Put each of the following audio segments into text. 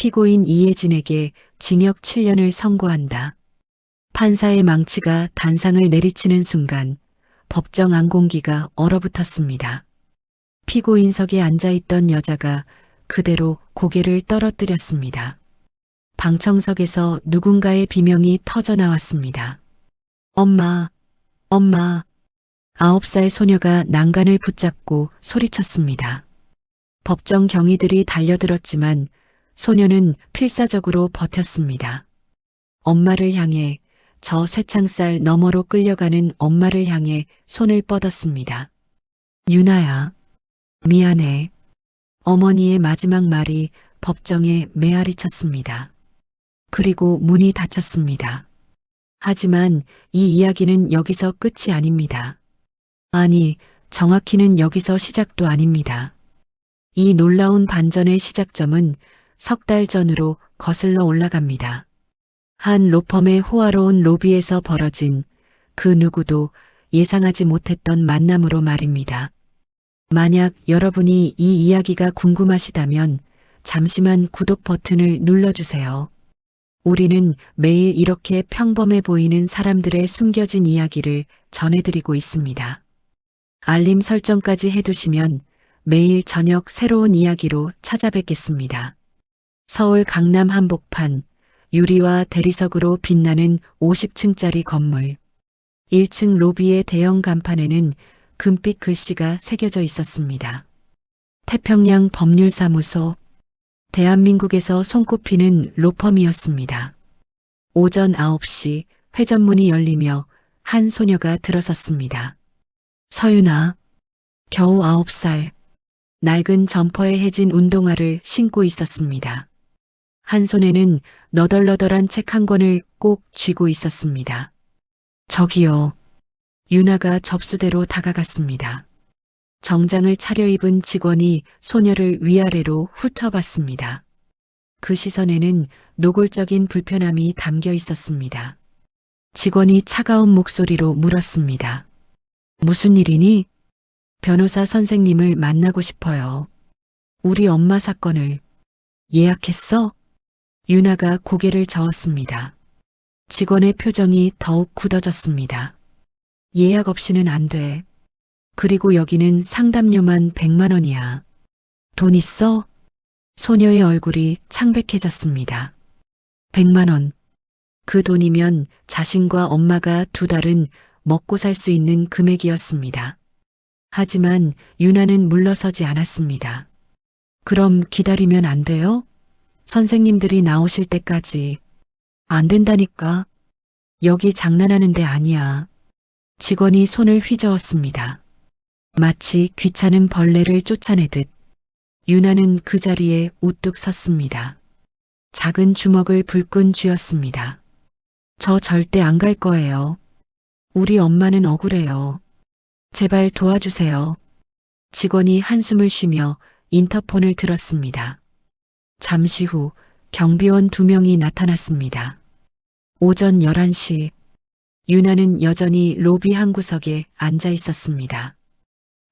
피고인 이혜진에게 징역 7년을 선고한다. 판사의 망치가 단상을 내리치는 순간 법정 안공기가 얼어붙었습니다. 피고인석에 앉아있던 여자가 그대로 고개를 떨어뜨렸습니다. 방청석에서 누군가의 비명이 터져 나왔습니다. 엄마, 엄마. 9살 소녀가 난간을 붙잡고 소리쳤습니다. 법정 경위들이 달려들었지만 소녀는 필사적으로 버텼습니다. 엄마를 향해, 저 쇠창살 너머로 끌려가는 엄마를 향해 손을 뻗었습니다. 유나야, 미안해. 어머니의 마지막 말이 법정에 메아리 쳤습니다. 그리고 문이 닫혔습니다. 하지만 이 이야기는 여기서 끝이 아닙니다. 아니, 정확히는 여기서 시작도 아닙니다. 이 놀라운 반전의 시작점은 석 달 전으로 거슬러 올라갑니다. 한 로펌의 호화로운 로비에서 벌어진 그 누구도 예상하지 못했던 만남으로 말입니다. 만약 여러분이 이 이야기가 궁금하시다면 잠시만 구독 버튼을 눌러주세요. 우리는 매일 이렇게 평범해 보이는 사람들의 숨겨진 이야기를 전해드리고 있습니다. 알림 설정까지 해두시면 매일 저녁 새로운 이야기로 찾아뵙겠습니다. 서울 강남 한복판 유리와 대리석으로 빛나는 50층짜리 건물. 1층 로비의 대형 간판에는 금빛 글씨가 새겨져 있었습니다. 태평양 법률사무소. 대한민국에서 손꼽히는 로펌이었습니다. 오전 9시 회전문이 열리며 한 소녀가 들어섰습니다. 서윤아, 겨우 9살. 낡은 점퍼에 해진 운동화를 신고 있었습니다. 한 손에는 너덜너덜한 책 한 권을 꼭 쥐고 있었습니다. 저기요. 유나가 접수대로 다가갔습니다. 정장을 차려입은 직원이 소녀를 위아래로 훑어봤습니다. 그 시선에는 노골적인 불편함이 담겨 있었습니다. 직원이 차가운 목소리로 물었습니다. 무슨 일이니? 변호사 선생님을 만나고 싶어요. 우리 엄마 사건을 예약했어? 유나가 고개를 저었습니다. 직원의 표정이 더욱 굳어졌습니다. 예약 없이는 안 돼. 그리고 여기는 상담료만 100만 원이야. 돈 있어? 소녀의 얼굴이 창백해졌습니다. 100만 원. 그 돈이면 자신과 엄마가 2달은 먹고 살 수 있는 금액이었습니다. 하지만 유나는 물러서지 않았습니다. 그럼 기다리면 안 돼요? 선생님들이 나오실 때까지. 안 된다니까. 여기 장난하는 데 아니야. 직원이 손을 휘저었습니다. 마치 귀찮은 벌레를 쫓아내듯 유나는 그 자리에 우뚝 섰습니다. 작은 주먹을 불끈 쥐었습니다. 저 절대 안 갈 거예요. 우리 엄마는 억울해요. 제발 도와주세요. 직원이 한숨을 쉬며 인터폰을 들었습니다. 잠시 후 경비원 2명이 나타났습니다. 오전 11시 유나는 여전히 로비 한 구석에 앉아 있었습니다.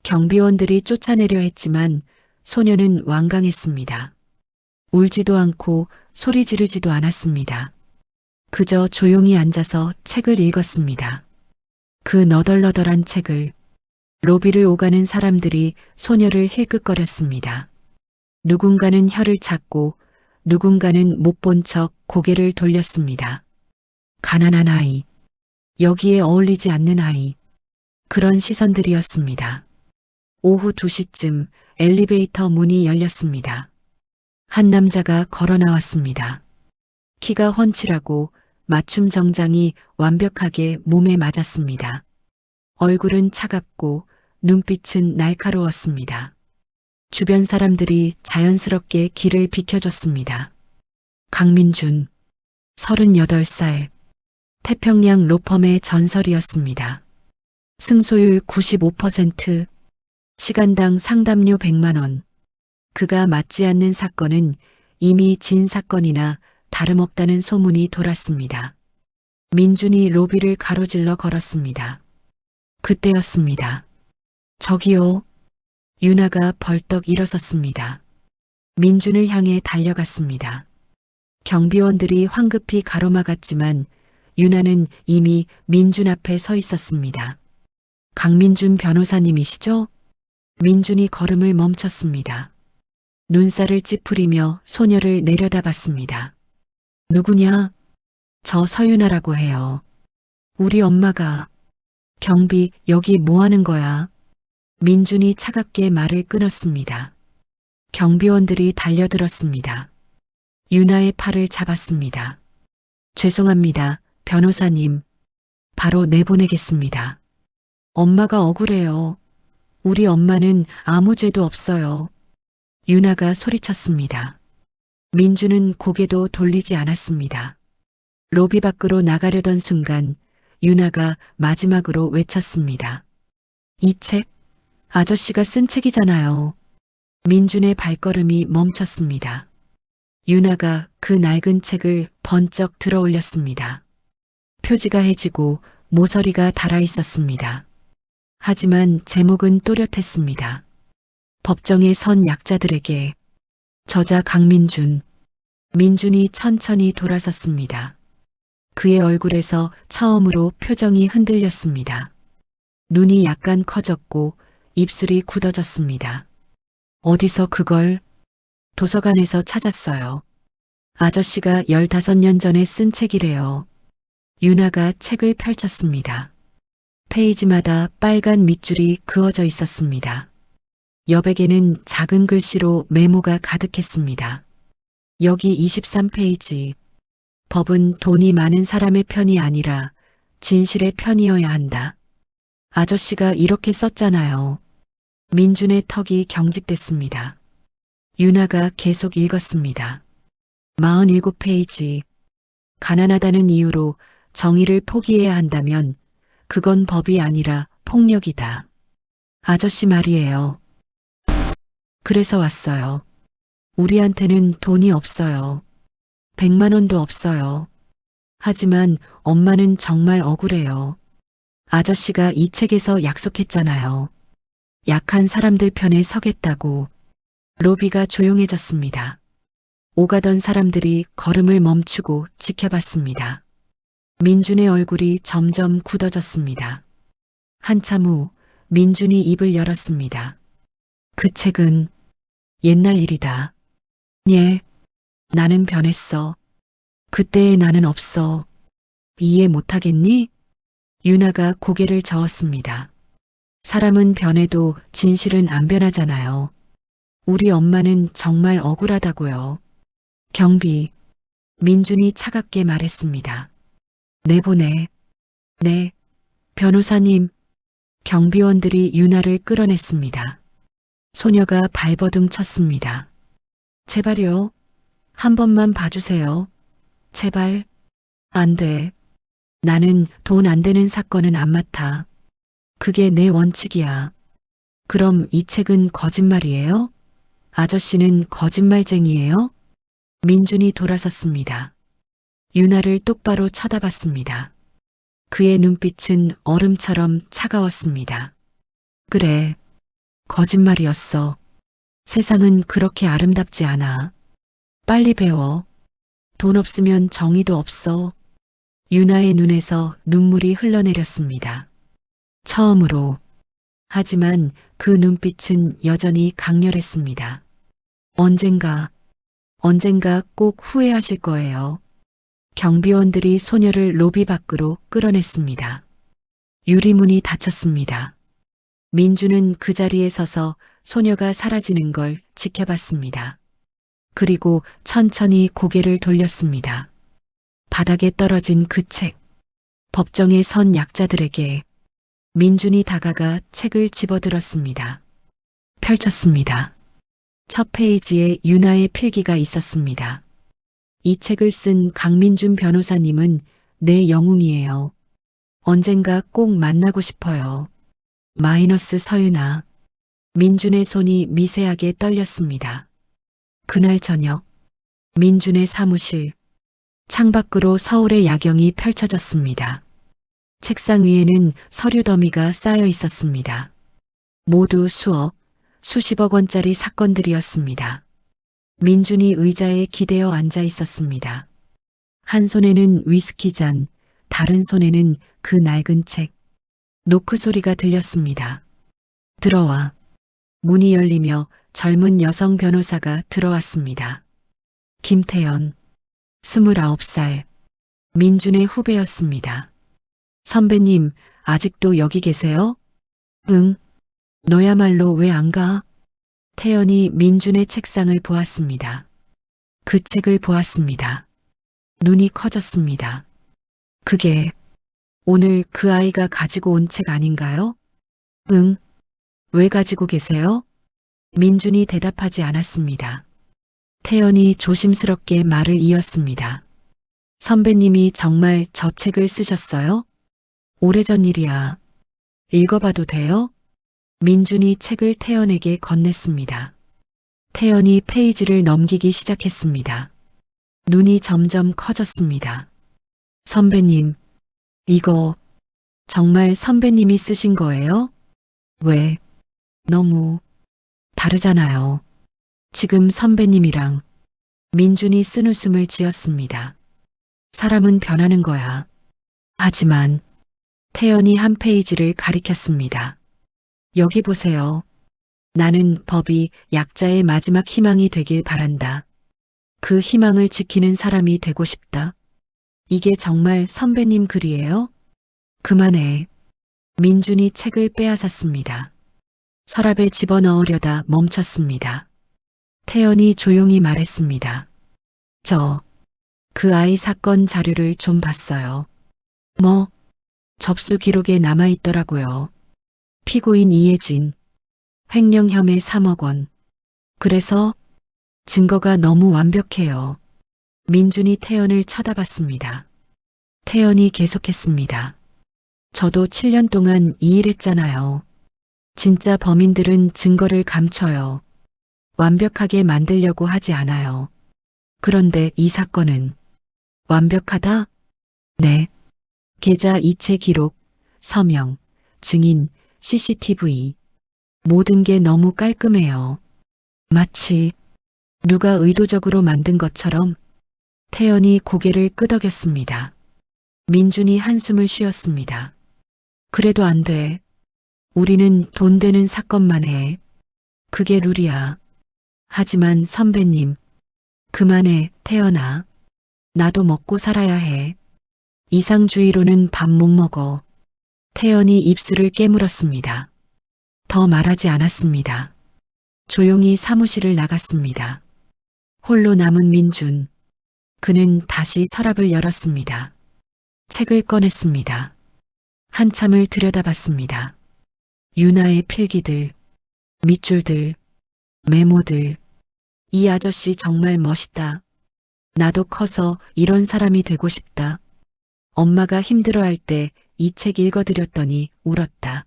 경비원들이 쫓아내려 했지만 소녀는 완강했습니다. 울지도 않고 소리 지르지도 않았습니다. 그저 조용히 앉아서 책을 읽었습니다. 그 너덜너덜한 책을. 로비를 오가는 사람들이 소녀를 힐끗거렸습니다. 누군가는 혀를 찾고 누군가는 못 본 척 고개를 돌렸습니다. 가난한 아이. 여기에 어울리지 않는 아이. 그런 시선들이었습니다. 오후 2시쯤 엘리베이터 문이 열렸습니다. 한 남자가 걸어 나왔습니다. 키가 훤칠하고 맞춤 정장이 완벽하게 몸에 맞았습니다. 얼굴은 차갑고 눈빛은 날카로웠습니다. 주변 사람들이 자연스럽게 길을 비켜줬습니다. 강민준, 38살, 태평양 로펌의 전설이었습니다. 승소율 95%, 시간당 상담료 100만 원. 그가 맞지 않는 사건은 이미 진 사건이나 다름없다는 소문이 돌았습니다. 민준이 로비를 가로질러 걸었습니다. 그때였습니다. 저기요. 유나가 벌떡 일어섰습니다. 민준을 향해 달려갔습니다. 경비원들이 황급히 가로막았지만 유나는 이미 민준 앞에 서 있었습니다. 강민준 변호사님이시죠? 민준이 걸음을 멈췄습니다. 눈살을 찌푸리며 소녀를 내려다봤습니다. 누구냐? 저 서유나라고 해요. 우리 엄마가. 경비, 여기 뭐 하는 거야? 민준이 차갑게 말을 끊었습니다. 경비원들이 달려들었습니다. 유나의 팔을 잡았습니다. 죄송합니다, 변호사님. 바로 내보내겠습니다. 엄마가 억울해요. 우리 엄마는 아무 죄도 없어요. 유나가 소리쳤습니다. 민주는 고개도 돌리지 않았습니다. 로비 밖으로 나가려던 순간 유나가 마지막으로 외쳤습니다. 이 책, 아저씨가 쓴 책이잖아요. 민준의 발걸음이 멈췄습니다. 유나가 그 낡은 책을 번쩍 들어 올렸습니다. 표지가 해지고 모서리가 달아 있었습니다. 하지만 제목은 또렷했습니다. 법정에 선 약자들에게. 저자 강민준. 민준이 천천히 돌아섰습니다. 그의 얼굴에서 처음으로 표정이 흔들렸습니다. 눈이 약간 커졌고 입술이 굳어졌습니다. 어디서 그걸? 도서관에서 찾았어요. 아저씨가 15년 전에 쓴 책이래요. 유나가 책을 펼쳤습니다. 페이지마다 빨간 밑줄이 그어져 있었습니다. 여백에는 작은 글씨로 메모가 가득했습니다. 여기 23페이지. 법은 돈이 많은 사람의 편이 아니라 진실의 편이어야 한다. 아저씨가 이렇게 썼잖아요. 민준의 턱이 경직됐습니다. 유나가 계속 읽었습니다. 47페이지. 가난하다는 이유로 정의를 포기해야 한다면 그건 법이 아니라 폭력이다. 아저씨 말이에요. 그래서 왔어요. 우리한테는 돈이 없어요. 100만 원도 없어요. 하지만 엄마는 정말 억울해요. 아저씨가 이 책에서 약속했잖아요. 약한 사람들 편에 서겠다고. 로비가 조용해졌습니다. 오가던 사람들이 걸음을 멈추고 지켜봤습니다. 민준의 얼굴이 점점 굳어졌습니다. 한참 후 민준이 입을 열었습니다. 그 책은 옛날 일이다. 예, 나는 변했어. 그때의 나는 없어. 이해 못하겠니? 유나가 고개를 저었습니다. 사람은 변해도 진실은 안 변하잖아요. 우리 엄마는 정말 억울하다고요. 경비, 민준이 차갑게 말했습니다. 내보내. 네, 변호사님. 경비원들이 유나를 끌어냈습니다. 소녀가 발버둥 쳤습니다. 제발요. 한 번만 봐주세요. 제발. 안 돼. 나는 돈 안 되는 사건은 안 맡아. 그게 내 원칙이야. 그럼 이 책은 거짓말이에요? 아저씨는 거짓말쟁이에요? 민준이 돌아섰습니다. 유나를 똑바로 쳐다봤습니다. 그의 눈빛은 얼음처럼 차가웠습니다. 그래, 거짓말이었어. 세상은 그렇게 아름답지 않아. 빨리 배워. 돈 없으면 정의도 없어. 유나의 눈에서 눈물이 흘러내렸습니다. 처음으로. 하지만 그 눈빛은 여전히 강렬했습니다. 언젠가 꼭 후회하실 거예요. 경비원들이 소녀를 로비 밖으로 끌어냈습니다. 유리문이 닫혔습니다. 민주는 그 자리에 서서 소녀가 사라지는 걸 지켜봤습니다. 그리고 천천히 고개를 돌렸습니다. 바닥에 떨어진 그 책. 법정에 선 약자들에게. 민준이 다가가 책을 집어들었습니다. 펼쳤습니다. 첫 페이지에 유나의 필기가 있었습니다. 이 책을 쓴 강민준 변호사님은 내 영웅이에요. 언젠가 꼭 만나고 싶어요. 마이너스 서유나. 민준의 손이 미세하게 떨렸습니다. 그날 저녁, 민준의 사무실. 창밖으로 서울의 야경이 펼쳐졌습니다. 책상 위에는 서류 더미가 쌓여 있었습니다. 모두 수십억 원짜리 사건들이었습니다. 민준이 의자에 기대어 앉아 있었습니다. 한 손에는 위스키 잔, 다른 손에는 그 낡은 책. 노크 소리가 들렸습니다. 들어와. 문이 열리며 젊은 여성 변호사가 들어왔습니다. 김태연, 29살, 민준의 후배였습니다. 선배님, 아직도 여기 계세요? 응. 너야말로 왜 안 가? 태연이 민준의 책상을 보았습니다. 그 책을 보았습니다. 눈이 커졌습니다. 그게 오늘 그 아이가 가지고 온 책 아닌가요? 응. 왜 가지고 계세요? 민준이 대답하지 않았습니다. 태연이 조심스럽게 말을 이었습니다. 선배님이 정말 저 책을 쓰셨어요? 오래전 일이야. 읽어봐도 돼요? 민준이 책을 태연에게 건넸습니다. 태연이 페이지를 넘기기 시작했습니다. 눈이 점점 커졌습니다. 선배님, 이거 정말 선배님이 쓰신 거예요? 왜? 너무 다르잖아요. 지금 선배님이랑 민준이 쓴웃음을 지었습니다. 사람은 변하는 거야. 하지만 태연이 한 페이지를 가리켰습니다. 여기 보세요. 나는 법이 약자의 마지막 희망이 되길 바란다. 그 희망을 지키는 사람이 되고 싶다. 이게 정말 선배님 글이에요? 그만해. 민준이 책을 빼앗았습니다. 서랍에 집어넣으려다 멈췄습니다. 태연이 조용히 말했습니다. 그 아이 사건 자료를 좀 봤어요. 뭐? 접수 기록에 남아있더라고요. 피고인 이혜진, 횡령 혐의 3억 원. 그래서 증거가 너무 완벽해요. 민준이 태연을 쳐다봤습니다. 태연이 계속했습니다. 저도 7년 동안 이 일했잖아요. 진짜 범인들은 증거를 감춰요. 완벽하게 만들려고 하지 않아요. 그런데 이 사건은 완벽하다? 네. 계좌 이체 기록, 서명, 증인, CCTV. 모든 게 너무 깔끔해요. 마치 누가 의도적으로 만든 것처럼. 태연이 고개를 끄덕였습니다. 민준이 한숨을 쉬었습니다. 그래도 안 돼. 우리는 돈 되는 사건만 해. 그게 룰이야. 하지만 선배님, 그만해, 태연아. 나도 먹고 살아야 해. 이상주의로는 밥 못 먹어. 태연이 입술을 깨물었습니다. 더 말하지 않았습니다. 조용히 사무실을 나갔습니다. 홀로 남은 민준. 그는 다시 서랍을 열었습니다. 책을 꺼냈습니다. 한참을 들여다봤습니다. 유나의 필기들, 밑줄들, 메모들. 이 아저씨 정말 멋있다. 나도 커서 이런 사람이 되고 싶다. 엄마가 힘들어할 때 이 책 읽어드렸더니 울었다.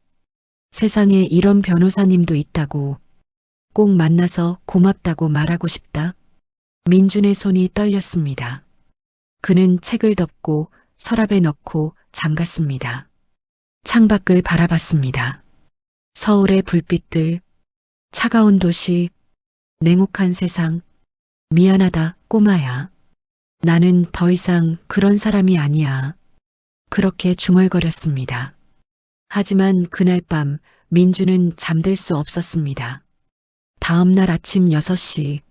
세상에 이런 변호사님도 있다고. 꼭 만나서 고맙다고 말하고 싶다. 민준의 손이 떨렸습니다. 그는 책을 덮고 서랍에 넣고 잠갔습니다. 창밖을 바라봤습니다. 서울의 불빛들, 차가운 도시, 냉혹한 세상. 미안하다, 꼬마야. 나는 더 이상 그런 사람이 아니야. 그렇게 중얼거렸습니다. 하지만 그날 밤 민주는 잠들 수 없었습니다. 다음 날 아침 6시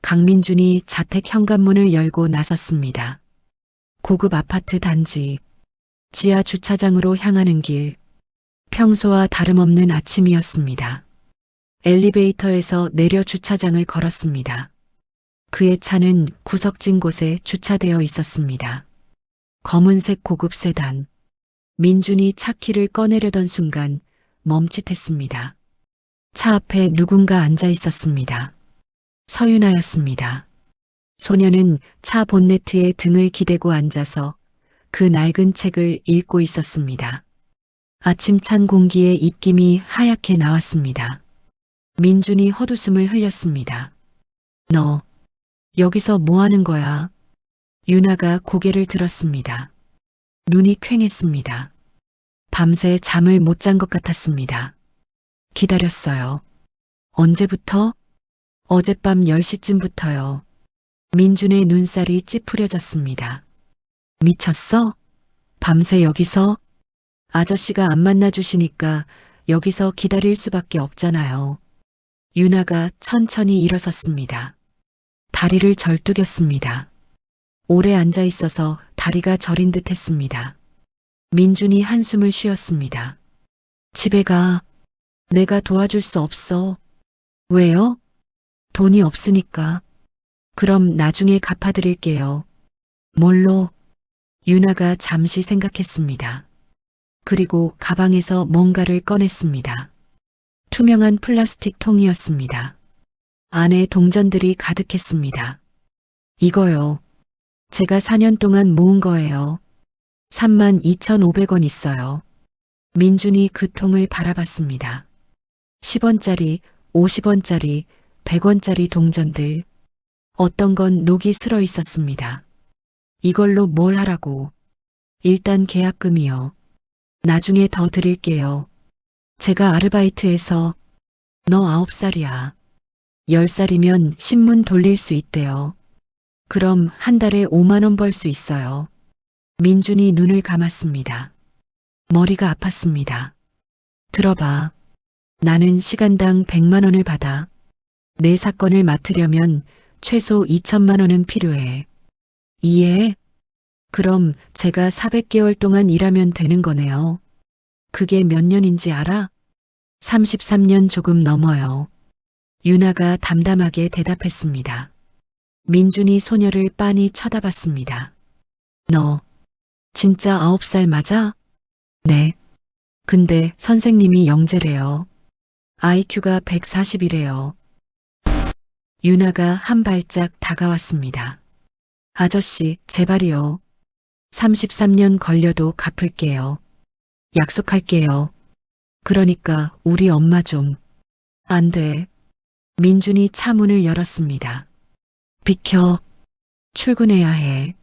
강민준이 자택 현관문을 열고 나섰습니다. 고급 아파트 단지, 지하 주차장으로 향하는 길. 평소와 다름없는 아침이었습니다. 엘리베이터에서 내려 주차장을 걸었습니다. 그의 차는 구석진 곳에 주차되어 있었습니다. 검은색 고급 세단. 민준이 차 키를 꺼내려던 순간 멈칫했습니다. 차 앞에 누군가 앉아 있었습니다. 서윤아였습니다. 소녀는 차 본네트에 등을 기대고 앉아서 그 낡은 책을 읽고 있었습니다. 아침 찬 공기에 입김이 하얗게 나왔습니다. 민준이 헛웃음을 흘렸습니다. 너 여기서 뭐 하는 거야? 유나가 고개를 들었습니다. 눈이 퀭했습니다. 밤새 잠을 못 잔 것 같았습니다. 기다렸어요. 언제부터? 어젯밤 10시쯤부터요. 민준의 눈살이 찌푸려졌습니다. 미쳤어? 밤새 여기서? 아저씨가 안 만나주시니까 여기서 기다릴 수밖에 없잖아요. 유나가 천천히 일어섰습니다. 다리를 절뚝였습니다. 오래 앉아 있어서 다리가 저린 듯 했습니다. 민준이 한숨을 쉬었습니다. 집에 가. 내가 도와줄 수 없어. 왜요? 돈이 없으니까. 그럼 나중에 갚아드릴게요. 뭘로? 유나가 잠시 생각했습니다. 그리고 가방에서 뭔가를 꺼냈습니다. 투명한 플라스틱 통이었습니다. 안에 동전들이 가득했습니다. 이거요. 제가 4년 동안 모은 거예요. 32,500원 있어요. 민준이 그 통을 바라봤습니다. 10원짜리, 50원짜리, 100원짜리 동전들. 어떤 건 녹이 슬어 있었습니다. 이걸로 뭘 하라고. 일단 계약금이요. 나중에 더 드릴게요. 제가 아르바이트해서. 너 9살이야. 10살이면 신문 돌릴 수 있대요. 그럼 한 달에 5만 원 벌 수 있어요. 민준이 눈을 감았습니다. 머리가 아팠습니다. 들어봐. 나는 시간당 100만 원을 받아. 내 사건을 맡으려면 최소 2천만 원은 필요해. 이해해? 그럼 제가 400개월 동안 일하면 되는 거네요. 그게 몇 년인지 알아? 33년 조금 넘어요. 유나가 담담하게 대답했습니다. 민준이 소녀를 빤히 쳐다봤습니다. 너 진짜 9살 맞아? 네. 근데 선생님이 영재래요. IQ가 140이래요. 유나가 한 발짝 다가왔습니다. 아저씨, 제발이요. 33년 걸려도 갚을게요. 약속할게요. 그러니까 우리 엄마 좀. 안 돼. 민준이 차 문을 열었습니다. 비켜. 출근해야 해.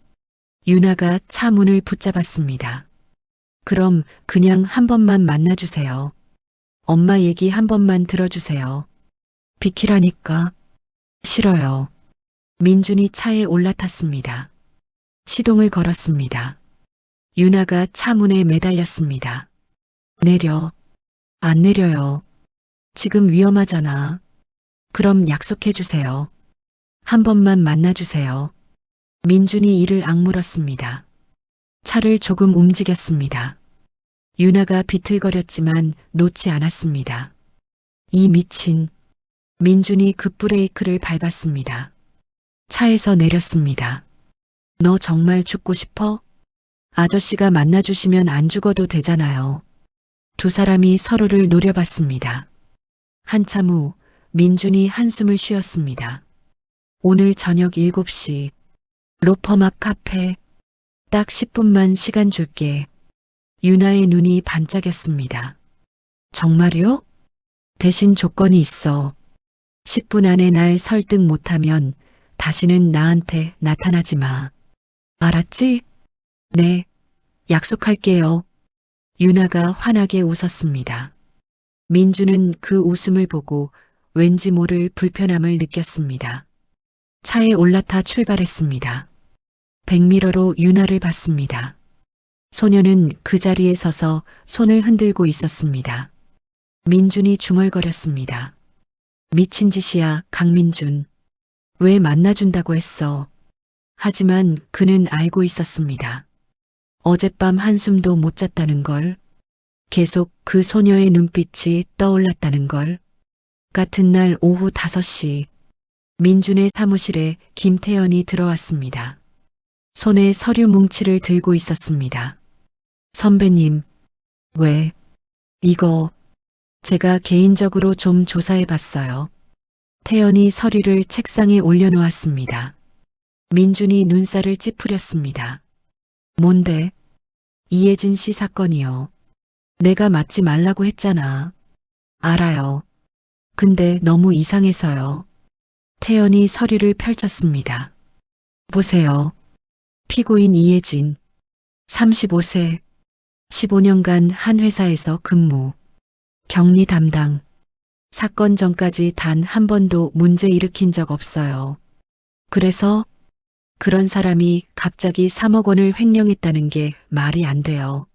유나가 차 문을 붙잡았습니다. 그럼 그냥 한 번만 만나주세요. 엄마 얘기 한 번만 들어주세요. 비키라니까. 싫어요. 민준이 차에 올라탔습니다. 시동을 걸었습니다. 유나가 차 문에 매달렸습니다. 내려. 안 내려요. 지금 위험하잖아. 그럼 약속해주세요. 한 번만 만나주세요. 민준이 이를 악물었습니다. 차를 조금 움직였습니다. 유나가 비틀거렸지만 놓지 않았습니다. 이 미친. 민준이 급브레이크를 밟았습니다. 차에서 내렸습니다. 너 정말 죽고 싶어? 아저씨가 만나주시면 안 죽어도 되잖아요. 두 사람이 서로를 노려봤습니다. 한참 후 민준이 한숨을 쉬었습니다. 오늘 저녁 7시 로펌 앞 카페. 딱 10분만 시간 줄게. 유나의 눈이 반짝였습니다. 정말요? 대신 조건이 있어. 10분 안에 날 설득 못하면 다시는 나한테 나타나지 마. 알았지? 네. 약속할게요. 유나가 환하게 웃었습니다. 민주는 그 웃음을 보고 왠지 모를 불편함을 느꼈습니다. 차에 올라타 출발했습니다. 백미러로 유나를 봤습니다. 소녀는 그 자리에 서서 손을 흔들고 있었습니다. 민준이 중얼거렸습니다. 미친 짓이야, 강민준. 왜 만나준다고 했어? 하지만 그는 알고 있었습니다. 어젯밤 한숨도 못 잤다는 걸, 계속 그 소녀의 눈빛이 떠올랐다는 걸. 같은 날 오후 5시, 민준의 사무실에 김태연이 들어왔습니다. 손에 서류 뭉치를 들고 있었습니다. 선배님, 왜? 이거 제가 개인적으로 좀 조사해 봤어요. 태연이 서류를 책상에 올려놓았습니다. 민준이 눈살을 찌푸렸습니다. 뭔데? 이혜진 씨 사건이요. 내가 맞지 말라고 했잖아. 알아요. 근데 너무 이상해서요. 태연이 서류를 펼쳤습니다. 보세요. 피고인 이혜진. 35세. 15년간 한 회사에서 근무. 격리 담당. 사건 전까지 단 한 번도 문제 일으킨 적 없어요. 그래서 그런 사람이 갑자기 3억 원을 횡령했다는 게 말이 안 돼요.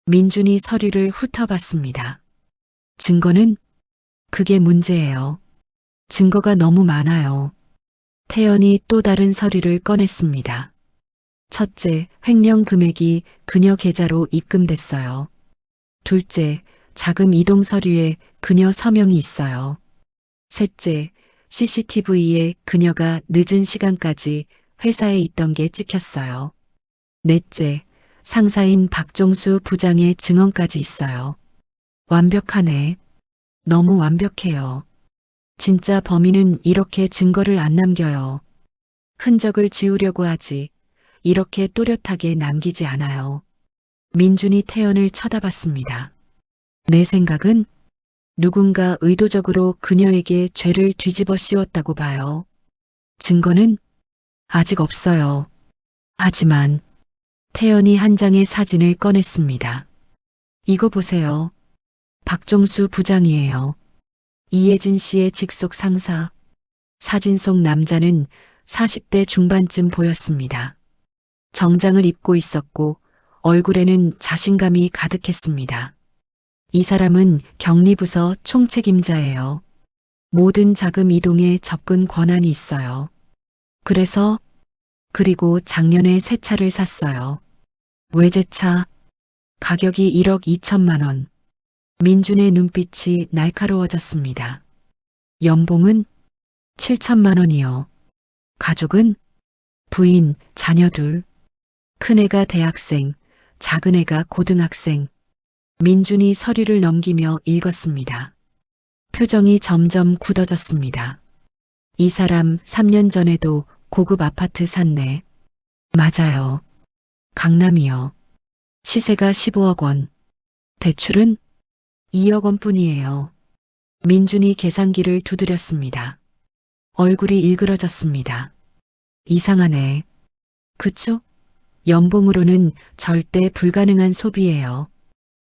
민준이 서류를 훑어봤습니다. 증거는 그게 문제예요. 증거가 너무 많아요. 태연이 또 다른 서류를 꺼냈습니다. 첫째, 횡령 금액이 그녀 계좌로 입금됐어요. 둘째, 자금 이동 서류에 그녀 서명이 있어요. 셋째, CCTV에 그녀가 늦은 시간까지 회사에 있던 게 찍혔어요. 넷째, 상사인 박종수 부장의 증언까지 있어요. 완벽하네. 너무 완벽해요. 진짜 범인은 이렇게 증거를 안 남겨요. 흔적을 지우려고 하지. 이렇게 또렷하게 남기지 않아요. 민준이 태연을 쳐다봤습니다. 내 생각은 누군가 의도적으로 그녀에게 죄를 뒤집어 씌웠다고 봐요. 증거는 아직 없어요. 하지만 태연이 한 장의 사진을 꺼냈습니다. 이거 보세요. 박종수 부장이에요. 이예진 씨의 직속 상사. 사진 속 남자는 40대 중반쯤 보였습니다. 정장을 입고 있었고 얼굴에는 자신감이 가득했습니다. 이 사람은 경리부서 총책임자예요. 모든 자금 이동에 접근 권한이 있어요. 그리고 작년에 새 차를 샀어요. 외제차, 가격이 1억 2천만 원. 민준의 눈빛이 날카로워졌습니다. 연봉은 7천만 원이요. 가족은 부인, 자녀 둘. 큰애가 대학생, 작은애가 고등학생. 민준이 서류를 넘기며 읽었습니다. 표정이 점점 굳어졌습니다. 이 사람 3년 전에도 고급 아파트 샀네. 맞아요. 강남이요. 시세가 15억 원. 대출은 2억 원뿐이에요. 민준이 계산기를 두드렸습니다. 얼굴이 일그러졌습니다. 이상하네. 그쵸? 연봉으로는 절대 불가능한 소비예요.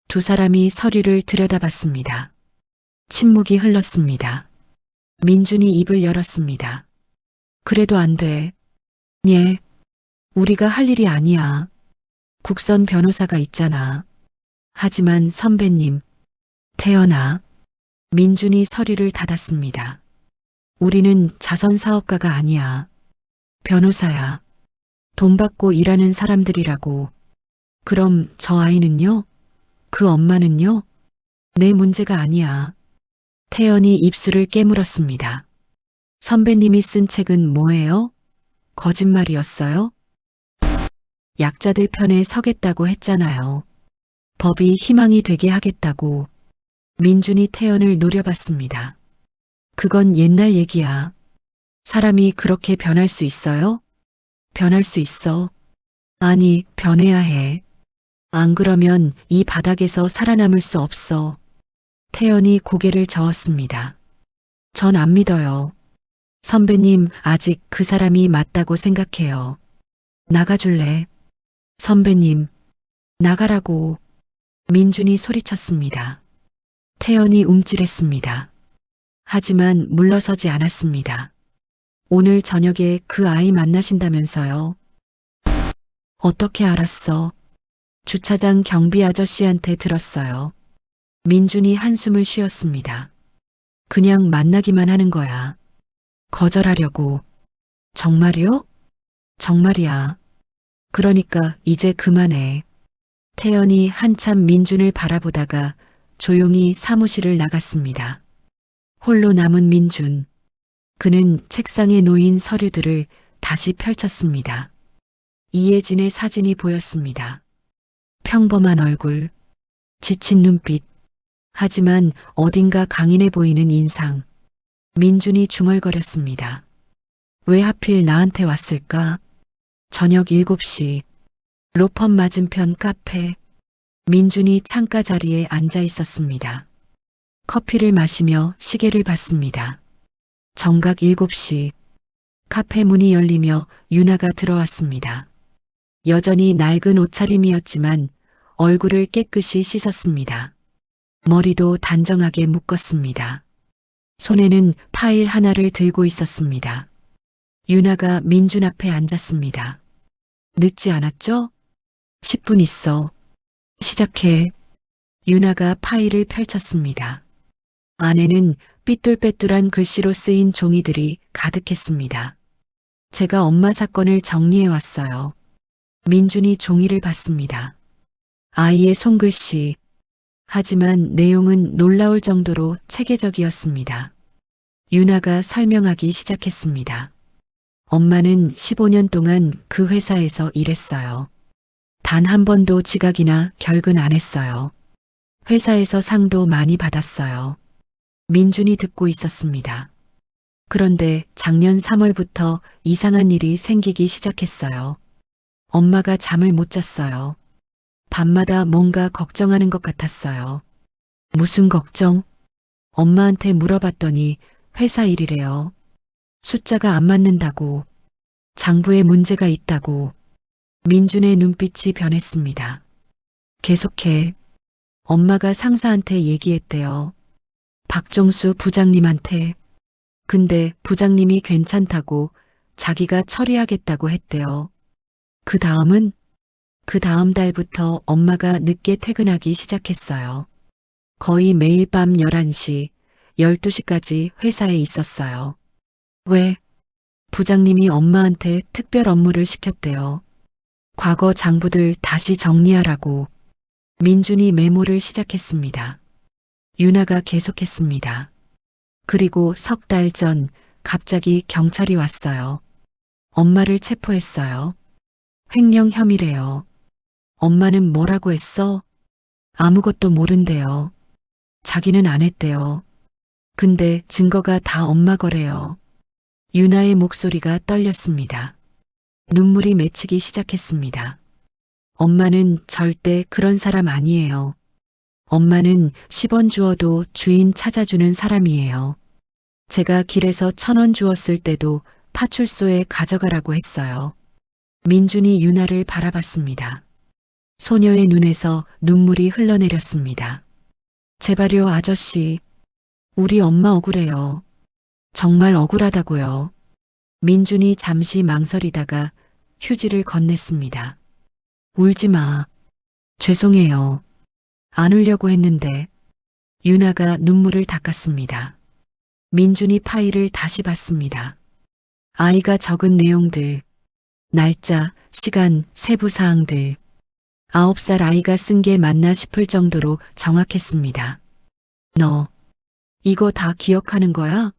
두 사람이 서류를 들여다봤습니다. 침묵이 흘렀습니다. 민준이 입을 열었습니다. 그래도 안 돼. 예. 우리가 할 일이 아니야. 국선 변호사가 있잖아. 하지만 선배님, 태연아. 민준이 서류를 닫았습니다. 우리는 자선 사업가가 아니야. 변호사야. 돈 받고 일하는 사람들이라고. 그럼 저 아이는요? 그 엄마는요? 내 문제가 아니야. 태연이 입술을 깨물었습니다. 선배님이 쓴 책은 뭐예요? 거짓말이었어요? 약자들 편에 서겠다고 했잖아요. 법이 희망이 되게 하겠다고. 민준이 태연을 노려봤습니다. 그건 옛날 얘기야. 사람이 그렇게 변할 수 있어요? 변할 수 있어. 아니, 변해야 해. 안 그러면 이 바닥에서 살아남을 수 없어. 태연이 고개를 저었습니다. 전 안 믿어요. 선배님, 아직 그 사람이 맞다고 생각해요. 나가줄래? 선배님, 나가라고. 민준이 소리쳤습니다. 태연이 움찔했습니다. 하지만 물러서지 않았습니다. 오늘 저녁에 그 아이 만나신다면서요? 어떻게 알았어? 주차장 경비 아저씨한테 들었어요. 민준이 한숨을 쉬었습니다. 그냥 만나기만 하는 거야. 거절하려고. 정말이요? 정말이야. 그러니까 이제 그만해. 태연이 한참 민준을 바라보다가 조용히 사무실을 나갔습니다. 홀로 남은 민준. 그는 책상에 놓인 서류들을 다시 펼쳤습니다. 이예진의 사진이 보였습니다. 평범한 얼굴, 지친 눈빛, 하지만 어딘가 강인해 보이는 인상. 민준이 중얼거렸습니다. 왜 하필 나한테 왔을까? 저녁 7시, 로펌 맞은편 카페. 민준이 창가 자리에 앉아 있었습니다. 커피를 마시며 시계를 봤습니다. 정각 7시. 카페 문이 열리며 유나가 들어왔습니다. 여전히 낡은 옷차림이었지만 얼굴을 깨끗이 씻었습니다. 머리도 단정하게 묶었습니다. 손에는 파일 하나를 들고 있었습니다. 유나가 민준 앞에 앉았습니다. 늦지 않았죠? 10분 있어. 시작해. 유나가 파일을 펼쳤습니다. 안에는 삐뚤빼뚤한 글씨로 쓰인 종이들이 가득했습니다. 제가 엄마 사건을 정리해 왔어요. 민준이 종이를 봤습니다. 아이의 손글씨. 하지만 내용은 놀라울 정도로 체계적이었습니다. 유나가 설명하기 시작했습니다. 엄마는 15년 동안 그 회사에서 일했어요. 단 한 번도 지각이나 결근 안 했어요. 회사에서 상도 많이 받았어요. 민준이 듣고 있었습니다. 그런데 작년 3월부터 이상한 일이 생기기 시작했어요. 엄마가 잠을 못 잤어요. 밤마다 뭔가 걱정하는 것 같았어요. 무슨 걱정? 엄마한테 물어봤더니 회사 일이래요. 숫자가 안 맞는다고. 장부에 문제가 있다고. 민준의 눈빛이 변했습니다. 계속해. 엄마가 상사한테 얘기했대요. 박종수 부장님한테. 근데 부장님이 괜찮다고 자기가 처리하겠다고 했대요. 그 다음은? 그 다음 달부터 엄마가 늦게 퇴근하기 시작했어요. 거의 매일 밤 11시, 12시까지 회사에 있었어요. 왜? 부장님이 엄마한테 특별 업무를 시켰대요. 과거 장부들 다시 정리하라고. 민준이 메모를 시작했습니다. 유나가 계속했습니다. 그리고 석 달 전 갑자기 경찰이 왔어요. 엄마를 체포했어요. 횡령 혐의래요. 엄마는 뭐라고 했어? 아무것도 모른대요. 자기는 안 했대요. 근데 증거가 다 엄마 거래요. 유나의 목소리가 떨렸습니다. 눈물이 맺히기 시작했습니다. 엄마는 절대 그런 사람 아니에요. 엄마는 10원 주어도 주인 찾아주는 사람이에요. 제가 길에서 1,000원 주었을 때도 파출소에 가져가라고 했어요. 민준이 유나를 바라봤습니다. 소녀의 눈에서 눈물이 흘러내렸습니다. 제발요, 아저씨. 우리 엄마 억울해요. 정말 억울하다고요. 민준이 잠시 망설이다가 휴지를 건넸습니다. 울지 마. 죄송해요. 안 울려고 했는데. 유나가 눈물을 닦았습니다. 민준이 파일을 다시 봤습니다. 아이가 적은 내용들, 날짜, 시간, 세부 사항들. 9살 아이가 쓴 게 맞나 싶을 정도로 정확했습니다. 너, 이거 다 기억하는 거야?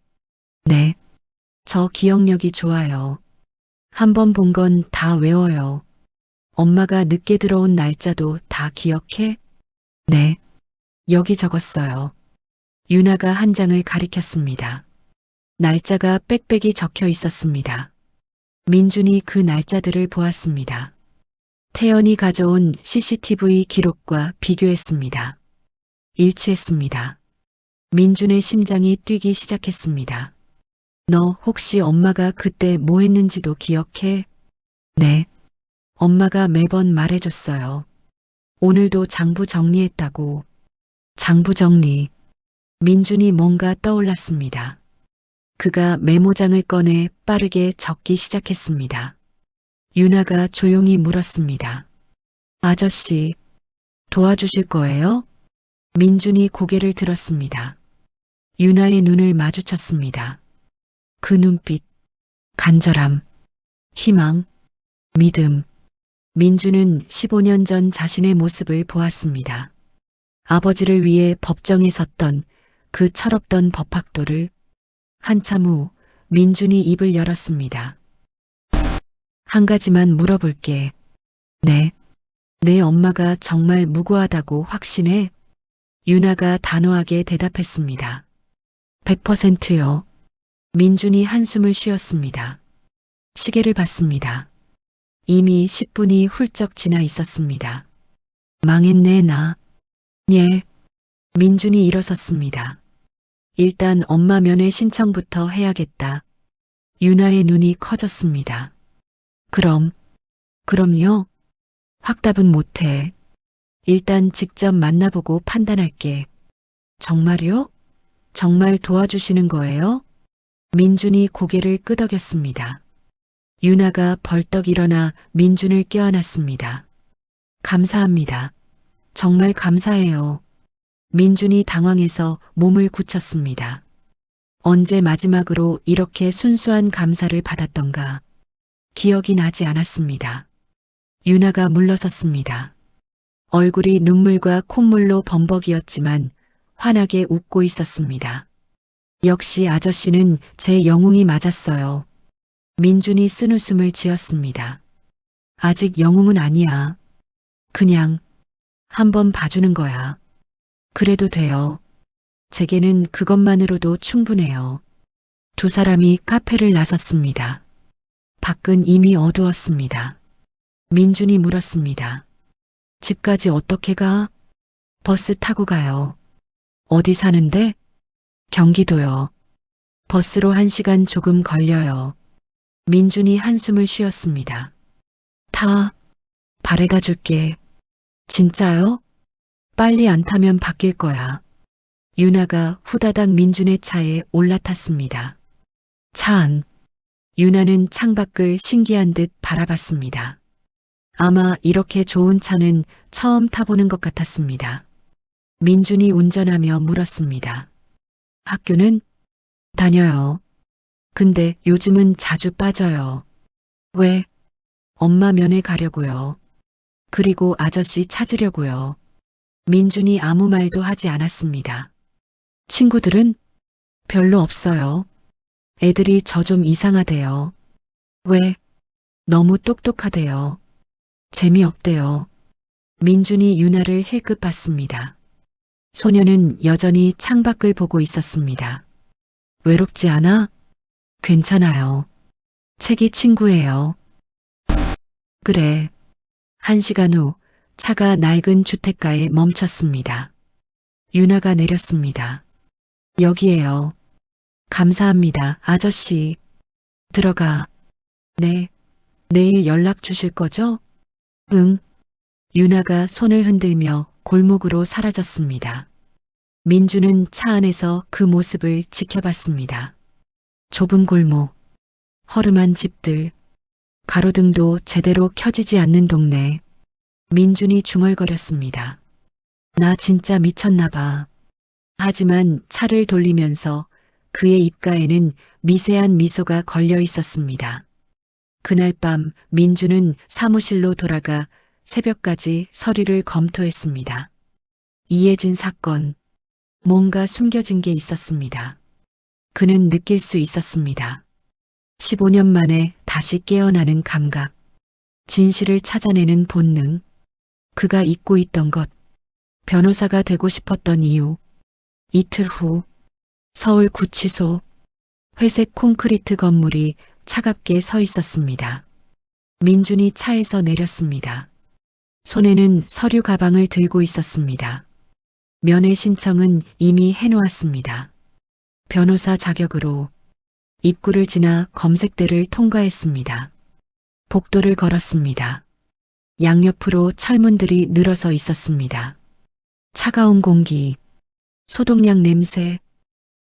네. 저 기억력이 좋아요. 한 번 본 건 다 외워요. 엄마가 늦게 들어온 날짜도 다 기억해? 네. 여기 적었어요. 유나가 한 장을 가리켰습니다. 날짜가 빽빽이 적혀 있었습니다. 민준이 그 날짜들을 보았습니다. 태연이 가져온 CCTV 기록과 비교했습니다. 일치했습니다. 민준의 심장이 뛰기 시작했습니다. 너 혹시 엄마가 그때 뭐 했는지도 기억해? 네. 엄마가 매번 말해줬어요. 오늘도 장부 정리했다고. 장부 정리. 민준이 뭔가 떠올랐습니다. 그가 메모장을 꺼내 빠르게 적기 시작했습니다. 유나가 조용히 물었습니다. 아저씨, 도와주실 거예요? 민준이 고개를 들었습니다. 유나의 눈을 마주쳤습니다. 그 눈빛, 간절함, 희망, 믿음. 민준은 15년 전 자신의 모습을 보았습니다. 아버지를 위해 법정에 섰던 그 철없던 법학도를. 한참 후 민준이 입을 열었습니다. 한 가지만 물어볼게. 네. 내 엄마가 정말 무고하다고 확신해? 유나가 단호하게 대답했습니다. 100%요. 민준이 한숨을 쉬었습니다. 시계를 봤습니다. 이미 10분이 훌쩍 지나 있었습니다. 망했네, 나. 예. 민준이 일어섰습니다. 일단 엄마 면회 신청부터 해야겠다. 유나의 눈이 커졌습니다. 그럼요? 확답은 못해. 일단 직접 만나보고 판단할게. 정말요? 정말 도와주시는 거예요? 민준이 고개를 끄덕였습니다. 유나가 벌떡 일어나 민준을 껴안았습니다. 감사합니다. 정말 감사해요. 민준이 당황해서 몸을 굳혔습니다. 언제 마지막으로 이렇게 순수한 감사를 받았던가 기억이 나지 않았습니다. 유나가 물러섰습니다. 얼굴이 눈물과 콧물로 범벅이었지만 환하게 웃고 있었습니다. 역시 아저씨는 제 영웅이 맞았어요. 민준이 쓴웃음을 지었습니다. 아직 영웅은 아니야. 그냥 한번 봐주는 거야. 그래도 돼요. 제게는 그것만으로도 충분해요. 두 사람이 카페를 나섰습니다. 밖은 이미 어두웠습니다. 민준이 물었습니다. 집까지 어떻게 가? 버스 타고 가요. 어디 사는데? 경기도요. 버스로 1시간 조금 걸려요. 민준이 한숨을 쉬었습니다. 바래다 줄게. 진짜요? 빨리 안 타면 바뀔 거야. 유나가 후다닥 민준의 차에 올라탔습니다. 차 안. 유나는 창밖을 신기한 듯 바라봤습니다. 아마 이렇게 좋은 차는 처음 타보는 것 같았습니다. 민준이 운전하며 물었습니다. 학교는? 다녀요. 근데 요즘은 자주 빠져요. 왜? 엄마 면회 가려고요. 그리고 아저씨 찾으려고요. 민준이 아무 말도 하지 않았습니다. 친구들은? 별로 없어요. 애들이 저 좀 이상하대요. 왜? 너무 똑똑하대요. 재미없대요. 민준이 유나를 힐끗 봤습니다. 소녀는 여전히 창밖을 보고 있었습니다. 외롭지 않아? 괜찮아요. 책이 친구예요. 그래. 1시간 후 차가 낡은 주택가에 멈췄습니다. 유나가 내렸습니다. 여기에요. 감사합니다, 아저씨. 들어가. 네. 내일 연락 주실 거죠? 응. 유나가 손을 흔들며 골목으로 사라졌습니다. 민주는 차 안에서 그 모습을 지켜봤습니다. 좁은 골목, 허름한 집들, 가로등도 제대로 켜지지 않는 동네. 민준이 중얼거렸습니다. 나 진짜 미쳤나 봐. 하지만 차를 돌리면서 그의 입가에는 미세한 미소가 걸려 있었습니다. 그날 밤 민준은 사무실로 돌아가 새벽까지 서류를 검토했습니다. 이해진 사건, 뭔가 숨겨진 게 있었습니다. 그는 느낄 수 있었습니다. 15년 만에 다시 깨어나는 감각, 진실을 찾아내는 본능, 그가 잊고 있던 것, 변호사가 되고 싶었던 이유. 이틀 후 서울 구치소, 회색 콘크리트 건물이 차갑게 서 있었습니다. 민준이 차에서 내렸습니다. 손에는 서류 가방을 들고 있었습니다. 면회 신청은 이미 해놓았습니다. 변호사 자격으로 입구를 지나 검색대를 통과했습니다. 복도를 걸었습니다. 양옆으로 철문들이 늘어서 있었습니다. 차가운 공기, 소독약 냄새,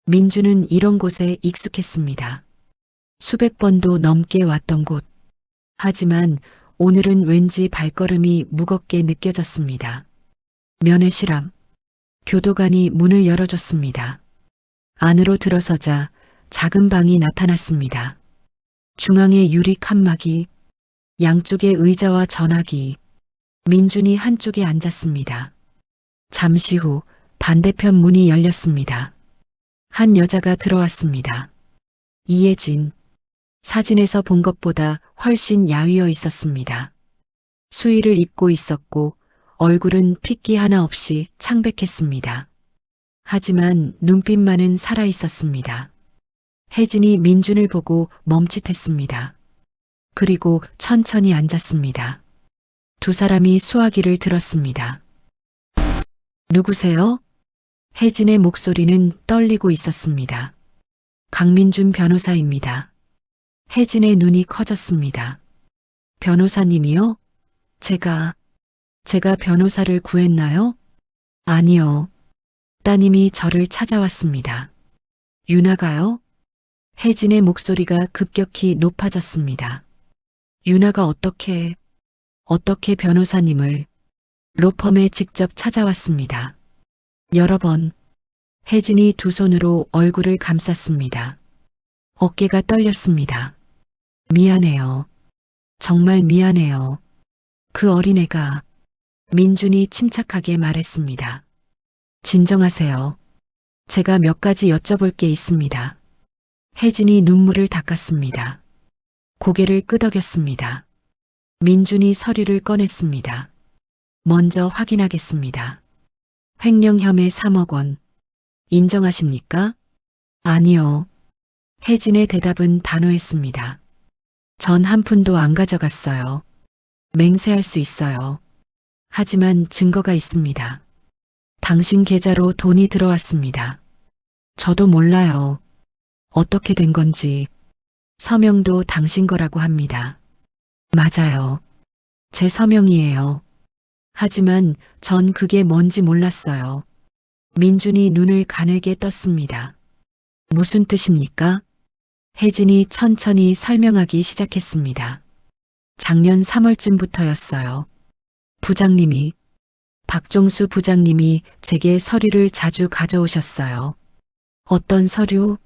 민주는 이런 곳에 익숙했습니다. 수백 번도 넘게 왔던 곳. 하지만 오늘은 왠지 발걸음이 무겁게 느껴졌습니다. 면회 실험. 교도관이 문을 열어줬습니다. 안으로 들어서자 작은 방이 나타났습니다. 중앙에 유리 칸막이, 양쪽에 의자와 전화기. 민준이 한쪽에 앉았습니다. 잠시 후 반대편 문이 열렸습니다. 한 여자가 들어왔습니다. 이혜진. 사진에서 본 것보다 훨씬 야위어 있었습니다. 수의를 입고 있었고 얼굴은 핏기 하나 없이 창백했습니다. 하지만 눈빛만은 살아 있었습니다. 혜진이 민준을 보고 멈칫했습니다. 그리고 천천히 앉았습니다. 두 사람이 수화기를 들었습니다. 누구세요? 혜진의 목소리는 떨리고 있었습니다. 강민준 변호사입니다. 혜진의 눈이 커졌습니다. 변호사님이요? 제가 변호사를 구했나요? 아니요. 따님이 저를 찾아왔습니다. 유나가요? 혜진의 목소리가 급격히 높아졌습니다. 유나가 어떻게 변호사님을 로펌에 직접 찾아왔습니다. 여러 번 혜진이 두 손으로 얼굴을 감쌌습니다. 어깨가 떨렸습니다. 미안해요. 정말 미안해요. 그 어린애가 민준이 침착하게 말했습니다. 진정하세요. 제가 몇 가지 여쭤볼 게 있습니다. 혜진이 눈물을 닦았습니다. 고개를 끄덕였습니다. 민준이 서류를 꺼냈습니다. 먼저 확인하겠습니다. 횡령 혐의 3억 원. 인정하십니까? 아니요. 혜진의 대답은 단호했습니다. 전 한 푼도 안 가져갔어요. 맹세할 수 있어요. 하지만 증거가 있습니다. 당신 계좌로 돈이 들어왔습니다. 저도 몰라요. 어떻게 된 건지. 서명도 당신 거라고 합니다. 맞아요. 제 서명이에요. 하지만 전 그게 뭔지 몰랐어요. 민준이 눈을 가늘게 떴습니다. 무슨 뜻입니까? 혜진이 천천히 설명하기 시작했습니다. 작년 3월쯤부터였어요. 부장님이, 박종수 부장님이 제게 서류를 자주 가져오셨어요. 어떤 서류?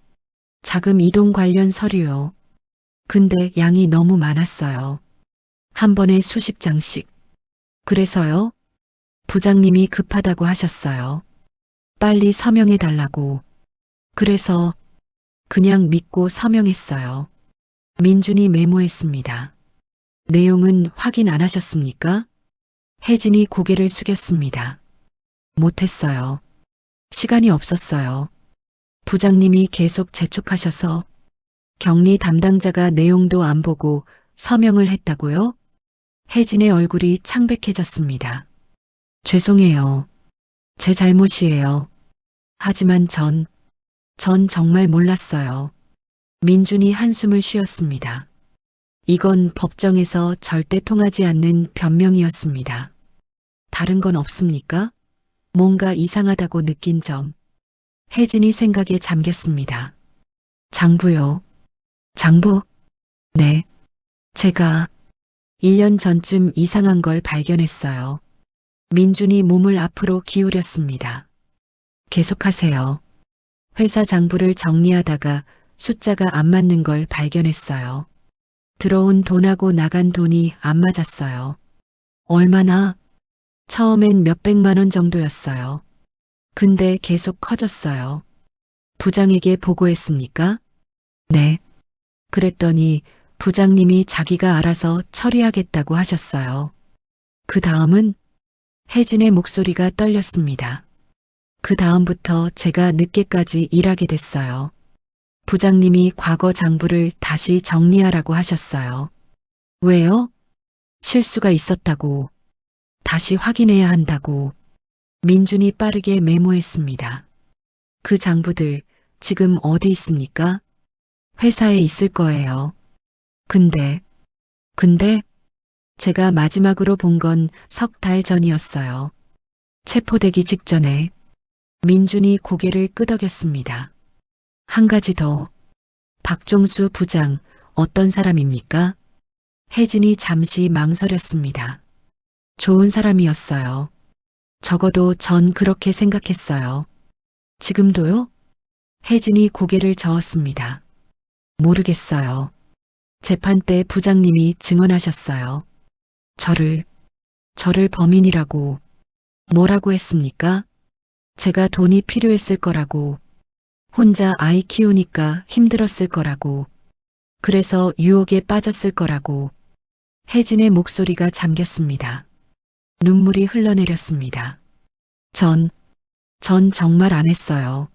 자금 이동 관련 서류요. 근데 양이 너무 많았어요. 한 번에 수십 장씩. 그래서요? 부장님이 급하다고 하셨어요. 빨리 서명해 달라고. 그래서 그냥 믿고 서명했어요. 민준이 메모했습니다. 내용은 확인 안 하셨습니까? 혜진이 고개를 숙였습니다. 못했어요. 시간이 없었어요. 부장님이 계속 재촉하셔서 격리 담당자가 내용도 안 보고 서명을 했다고요? 혜진의 얼굴이 창백해졌습니다. 죄송해요. 제 잘못이에요. 하지만 전 정말 몰랐어요. 민준이 한숨을 쉬었습니다. 이건 법정에서 절대 통하지 않는 변명이었습니다. 다른 건 없습니까? 뭔가 이상하다고 느낀 점. 혜진이 생각에 잠겼습니다. 장부요. 장부? 네. 제가 1년 전쯤 이상한 걸 발견했어요. 민준이 몸을 앞으로 기울였습니다. 계속하세요. 회사 장부를 정리하다가 숫자가 안 맞는 걸 발견했어요. 들어온 돈하고 나간 돈이 안 맞았어요. 얼마나? 처음엔 몇백만 원 정도였어요. 근데 계속 커졌어요. 부장에게 보고했습니까? 네. 그랬더니 부장님이 자기가 알아서 처리하겠다고 하셨어요. 그 다음은 혜진의 목소리가 떨렸습니다. 그 다음부터 제가 늦게까지 일하게 됐어요. 부장님이 과거 장부를 다시 정리하라고 하셨어요. 왜요? 실수가 있었다고. 다시 확인해야 한다고. 민준이 빠르게 메모했습니다. 그 장부들 지금 어디 있습니까? 회사에 있을 거예요. 근데 제가 마지막으로 본 건 석 달 전이었어요. 체포되기 직전에. 민준이 고개를 끄덕였습니다. 한 가지 더. 박종수 부장 어떤 사람입니까? 혜진이 잠시 망설였습니다. 좋은 사람이었어요. 적어도 전 그렇게 생각했어요. 지금도요? 혜진이 고개를 저었습니다. 모르겠어요. 재판 때 부장님이 증언하셨어요. 저를 범인이라고. 뭐라고 했습니까? 제가 돈이 필요했을 거라고. 혼자 아이 키우니까 힘들었을 거라고. 그래서 유혹에 빠졌을 거라고. 혜진의 목소리가 잠겼습니다. 눈물이 흘러내렸습니다. 전 정말 안 했어요.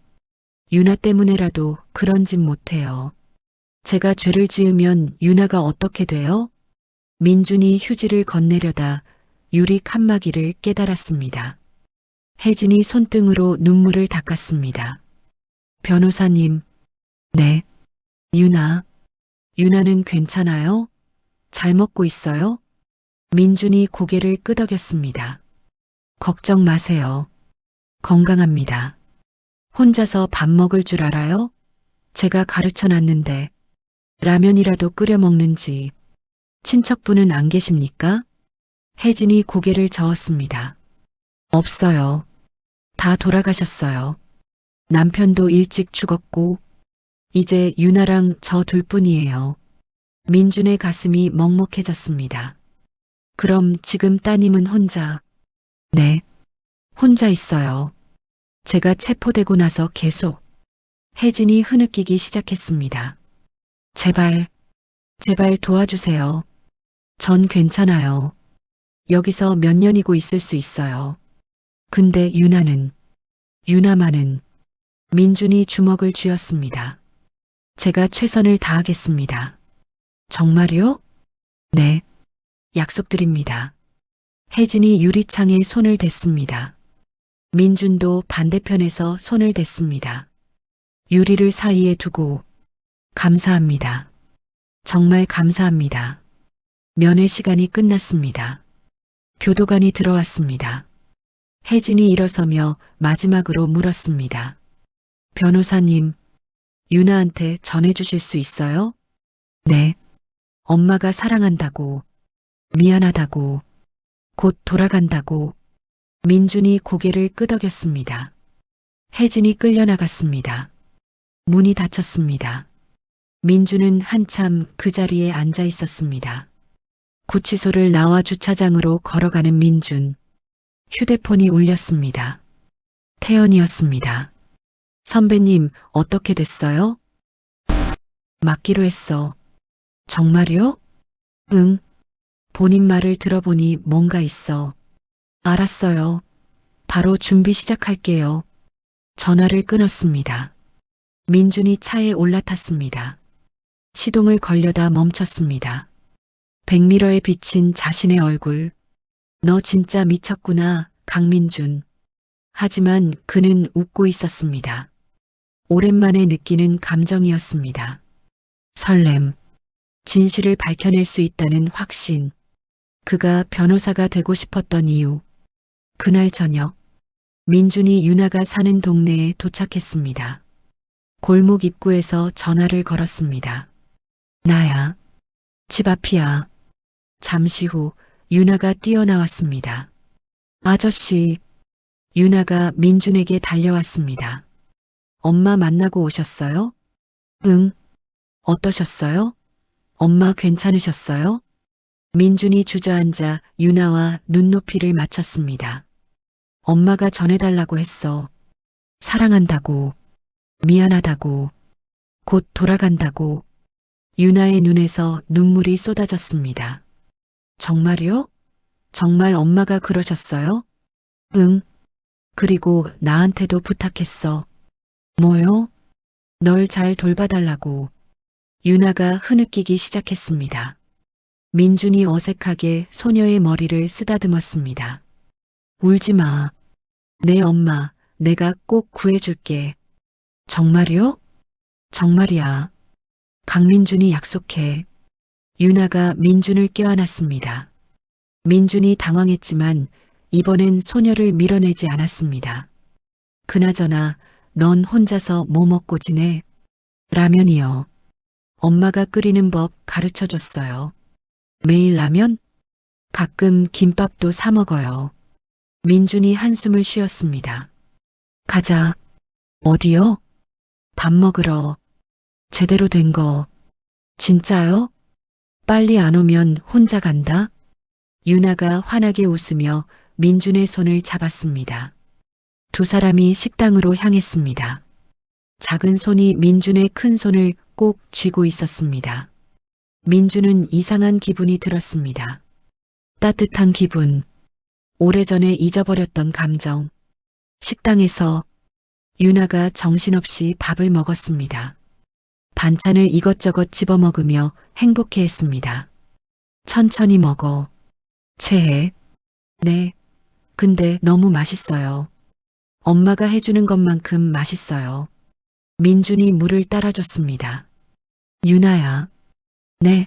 유나 때문에라도 그런 짓 못해요. 제가 죄를 지으면 유나가 어떻게 돼요? 민준이 휴지를 건네려다 유리 칸막이를 깨달았습니다. 혜진이 손등으로 눈물을 닦았습니다. 변호사님, 네. 유나는 괜찮아요? 잘 먹고 있어요? 민준이 고개를 끄덕였습니다. 걱정 마세요. 건강합니다. 혼자서 밥 먹을 줄 알아요? 제가 가르쳐 놨는데 라면이라도 끓여 먹는지. 친척분은 안 계십니까? 혜진이 고개를 저었습니다. 없어요. 다 돌아가셨어요. 남편도 일찍 죽었고 이제 유나랑 저 둘뿐이에요. 민준의 가슴이 먹먹해졌습니다. 그럼 지금 따님은 혼자? 네, 혼자 있어요. 제가 체포되고 나서 계속. 혜진이 흐느끼기 시작했습니다. 제발, 제발 도와주세요. 전 괜찮아요. 여기서 몇 년이고 있을 수 있어요. 근데 유나만은 민준이 주먹을 쥐었습니다. 제가 최선을 다하겠습니다. 정말요? 네, 약속드립니다. 혜진이 유리창에 손을 댔습니다. 민준도 반대편에서 손을 댔습니다. 유리를 사이에 두고 감사합니다. 정말 감사합니다. 면회 시간이 끝났습니다. 교도관이 들어왔습니다. 혜진이 일어서며 마지막으로 물었습니다. 변호사님, 유나한테 전해주실 수 있어요? 네. 엄마가 사랑한다고, 미안하다고, 곧 돌아간다고. 민준이 고개를 끄덕였습니다. 혜진이 끌려나갔습니다. 문이 닫혔습니다. 민준은 한참 그 자리에 앉아 있었습니다. 구치소를 나와 주차장으로 걸어가는 민준. 휴대폰이 울렸습니다. 태연이었습니다. 선배님, 어떻게 됐어요? 맞기로 했어. 정말요? 응. 본인 말을 들어보니 뭔가 있어. 알았어요. 바로 준비 시작할게요. 전화를 끊었습니다. 민준이 차에 올라탔습니다. 시동을 걸려다 멈췄습니다. 백미러에 비친 자신의 얼굴. 너 진짜 미쳤구나, 강민준. 하지만 그는 웃고 있었습니다. 오랜만에 느끼는 감정이었습니다. 설렘. 진실을 밝혀낼 수 있다는 확신. 그가 변호사가 되고 싶었던 이유. 그날 저녁, 민준이 유나가 사는 동네에 도착했습니다. 골목 입구에서 전화를 걸었습니다. 나야. 집 앞이야. 잠시 후 유나가 뛰어나왔습니다. 아저씨. 유나가 민준에게 달려왔습니다. 엄마 만나고 오셨어요? 응. 어떠셨어요? 엄마 괜찮으셨어요? 민준이 주저앉아 유나와 눈높이를 맞췄습니다. 엄마가 전해달라고 했어. 사랑한다고, 미안하다고, 곧 돌아간다고. 유나의 눈에서 눈물이 쏟아졌습니다. 정말요? 정말 엄마가 그러셨어요? 응. 그리고 나한테도 부탁했어. 뭐요? 널 잘 돌봐달라고. 유나가 흐느끼기 시작했습니다. 민준이 어색하게 소녀의 머리를 쓰다듬었습니다. 울지 마. 내 엄마, 내가 꼭 구해줄게. 정말요? 정말이야. 강민준이 약속해. 유나가 민준을 껴안았습니다. 민준이 당황했지만 이번엔 소녀를 밀어내지 않았습니다. 그나저나 넌 혼자서 뭐 먹고 지내? 라면이요. 엄마가 끓이는 법 가르쳐줬어요. 매일 라면? 가끔 김밥도 사 먹어요. 민준이 한숨을 쉬었습니다. 가자. 어디요? 밥 먹으러. 제대로 된 거. 진짜요? 빨리 안 오면 혼자 간다? 유나가 환하게 웃으며 민준의 손을 잡았습니다. 두 사람이 식당으로 향했습니다. 작은 손이 민준의 큰 손을 꼭 쥐고 있었습니다. 민준은 이상한 기분이 들었습니다. 따뜻한 기분. 오래전에 잊어버렸던 감정. 식당에서 유나가 정신없이 밥을 먹었습니다. 반찬을 이것저것 집어먹으며 행복해했습니다. 천천히 먹어. 체해. 네. 근데 너무 맛있어요. 엄마가 해주는 것만큼 맛있어요. 민준이 물을 따라줬습니다. 유나야. 네.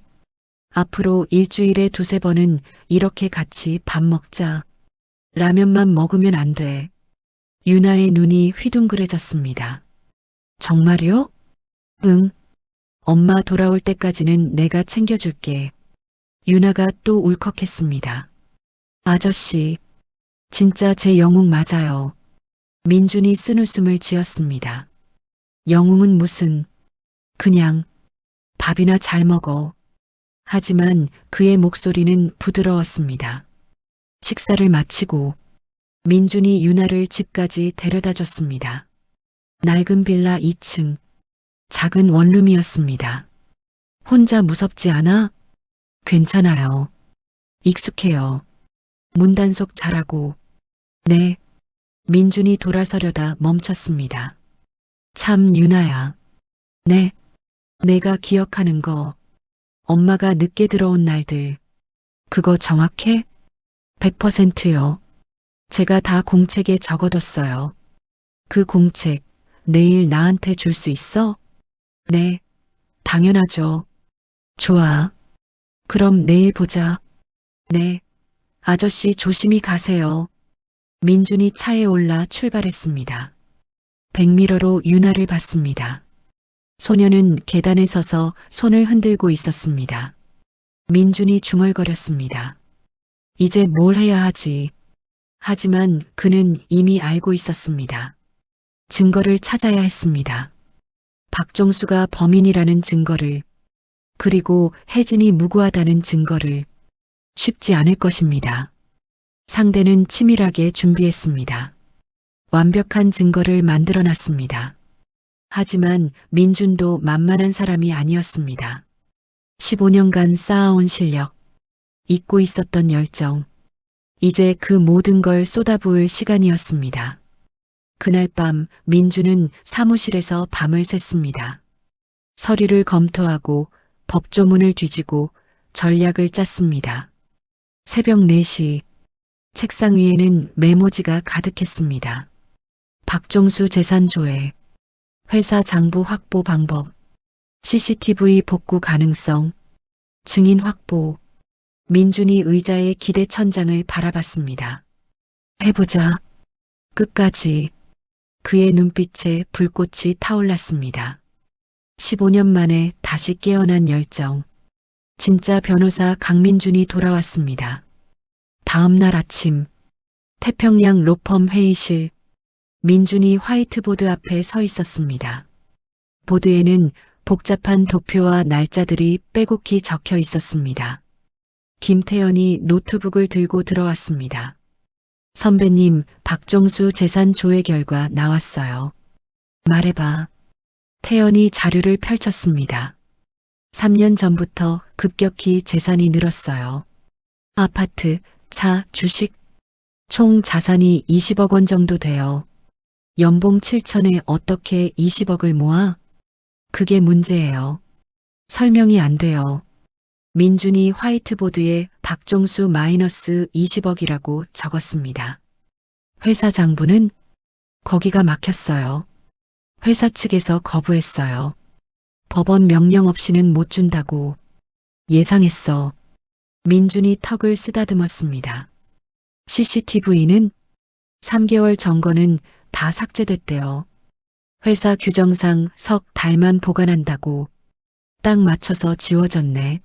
앞으로 일주일에 두세 번은 이렇게 같이 밥 먹자. 라면만 먹으면 안 돼. 유나의 눈이 휘둥그레졌습니다. 정말요? 응. 엄마 돌아올 때까지는 내가 챙겨줄게. 유나가 또 울컥했습니다. 아저씨, 진짜 제 영웅 맞아요. 민준이 쓴웃음을 지었습니다. 영웅은 무슨, 그냥 밥이나 잘 먹어. 하지만 그의 목소리는 부드러웠습니다. 식사를 마치고 민준이 유나를 집까지 데려다 줬습니다. 낡은 빌라 2층, 작은 원룸이었습니다. 혼자 무섭지 않아? 괜찮아요. 익숙해요. 문단속 잘하고. 네. 민준이 돌아서려다 멈췄습니다. 참 유나야. 네. 내가 기억하는 거. 엄마가 늦게 들어온 날들. 그거 정확해? 100%요. 제가 다 공책에 적어뒀어요. 그 공책 내일 나한테 줄 수 있어? 네. 당연하죠. 좋아. 그럼 내일 보자. 네. 아저씨 조심히 가세요. 민준이 차에 올라 출발했습니다. 백미러로 유나를 봤습니다. 소녀는 계단에 서서 손을 흔들고 있었습니다. 민준이 중얼거렸습니다. 이제 뭘 해야 하지? 하지만 그는 이미 알고 있었습니다. 증거를 찾아야 했습니다. 박종수가 범인이라는 증거를, 그리고 혜진이 무고하다는 증거를. 쉽지 않을 것입니다. 상대는 치밀하게 준비했습니다. 완벽한 증거를 만들어 놨습니다. 하지만 민준도 만만한 사람이 아니었습니다. 15년간 쌓아온 실력, 잊고 있었던 열정, 이제 그 모든 걸 쏟아부을 시간이었습니다. 그날 밤 민준은 사무실에서 밤을 샜습니다. 서류를 검토하고 법조문을 뒤지고 전략을 짰습니다. 새벽 4시, 책상 위에는 메모지가 가득했습니다. 박종수 재산 조회, 회사 장부 확보 방법, CCTV 복구 가능성, 증인 확보. 민준이 의자의 기대 천장을 바라봤습니다. 해보자. 끝까지. 그의 눈빛에 불꽃이 타올랐습니다. 15년 만에 다시 깨어난 열정. 진짜 변호사 강민준이 돌아왔습니다. 다음 날 아침, 태평양 로펌 회의실, 민준이 화이트보드 앞에 서 있었습니다. 보드에는 복잡한 도표와 날짜들이 빼곡히 적혀 있었습니다. 김태연이 노트북을 들고 들어왔습니다. 선배님, 박종수 재산 조회 결과 나왔어요. 말해봐. 태연이 자료를 펼쳤습니다. 3년 전부터 급격히 재산이 늘었어요. 아파트, 차, 주식, 총 자산이 20억 원 정도 돼요. 연봉 7천에 어떻게 20억을 모아? 그게 문제예요. 설명이 안 돼요. 민준이 화이트보드에 박종수 마이너스 20억이라고 적었습니다. 회사 장부는 거기가 막혔어요. 회사 측에서 거부했어요. 법원 명령 없이는 못 준다고. 예상했어. 민준이 턱을 쓰다듬었습니다. CCTV는 3개월 전거는 다 삭제됐대요. 회사 규정상 석 달만 보관한다고. 딱 맞춰서 지워졌네.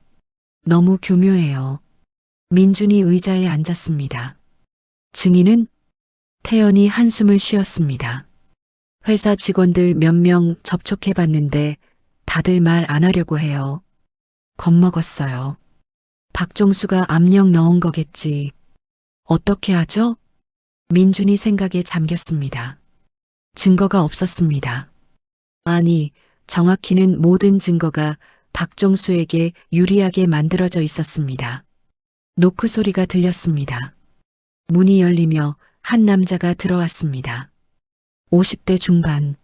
너무 교묘해요. 민준이 의자에 앉았습니다. 증인은? 태연이 한숨을 쉬었습니다. 회사 직원들 몇 명 접촉해봤는데 다들 말 안 하려고 해요. 겁먹었어요. 박종수가 압력 넣은 거겠지. 어떻게 하죠? 민준이 생각에 잠겼습니다. 증거가 없었습니다. 아니, 정확히는 모든 증거가 박종수에게 유리하게 만들어져 있었습니다. 노크 소리가 들렸습니다. 문이 열리며 한 남자가 들어왔습니다. 50대 중반,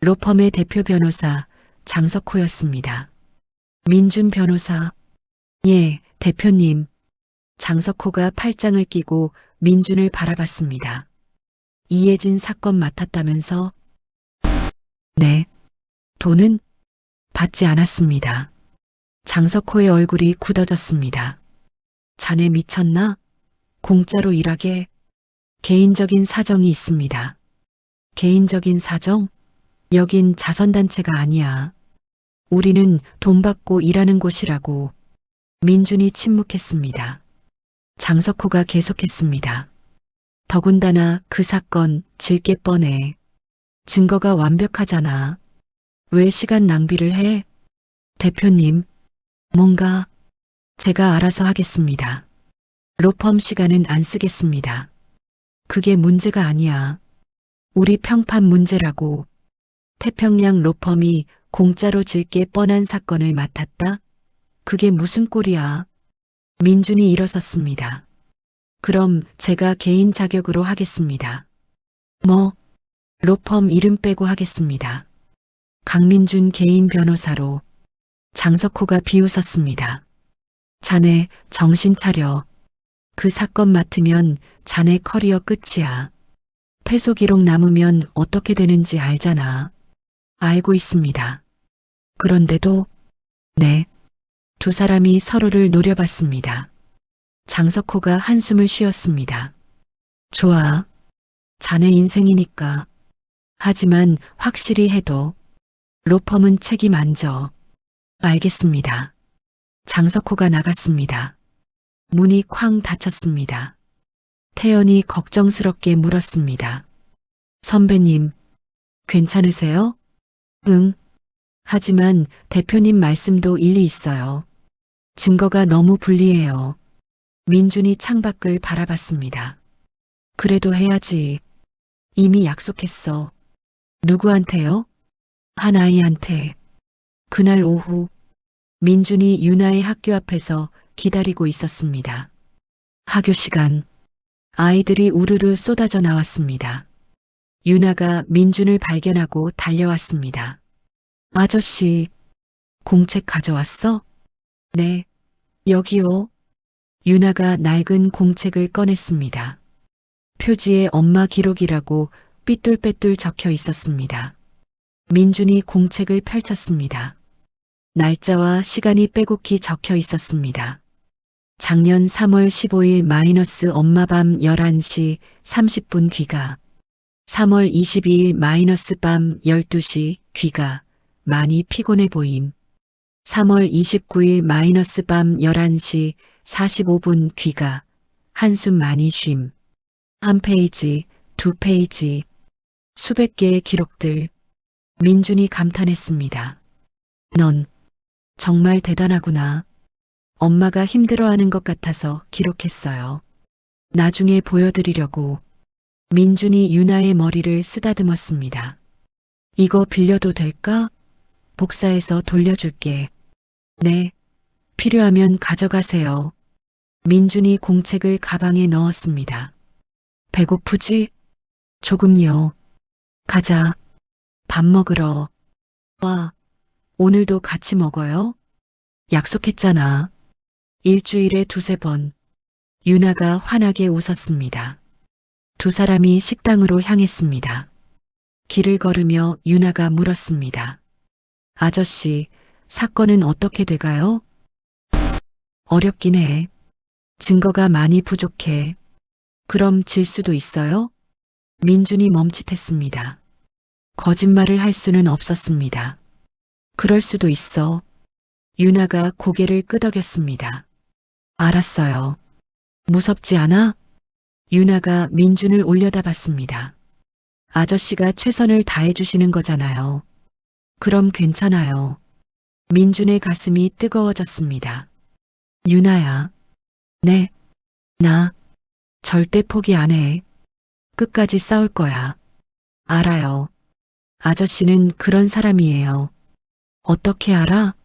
로펌의 대표 변호사 장석호였습니다. 민준 변호사. 예, 대표님. 장석호가 팔짱을 끼고 민준을 바라봤습니다. 이혜진 사건 맡았다면서? 네. 돈은? 받지 않았습니다. 장석호의 얼굴이 굳어졌습니다. 자네 미쳤나? 공짜로 일하게? 개인적인 사정이 있습니다. 개인적인 사정? 여긴 자선단체가 아니야. 우리는 돈 받고 일하는 곳이라고. 민준이 침묵했습니다. 장석호가 계속했습니다. 더군다나 그 사건 질게 뻔해. 증거가 완벽하잖아. 왜 시간 낭비를 해? 대표님, 뭔가 제가 알아서 하겠습니다. 로펌 시간은 안 쓰겠습니다. 그게 문제가 아니야. 우리 평판 문제라고. 태평양 로펌이 공짜로 질게 뻔한 사건을 맡았다? 그게 무슨 꼴이야? 민준이 일어섰습니다. 그럼 제가 개인 자격으로 하겠습니다. 뭐? 로펌 이름 빼고 하겠습니다. 강민준 개인 변호사로. 장석호가 비웃었습니다. 자네 정신 차려. 그 사건 맡으면 자네 커리어 끝이야. 패소 기록 남으면 어떻게 되는지 알잖아. 알고 있습니다. 그런데도 네. 두 사람이 서로를 노려봤습니다. 장석호가 한숨을 쉬었습니다. 좋아. 자네 인생이니까. 하지만 확실히 해도 로펌은 책임 안 져. 알겠습니다. 장석호가 나갔습니다. 문이 쾅 닫혔습니다. 태연이 걱정스럽게 물었습니다. 선배님, 괜찮으세요? 응. 하지만 대표님 말씀도 일리 있어요. 증거가 너무 불리해요. 민준이 창밖을 바라봤습니다. 그래도 해야지. 이미 약속했어. 누구한테요? 한 아이한테. 그날 오후 민준이 유나의 학교 앞에서 기다리고 있었습니다. 학교 시간. 아이들이 우르르 쏟아져 나왔습니다. 유나가 민준을 발견하고 달려왔습니다. 아저씨, 공책 가져왔어? 네, 여기요. 유나가 낡은 공책을 꺼냈습니다. 표지에 엄마 기록이라고 삐뚤빼뚤 적혀 있었습니다. 민준이 공책을 펼쳤습니다. 날짜와 시간이 빼곡히 적혀 있었습니다. 작년 3월 15일 마이너스 엄마 밤 11시 30분 귀가. 3월 22일 마이너스 밤 12시 귀가. 많이 피곤해 보임. 3월 29일 마이너스 밤 11시 45분 귀가. 한숨 많이 쉼. 한 페이지, 두 페이지, 수백 개의 기록들. 민준이 감탄했습니다. 넌 정말 대단하구나. 엄마가 힘들어하는 것 같아서 기록했어요. 나중에 보여드리려고. 민준이 유나의 머리를 쓰다듬었습니다. 이거 빌려도 될까? 복사해서 돌려줄게. 네. 필요하면 가져가세요. 민준이 공책을 가방에 넣었습니다. 배고프지? 조금요. 가자. 밥 먹으러. 와, 오늘도 같이 먹어요? 약속했잖아. 일주일에 두세 번. 유나가 환하게 웃었습니다. 두 사람이 식당으로 향했습니다. 길을 걸으며 유나가 물었습니다. 아저씨, 사건은 어떻게 돼가요? 어렵긴 해. 증거가 많이 부족해. 그럼 질 수도 있어요? 민준이 멈칫했습니다. 거짓말을 할 수는 없었습니다. 그럴 수도 있어. 유나가 고개를 끄덕였습니다. 알았어요. 무섭지 않아? 유나가 민준을 올려다봤습니다. 아저씨가 최선을 다해주시는 거잖아요. 그럼 괜찮아요. 민준의 가슴이 뜨거워졌습니다. 유나야. 네. 나 절대 포기 안 해. 끝까지 싸울 거야. 알아요. 아저씨는 그런 사람이에요. 어떻게 알아?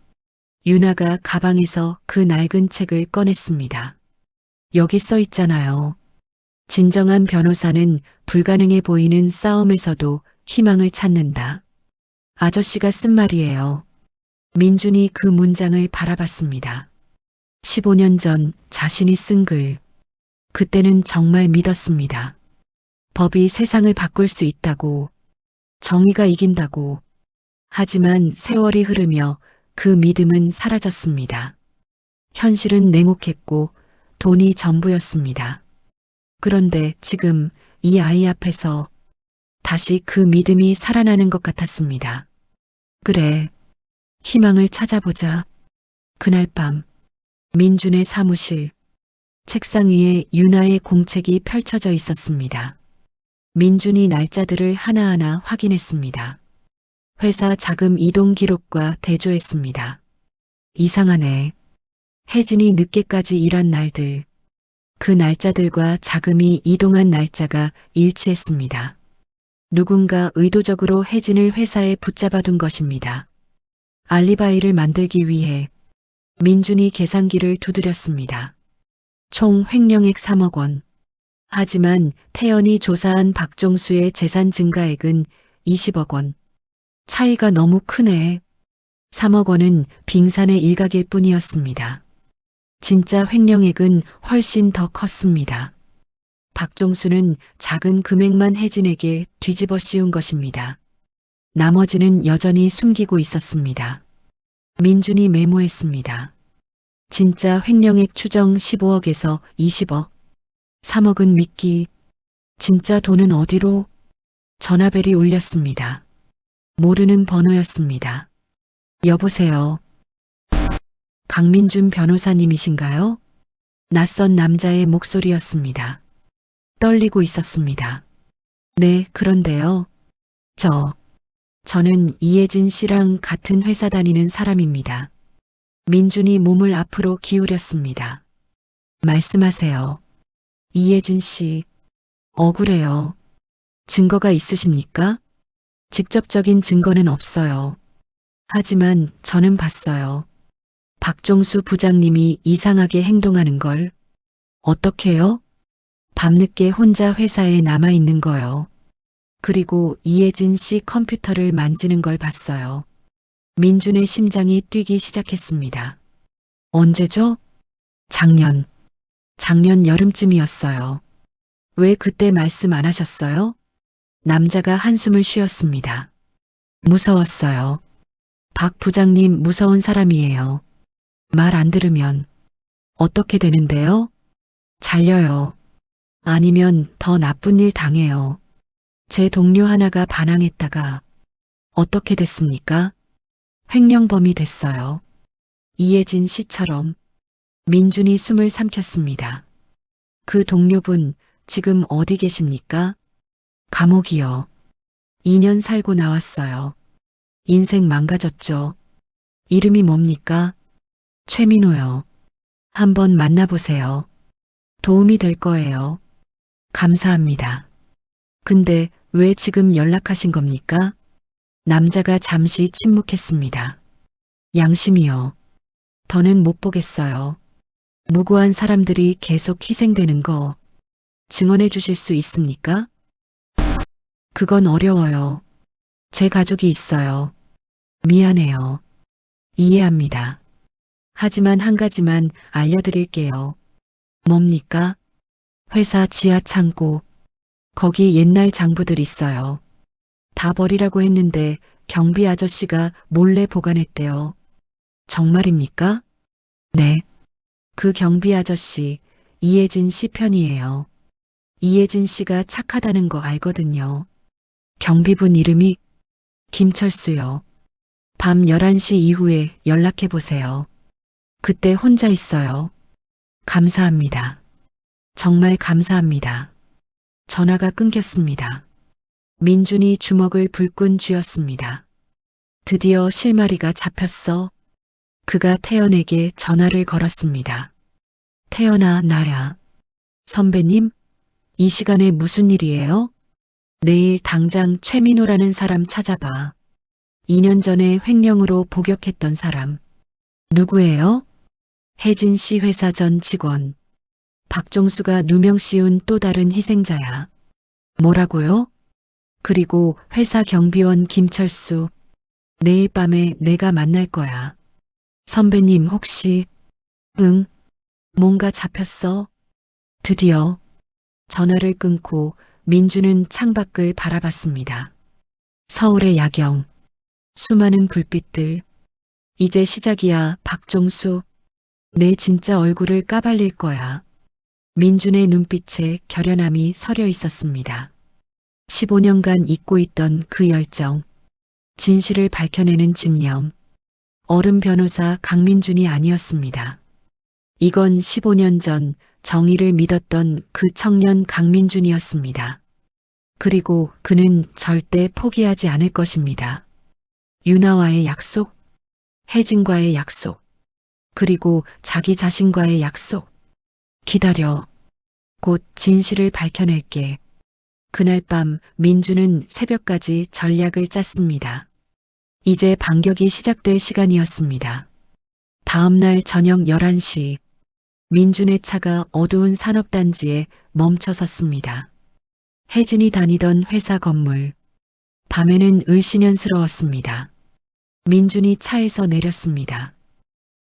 유나가 가방에서 그 낡은 책을 꺼냈습니다. 여기 써 있잖아요. 진정한 변호사는 불가능해 보이는 싸움에서도 희망을 찾는다. 아저씨가 쓴 말이에요. 민준이 그 문장을 바라봤습니다. 15년 전 자신이 쓴 글. 그때는 정말 믿었습니다. 법이 세상을 바꿀 수 있다고. 정의가 이긴다고. 하지만 세월이 흐르며 그 믿음은 사라졌습니다. 현실은 냉혹했고 돈이 전부였습니다. 그런데 지금 이 아이 앞에서 다시 그 믿음이 살아나는 것 같았습니다. 그래, 희망을 찾아보자. 그날 밤 민준의 사무실 책상 위에 윤아의 공책이 펼쳐져 있었습니다. 민준이 날짜들을 하나하나 확인했습니다. 회사 자금 이동 기록과 대조했습니다. 이상하네. 혜진이 늦게까지 일한 날들, 그 날짜들과 자금이 이동한 날짜가 일치했습니다. 누군가 의도적으로 혜진을 회사에 붙잡아둔 것입니다. 알리바이를 만들기 위해 민준이 계산기를 두드렸습니다. 총 횡령액 3억 원. 하지만 태연이 조사한 박종수의 재산 증가액은 20억 원. 차이가 너무 크네. 3억 원은 빙산의 일각일 뿐이었습니다. 진짜 횡령액은 훨씬 더 컸습니다. 박종수는 작은 금액만 혜진에게 뒤집어 씌운 것입니다. 나머지는 여전히 숨기고 있었습니다. 민준이 메모했습니다. 진짜 횡령액 추정 15억에서 20억. 3억은 미끼. 진짜 돈은 어디로? 전화벨이 울렸습니다. 모르는 번호였습니다. 여보세요. 강민준 변호사님이신가요? 낯선 남자의 목소리였습니다. 떨리고 있었습니다. 네, 그런데요. 저는 이혜진 씨랑 같은 회사 다니는 사람입니다. 민준이 몸을 앞으로 기울였습니다. 말씀하세요. 이혜진 씨, 억울해요. 증거가 있으십니까? 직접적인 증거는 없어요. 하지만 저는 봤어요. 박종수 부장님이 이상하게 행동하는 걸. 어떻게요? 밤늦게 혼자 회사에 남아있는 거요. 그리고 이혜진 씨 컴퓨터를 만지는 걸 봤어요. 민준의 심장이 뛰기 시작했습니다. 언제죠? 작년 여름쯤이었어요. 왜 그때 말씀 안 하셨어요? 남자가 한숨을 쉬었습니다. 무서웠어요. 박 부장님 무서운 사람이에요. 말 안 들으면 어떻게 되는데요? 잘려요. 아니면 더 나쁜 일 당해요. 제 동료 하나가 반항했다가 어떻게 됐습니까? 횡령범이 됐어요. 이혜진 씨처럼. 민준이 숨을 삼켰습니다. 그 동료분 지금 어디 계십니까? 감옥이요. 2년 살고 나왔어요. 인생 망가졌죠. 이름이 뭡니까? 최민호요. 한번 만나보세요. 도움이 될 거예요. 감사합니다. 근데 왜 지금 연락하신 겁니까? 남자가 잠시 침묵했습니다. 양심이요. 더는 못 보겠어요. 무고한 사람들이 계속 희생되는 거 증언해 주실 수 있습니까? 그건 어려워요. 제 가족이 있어요. 미안해요. 이해합니다. 하지만 한 가지만 알려드릴게요. 뭡니까? 회사 지하 창고. 거기 옛날 장부들 있어요. 다 버리라고 했는데 경비 아저씨가 몰래 보관했대요. 정말입니까? 네. 그 경비 아저씨 이혜진 씨 편이에요. 이혜진 씨가 착하다는 거 알거든요. 경비분 이름이 김철수요. 밤 11시 이후에 연락해 보세요. 그때 혼자 있어요. 감사합니다. 정말 감사합니다. 전화가 끊겼습니다. 민준이 주먹을 불끈 쥐었습니다. 드디어 실마리가 잡혔어. 그가 태연에게 전화를 걸었습니다. 태연아, 나야. 선배님? 이 시간에 무슨 일이에요? 내일 당장 최민호라는 사람 찾아봐. 2년 전에 횡령으로 복역했던 사람. 누구예요? 혜진 씨 회사 전 직원. 박종수가 누명 씌운 또 다른 희생자야. 뭐라고요? 그리고 회사 경비원 김철수. 내일 밤에 내가 만날 거야. 선배님 혹시... 응? 뭔가 잡혔어? 드디어. 전화를 끊고 민주는 창밖을 바라봤습니다. 서울의 야경. 수많은 불빛들. 이제 시작이야, 박종수. 내 진짜 얼굴을 까발릴 거야. 민준의 눈빛에 결연함이 서려 있었습니다. 15년간 잊고 있던 그 열정. 진실을 밝혀내는 집념. 어른 변호사 강민준이 아니었습니다. 이건 15년 전 정의를 믿었던 그 청년 강민준이었습니다. 그리고 그는 절대 포기하지 않을 것입니다. 유나와의 약속, 혜진과의 약속, 그리고 자기 자신과의 약속. 기다려. 곧 진실을 밝혀낼게. 그날 밤 민주는 새벽까지 전략을 짰습니다. 이제 반격이 시작될 시간이었습니다. 다음 날 저녁 11시, 민준의 차가 어두운 산업단지에 멈춰 섰습니다. 혜진이 다니던 회사 건물. 밤에는 을씨년스러웠습니다. 민준이 차에서 내렸습니다.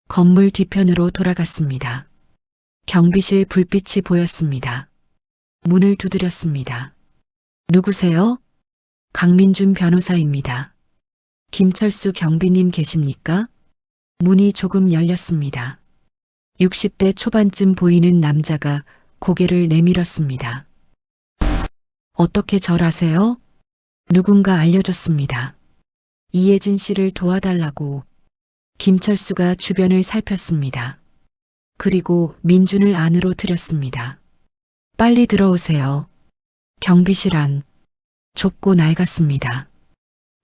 건물 뒤편으로 돌아갔습니다. 경비실 불빛이 보였습니다. 문을 두드렸습니다. 누구세요? 강민준 변호사입니다. 김철수 경비님 계십니까? 문이 조금 열렸습니다. 60대 초반쯤 보이는 남자가 고개를 내밀었습니다. 어떻게 절 아세요? 누군가 알려줬습니다. 이혜진 씨를 도와달라고. 김철수가 주변을 살폈습니다. 그리고 민준을 안으로 들였습니다. 빨리 들어오세요. 경비실 안. 좁고 낡았습니다.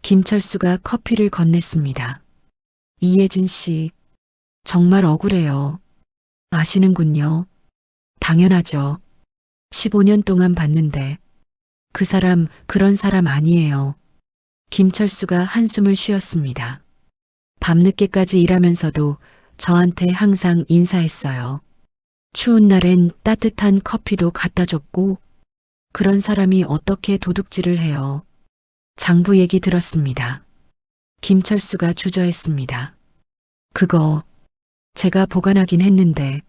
김철수가 커피를 건넸습니다. 이혜진 씨, 정말 억울해요. 아시는군요. 당연하죠. 15년 동안 봤는데. 그 사람 그런 사람 아니에요. 김철수가 한숨을 쉬었습니다. 밤늦게까지 일하면서도 저한테 항상 인사했어요. 추운 날엔 따뜻한 커피도 갖다 줬고, 그런 사람이 어떻게 도둑질을 해요. 장부 얘기 들었습니다. 김철수가 주저했습니다. 그거 제가 보관하긴 했는데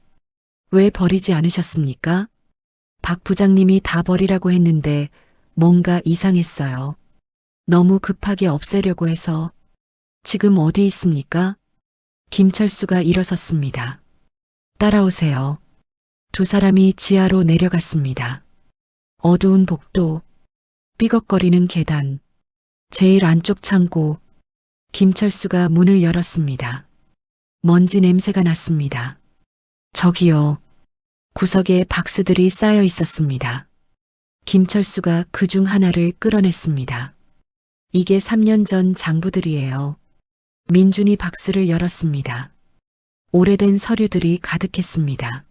왜 버리지 않으셨습니까? 박 부장님이 다 버리라고 했는데 뭔가 이상했어요. 너무 급하게 없애려고 해서. 지금 어디 있습니까? 김철수가 일어섰습니다. 따라오세요. 두 사람이 지하로 내려갔습니다. 어두운 복도, 삐걱거리는 계단, 제일 안쪽 창고. 김철수가 문을 열었습니다. 먼지 냄새가 났습니다. 저기요. 구석에 박스들이 쌓여 있었습니다. 김철수가 그중 하나를 끌어냈습니다. 이게 3년 전 장부들이에요. 민준이 박스를 열었습니다. 오래된 서류들이 가득했습니다.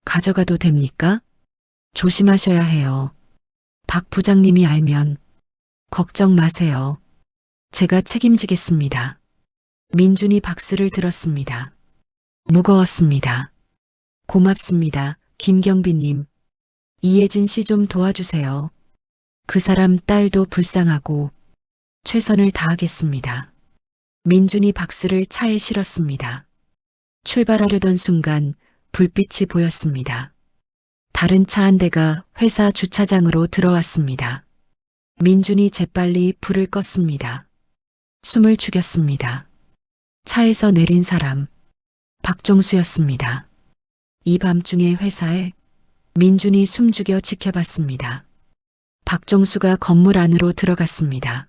가져가도 됩니까? 조심하셔야 해요. 박 부장님이 알면. 걱정 마세요. 제가 책임지겠습니다. 민준이 박스를 들었습니다. 무거웠습니다. 고맙습니다, 김경비님. 이혜진 씨 좀 도와주세요. 그 사람 딸도 불쌍하고. 최선을 다하겠습니다. 민준이 박스를 차에 실었습니다. 출발하려던 순간 불빛이 보였습니다. 다른 차 한 대가 회사 주차장으로 들어왔습니다. 민준이 재빨리 불을 껐습니다. 숨을 죽였습니다. 차에서 내린 사람, 박종수였습니다. 이 밤중에 회사에. 민준이 숨죽여 지켜봤습니다. 박종수가 건물 안으로 들어갔습니다.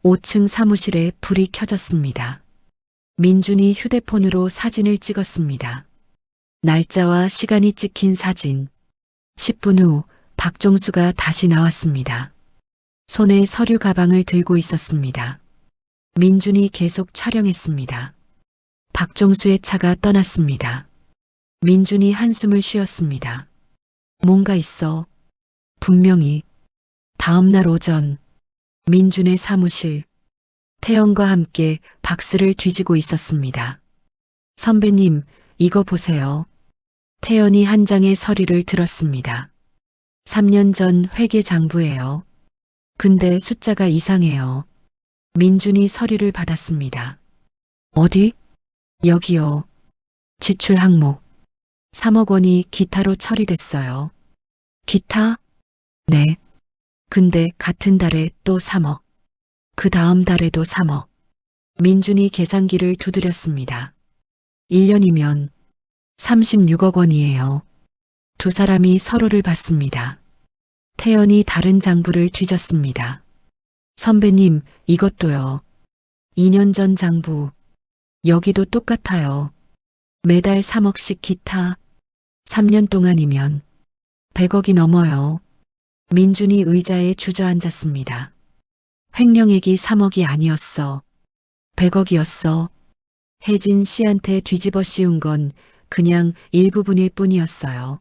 5층 사무실에 불이 켜졌습니다. 민준이 휴대폰으로 사진을 찍었습니다. 날짜와 시간이 찍힌 사진. 10분 후 박종수가 다시 나왔습니다. 손에 서류 가방을 들고 있었습니다. 민준이 계속 촬영했습니다. 박종수의 차가 떠났습니다. 민준이 한숨을 쉬었습니다. 뭔가 있어. 분명히. 다음 날 오전, 민준의 사무실. 태연과 함께 박스를 뒤지고 있었습니다. 선배님, 이거 보세요. 태연이 한 장의 서류를 들었습니다. 3년 전 회계 장부예요. 근데 숫자가 이상해요. 민준이 서류를 받았습니다. 어디? 여기요. 지출 항목. 3억 원이 기타로 처리됐어요. 기타? 네. 근데 같은 달에 또 3억. 그 다음 달에도 3억. 민준이 계산기를 두드렸습니다. 1년이면 36억 원이에요. 두 사람이 서로를 봤습니다. 태연이 다른 장부를 뒤졌습니다. 선배님, 이것도요. 2년 전 장부. 여기도 똑같아요. 매달 3억씩 기타. 3년 동안이면 100억이 넘어요. 민준이 의자에 주저앉았습니다. 횡령액이 3억이 아니었어. 100억이었어. 혜진 씨한테 뒤집어 씌운 건 그냥 일부분일 뿐이었어요.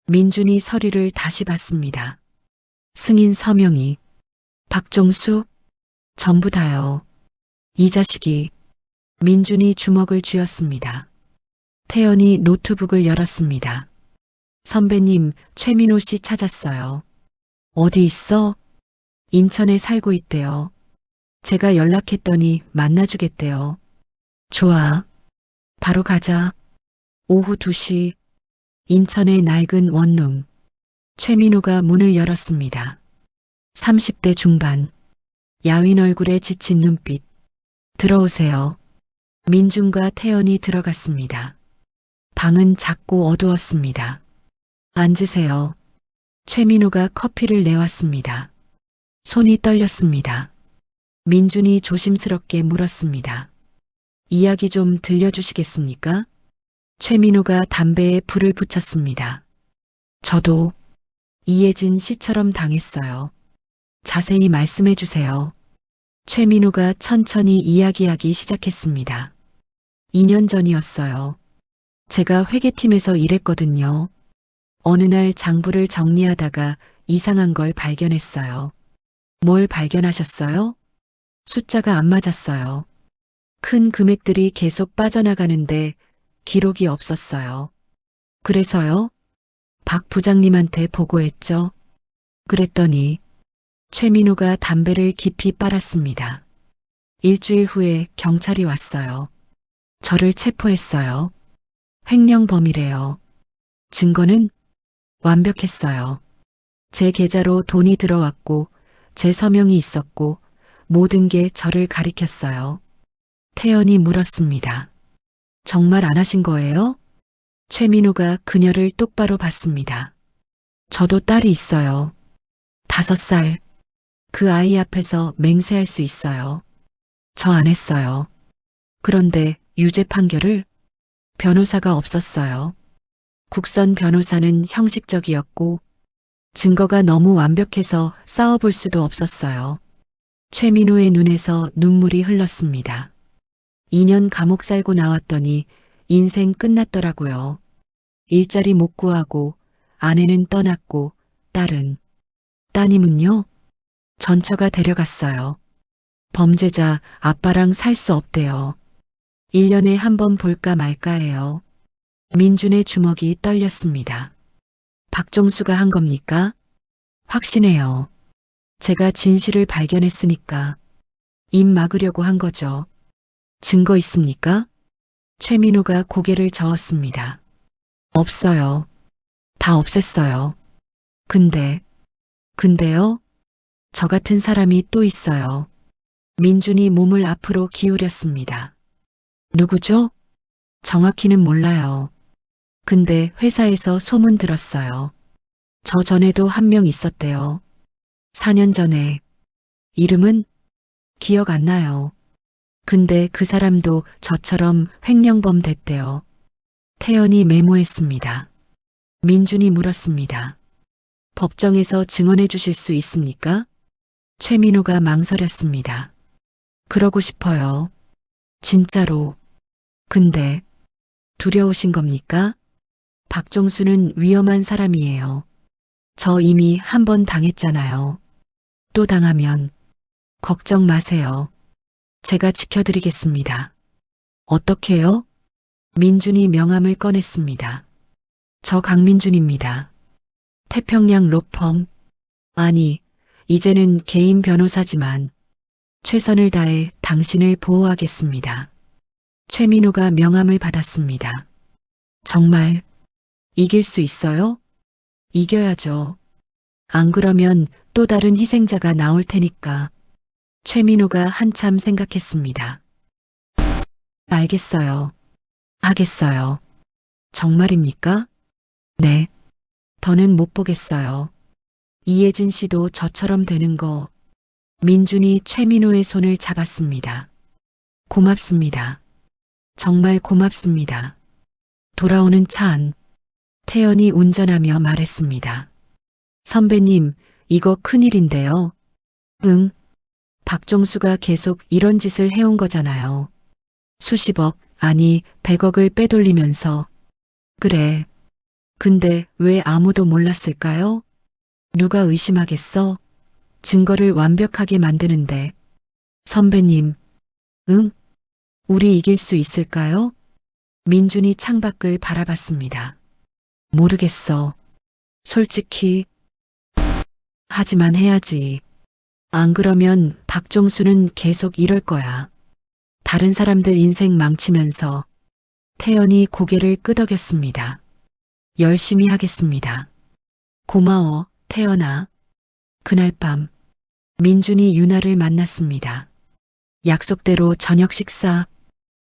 민준이 서류를 다시 봤습니다. 승인 서명이. 박종수? 전부 다요. 이 자식이. 민준이 주먹을 쥐었습니다. 태연이 노트북을 열었습니다. 선배님, 최민호 씨 찾았어요. 어디 있어? 인천에 살고 있대요. 제가 연락했더니 만나주겠대요. 좋아. 바로 가자. 오후 2시. 인천의 낡은 원룸. 최민호가 문을 열었습니다. 30대 중반. 야윈 얼굴에 지친 눈빛. 들어오세요. 민준과 태연이 들어갔습니다. 방은 작고 어두웠습니다. 앉으세요. 최민호가 커피를 내왔습니다. 손이 떨렸습니다. 민준이 조심스럽게 물었습니다. 이야기 좀 들려주시겠습니까? 최민호가 담배에 불을 붙였습니다. 저도 이혜진 씨처럼 당했어요. 자세히 말씀해 주세요. 최민호가 천천히 이야기하기 시작했습니다. 2년 전이었어요. 제가 회계팀에서 일했거든요. 어느 날 장부를 정리하다가 이상한 걸 발견했어요. 뭘 발견하셨어요? 숫자가 안 맞았어요. 큰 금액들이 계속 빠져나가는데 기록이 없었어요. 그래서요? 박 부장님한테 보고했죠. 그랬더니 최민호가 담배를 깊이 빨았습니다. 일주일 후에 경찰이 왔어요. 저를 체포했어요. 횡령범이래요. 증거는 완벽했어요. 제 계좌로 돈이 들어왔고 제 서명이 있었고 모든 게 저를 가리켰어요. 태연이 물었습니다. 정말 안 하신 거예요? 최민호가 그녀를 똑바로 봤습니다. 저도 딸이 있어요. 5살. 그 아이 앞에서 맹세할 수 있어요. 저 안 했어요. 그런데 유죄 판결을 변호사가 없었어요. 국선 변호사는 형식적이었고 증거가 너무 완벽해서 싸워볼 수도 없었어요. 최민호의 눈에서 눈물이 흘렀습니다. 2년 감옥 살고 나왔더니 인생 끝났더라고요. 일자리 못 구하고 아내는 떠났고 따님은요? 전처가 데려갔어요. 범죄자 아빠랑 살 수 없대요. 1년에 한 번 볼까 말까 해요. 민준의 주먹이 떨렸습니다. 박종수가 한 겁니까? 확신해요. 제가 진실을 발견했으니까 입 막으려고 한 거죠. 증거 있습니까? 최민호가 고개를 저었습니다. 없어요. 다 없앴어요. 근데요? 저 같은 사람이 또 있어요. 민준이 몸을 앞으로 기울였습니다. 누구죠? 정확히는 몰라요. 근데 회사에서 소문 들었어요. 저 전에도 한 명 있었대요. 4년 전에. 이름은 기억 안 나요. 근데 그 사람도 저처럼 횡령범 됐대요. 태연이 메모했습니다. 민준이 물었습니다. 법정에서 증언해 주실 수 있습니까? 최민호가 망설였습니다. 그러고 싶어요. 진짜로. 근데 두려우신 겁니까? 박종수는 위험한 사람이에요. 저 이미 한 번 당했잖아요. 또 당하면 걱정 마세요. 제가 지켜드리겠습니다. 어떻게요? 민준이 명함을 꺼냈습니다. 저 강민준입니다. 태평양 로펌. 아니, 이제는 개인 변호사지만 최선을 다해 당신을 보호하겠습니다. 최민호가 명함을 받았습니다. 정말 이길 수 있어요? 이겨야죠. 안 그러면 또 다른 희생자가 나올 테니까. 최민호가 한참 생각했습니다. 알겠어요. 하겠어요. 정말입니까? 네. 더는 못 보겠어요. 이혜진 씨도 저처럼 되는 거. 민준이 최민호의 손을 잡았습니다. 고맙습니다. 정말 고맙습니다. 돌아오는 차 안, 태연이 운전하며 말했습니다. 선배님, 이거 큰일인데요. 응, 박종수가 계속 이런 짓을 해온 거잖아요. 수십억, 아니 100억을 빼돌리면서. 그래. 근데 왜 아무도 몰랐을까요? 누가 의심하겠어? 증거를 완벽하게 만드는데. 선배님, 응? 우리 이길 수 있을까요? 민준이 창밖을 바라봤습니다. 모르겠어. 솔직히. 하지만 해야지. 안 그러면 박종수는 계속 이럴 거야. 다른 사람들 인생 망치면서. 태연이 고개를 끄덕였습니다. 열심히 하겠습니다. 고마워, 태연아. 그날 밤, 민준이 유나를 만났습니다. 약속대로 저녁 식사.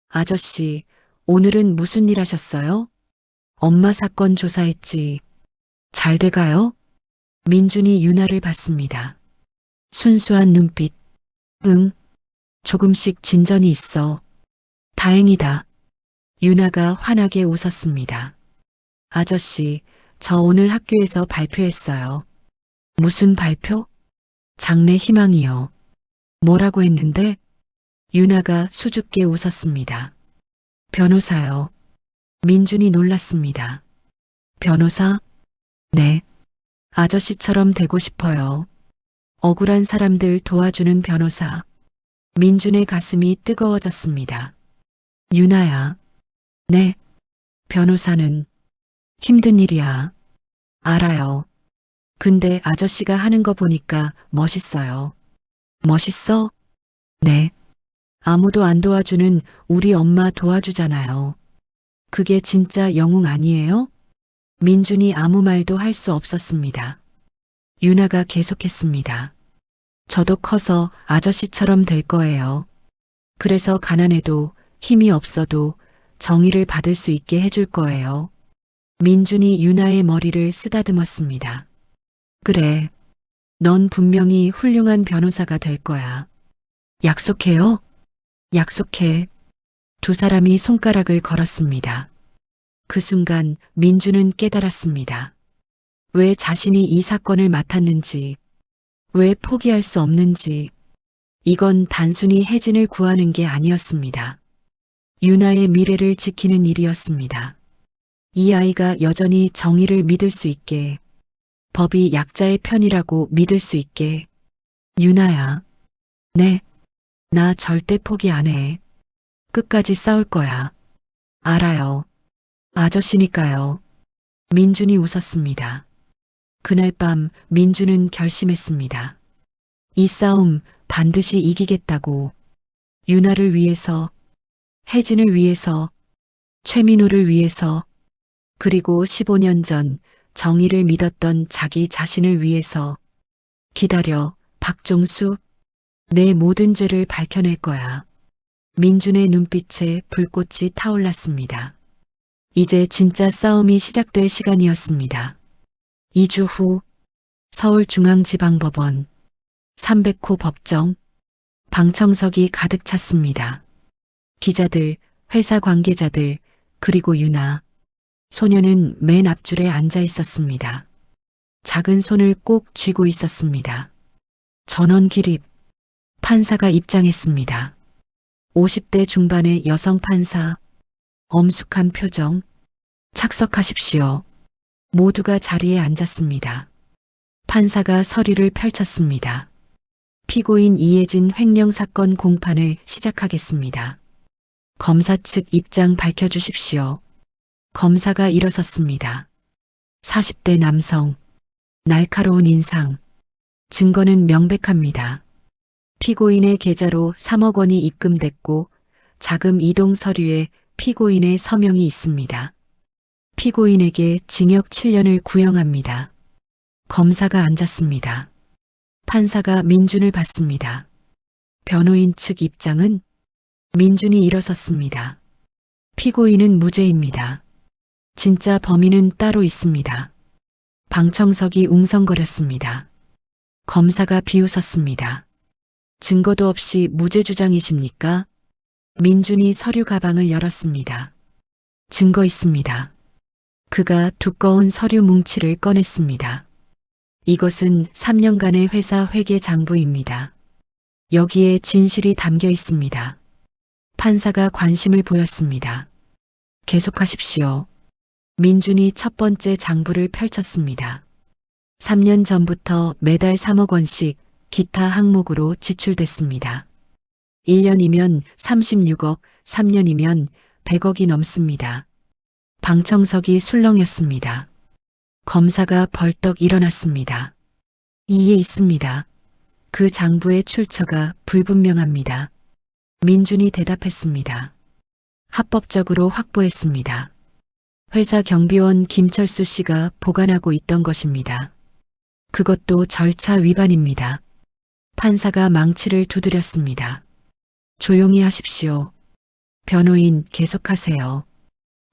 아저씨, 오늘은 무슨 일 하셨어요? 엄마 사건 조사했지. 잘 돼가요? 민준이 유나를 봤습니다. 순수한 눈빛. 응, 조금씩 진전이 있어. 다행이다. 유나가 환하게 웃었습니다. 아저씨, 저 오늘 학교에서 발표했어요. 무슨 발표? 장래 희망이요. 뭐라고 했는데? 유나가 수줍게 웃었습니다. 변호사요. 민준이 놀랐습니다. 변호사? 네. 아저씨처럼 되고 싶어요. 억울한 사람들 도와주는 변호사. 민준의 가슴이 뜨거워졌습니다. 유나야. 네. 변호사는 힘든 일이야. 알아요. 근데 아저씨가 하는 거 보니까 멋있어요. 멋있어? 네. 아무도 안 도와주는 우리 엄마 도와주잖아요. 그게 진짜 영웅 아니에요? 민준이 아무 말도 할 수 없었습니다. 유나가 계속했습니다. 저도 커서 아저씨처럼 될 거예요. 그래서 가난해도 힘이 없어도 정의를 받을 수 있게 해줄 거예요. 민준이 유나의 머리를 쓰다듬었습니다. 그래. 넌 분명히 훌륭한 변호사가 될 거야. 약속해요? 약속해. 두 사람이 손가락을 걸었습니다. 그 순간 민주는 깨달았습니다. 왜 자신이 이 사건을 맡았는지, 왜 포기할 수 없는지, 이건 단순히 혜진을 구하는 게 아니었습니다. 유나의 미래를 지키는 일이었습니다. 이 아이가 여전히 정의를 믿을 수 있게, 법이 약자의 편이라고 믿을 수 있게. 유나야. 네. 나 절대 포기 안 해. 끝까지 싸울 거야. 알아요. 아저씨니까요. 민준이 웃었습니다. 그날 밤 민준은 결심했습니다. 이 싸움 반드시 이기겠다고. 유나를 위해서, 혜진을 위해서, 최민호를 위해서, 그리고 15년 전 정의를 믿었던 자기 자신을 위해서. 기다려, 박종수. 내 모든 죄를 밝혀낼 거야. 민준의 눈빛에 불꽃이 타올랐습니다. 이제 진짜 싸움이 시작될 시간이었습니다. 2주 후 서울중앙지방법원 300호 법정. 방청석이 가득 찼습니다. 기자들, 회사 관계자들, 그리고 유나. 소녀는 맨 앞줄에 앉아 있었습니다. 작은 손을 꼭 쥐고 있었습니다. 전원 기립. 판사가 입장했습니다. 50대 중반의 여성 판사. 엄숙한 표정. 착석하십시오. 모두가 자리에 앉았습니다. 판사가 서류를 펼쳤습니다. 피고인 이혜진 횡령 사건 공판을 시작하겠습니다. 검사 측 입장 밝혀주십시오. 검사가 일어섰습니다. 40대 남성. 날카로운 인상. 증거는 명백합니다. 피고인의 계좌로 3억 원이 입금됐고 자금 이동 서류에 피고인의 서명이 있습니다. 피고인에게 징역 7년을 구형합니다. 검사가 앉았습니다. 판사가 민준을 봤습니다. 변호인 측 입장은? 민준이 일어섰습니다. 피고인은 무죄입니다. 진짜 범인은 따로 있습니다. 방청석이 웅성거렸습니다. 검사가 비웃었습니다. 증거도 없이 무죄 주장이십니까? 민준이 서류 가방을 열었습니다. 증거 있습니다. 그가 두꺼운 서류 뭉치를 꺼냈습니다. 이것은 3년간의 회사 회계 장부입니다. 여기에 진실이 담겨 있습니다. 판사가 관심을 보였습니다. 계속하십시오. 민준이 첫 번째 장부를 펼쳤습니다. 3년 전부터 매달 3억 원씩 기타 항목으로 지출됐습니다. 1년이면 36억, 3년이면 100억이 넘습니다. 방청석이 술렁였습니다. 검사가 벌떡 일어났습니다. 이에 있습니다. 그 장부의 출처가 불분명합니다. 민준이 대답했습니다. 합법적으로 확보했습니다. 회사 경비원 김철수 씨가 보관하고 있던 것입니다. 그것도 절차 위반입니다. 판사가 망치를 두드렸습니다. 조용히 하십시오. 변호인 계속하세요.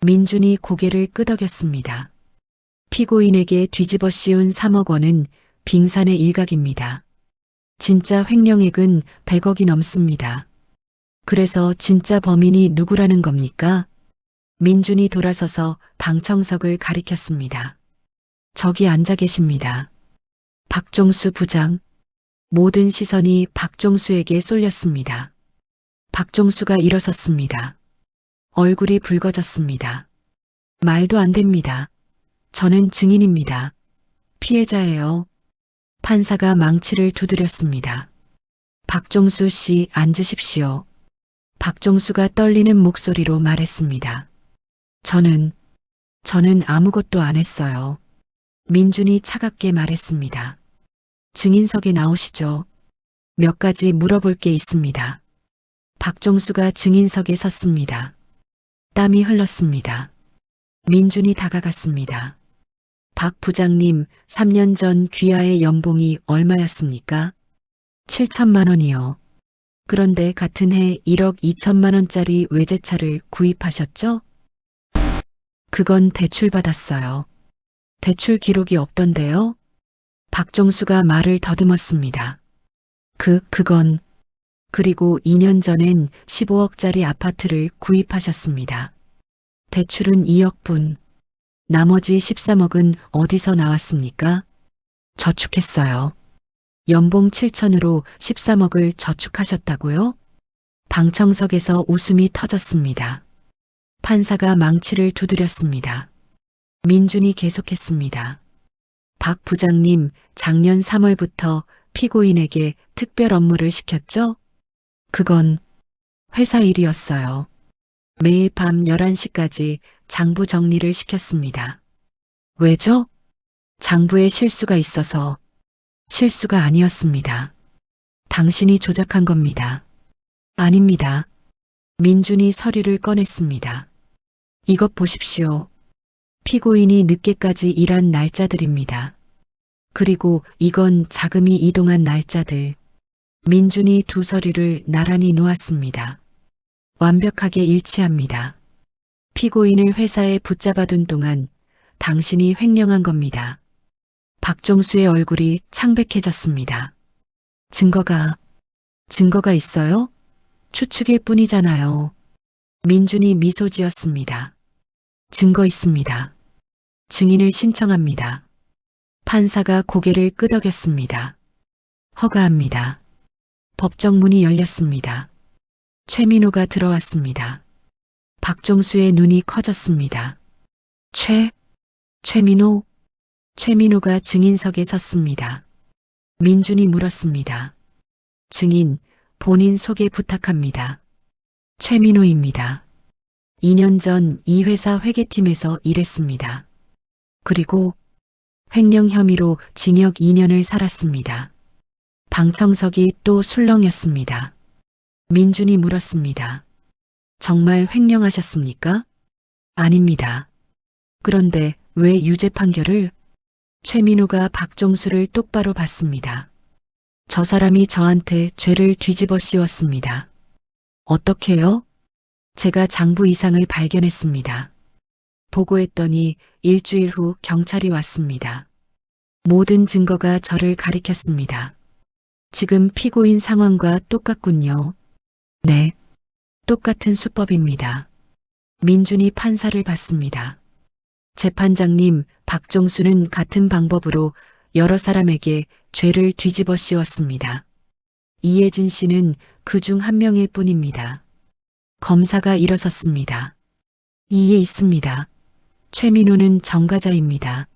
민준이 고개를 끄덕였습니다. 피고인에게 뒤집어 씌운 3억 원은 빙산의 일각입니다. 진짜 횡령액은 100억이 넘습니다. 그래서 진짜 범인이 누구라는 겁니까? 민준이 돌아서서 방청석을 가리켰습니다. 저기 앉아 계십니다. 박종수 부장. 모든 시선이 박종수에게 쏠렸습니다. 박종수가 일어섰습니다. 얼굴이 붉어졌습니다. 말도 안 됩니다. 저는 증인입니다. 피해자예요. 판사가 망치를 두드렸습니다. 박종수 씨 앉으십시오. 박종수가 떨리는 목소리로 말했습니다. 저는 아무것도 안 했어요. 민준이 차갑게 말했습니다. 증인석에 나오시죠. 몇 가지 물어볼 게 있습니다. 박종수가 증인석에 섰습니다. 땀이 흘렀습니다. 민준이 다가갔습니다. 박 부장님, 3년 전 귀하의 연봉이 얼마였습니까? 7천만 원이요. 그런데 같은 해 1억 2천만 원짜리 외제차를 구입하셨죠? 그건 대출받았어요. 대출 기록이 없던데요? 박종수가 말을 더듬었습니다. 그건. 그리고 2년 전엔 15억짜리 아파트를 구입하셨습니다. 대출은 2억분. 나머지 13억은 어디서 나왔습니까? 저축했어요. 연봉 7천으로 13억을 저축하셨다고요? 방청석에서 웃음이 터졌습니다. 판사가 망치를 두드렸습니다. 민준이 계속했습니다. 박 부장님, 작년 3월부터 피고인에게 특별 업무를 시켰죠? 그건 회사 일이었어요. 매일 밤 11시까지 장부 정리를 시켰습니다. 왜죠? 장부에 실수가 있어서. 실수가 아니었습니다. 당신이 조작한 겁니다. 아닙니다. 민준이 서류를 꺼냈습니다. 이것 보십시오. 피고인이 늦게까지 일한 날짜들입니다. 그리고 이건 자금이 이동한 날짜들. 민준이 두 서류를 나란히 놓았습니다. 완벽하게 일치합니다. 피고인을 회사에 붙잡아둔 동안 당신이 횡령한 겁니다. 박종수의 얼굴이 창백해졌습니다. 증거가 있어요? 추측일 뿐이잖아요. 민준이 미소 지었습니다. 증거 있습니다. 증인을 신청합니다. 판사가 고개를 끄덕였습니다. 허가합니다. 법정문이 열렸습니다. 최민호가 들어왔습니다. 박종수의 눈이 커졌습니다. 최민호? 최민호가 증인석에 섰습니다. 민준이 물었습니다. 증인, 본인 소개 부탁합니다. 최민호입니다. 2년 전 이 회사 회계팀에서 일했습니다. 그리고 횡령 혐의로 징역 2년을 살았습니다. 방청석이 또 술렁였습니다. 민준이 물었습니다. 정말 횡령하셨습니까? 아닙니다. 그런데 왜 유죄 판결을? 최민호가 박종수를 똑바로 봤습니다. 저 사람이 저한테 죄를 뒤집어 씌웠습니다. 어떻게요? 제가 장부 이상을 발견했습니다. 보고했더니 일주일 후 경찰이 왔습니다. 모든 증거가 저를 가리켰습니다. 지금 피고인 상황과 똑같군요. 네. 똑같은 수법입니다. 민준이 판사를 받습니다. 재판장님, 박정수는 같은 방법으로 여러 사람에게 죄를 뒤집어 씌웠습니다. 이혜진 씨는 그 중 한 명일 뿐입니다. 검사가 일어섰습니다. 이해 있습니다. 최민호는 전과자입니다.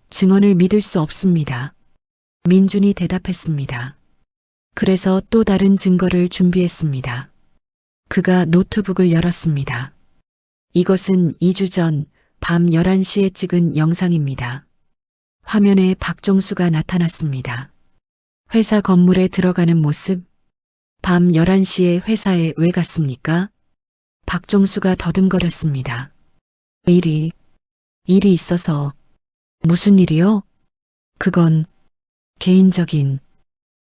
증언을 믿을 수 없습니다. 민준이 대답했습니다. 그래서 또 다른 증거를 준비했습니다. 그가 노트북을 열었습니다. 이것은 2주 전 밤 11시에 찍은 영상입니다. 화면에 박정수가 나타났습니다. 회사 건물에 들어가는 모습. 밤 11시에 회사에 왜 갔습니까? 박정수가 더듬거렸습니다. 일이 있어서. 무슨 일이요? 그건 개인적인.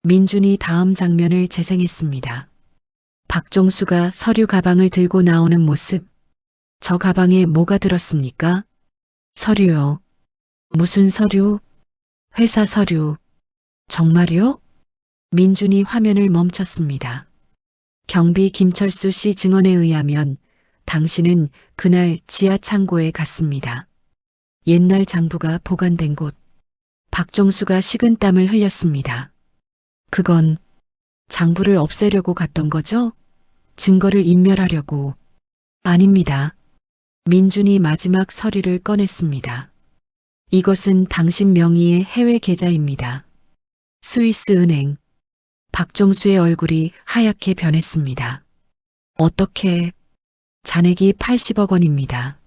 민준이 다음 장면을 재생했습니다. 박정수가 서류 가방을 들고 나오는 모습. 저 가방에 뭐가 들었습니까? 서류요. 무슨 서류? 회사 서류. 정말요? 민준이 화면을 멈췄습니다. 경비 김철수 씨 증언에 의하면 당신은 그날 지하 창고에 갔습니다. 옛날 장부가 보관된 곳. 박정수가 식은땀을 흘렸습니다. 그건 장부를 없애려고 갔던 거죠? 증거를 인멸하려고. 아닙니다. 민준이 마지막 서류를 꺼냈습니다. 이것은 당신 명의의 해외 계좌입니다. 스위스 은행. 박정수의 얼굴이 하얗게 변했습니다. 어떻게? 잔액이 80억 원입니다.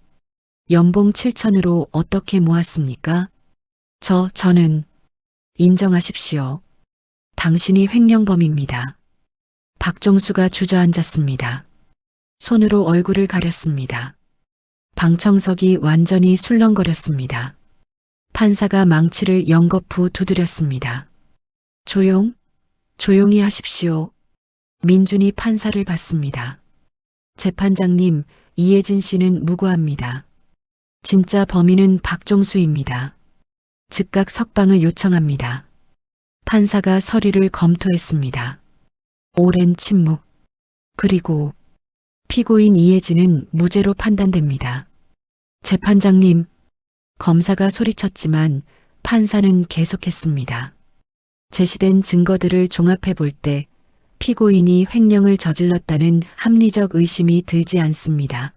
연봉 7천으로 어떻게 모았습니까? 저는 인정하십시오. 당신이 횡령범입니다. 박정수가 주저앉았습니다. 손으로 얼굴을 가렸습니다. 방청석이 완전히 술렁거렸습니다. 판사가 망치를 연거푸 두드렸습니다. 조용히 하십시오. 민준이 판사를 받습니다. 재판장님, 이혜진 씨는 무고합니다. 진짜 범인은 박정수입니다. 즉각 석방을 요청합니다. 판사가 서류를 검토했습니다. 오랜 침묵. 그리고 피고인 이혜진은 무죄로 판단됩니다. 재판장님, 검사가 소리쳤지만 판사는 계속했습니다. 제시된 증거들을 종합해 볼 때 피고인이 횡령을 저질렀다는 합리적 의심이 들지 않습니다.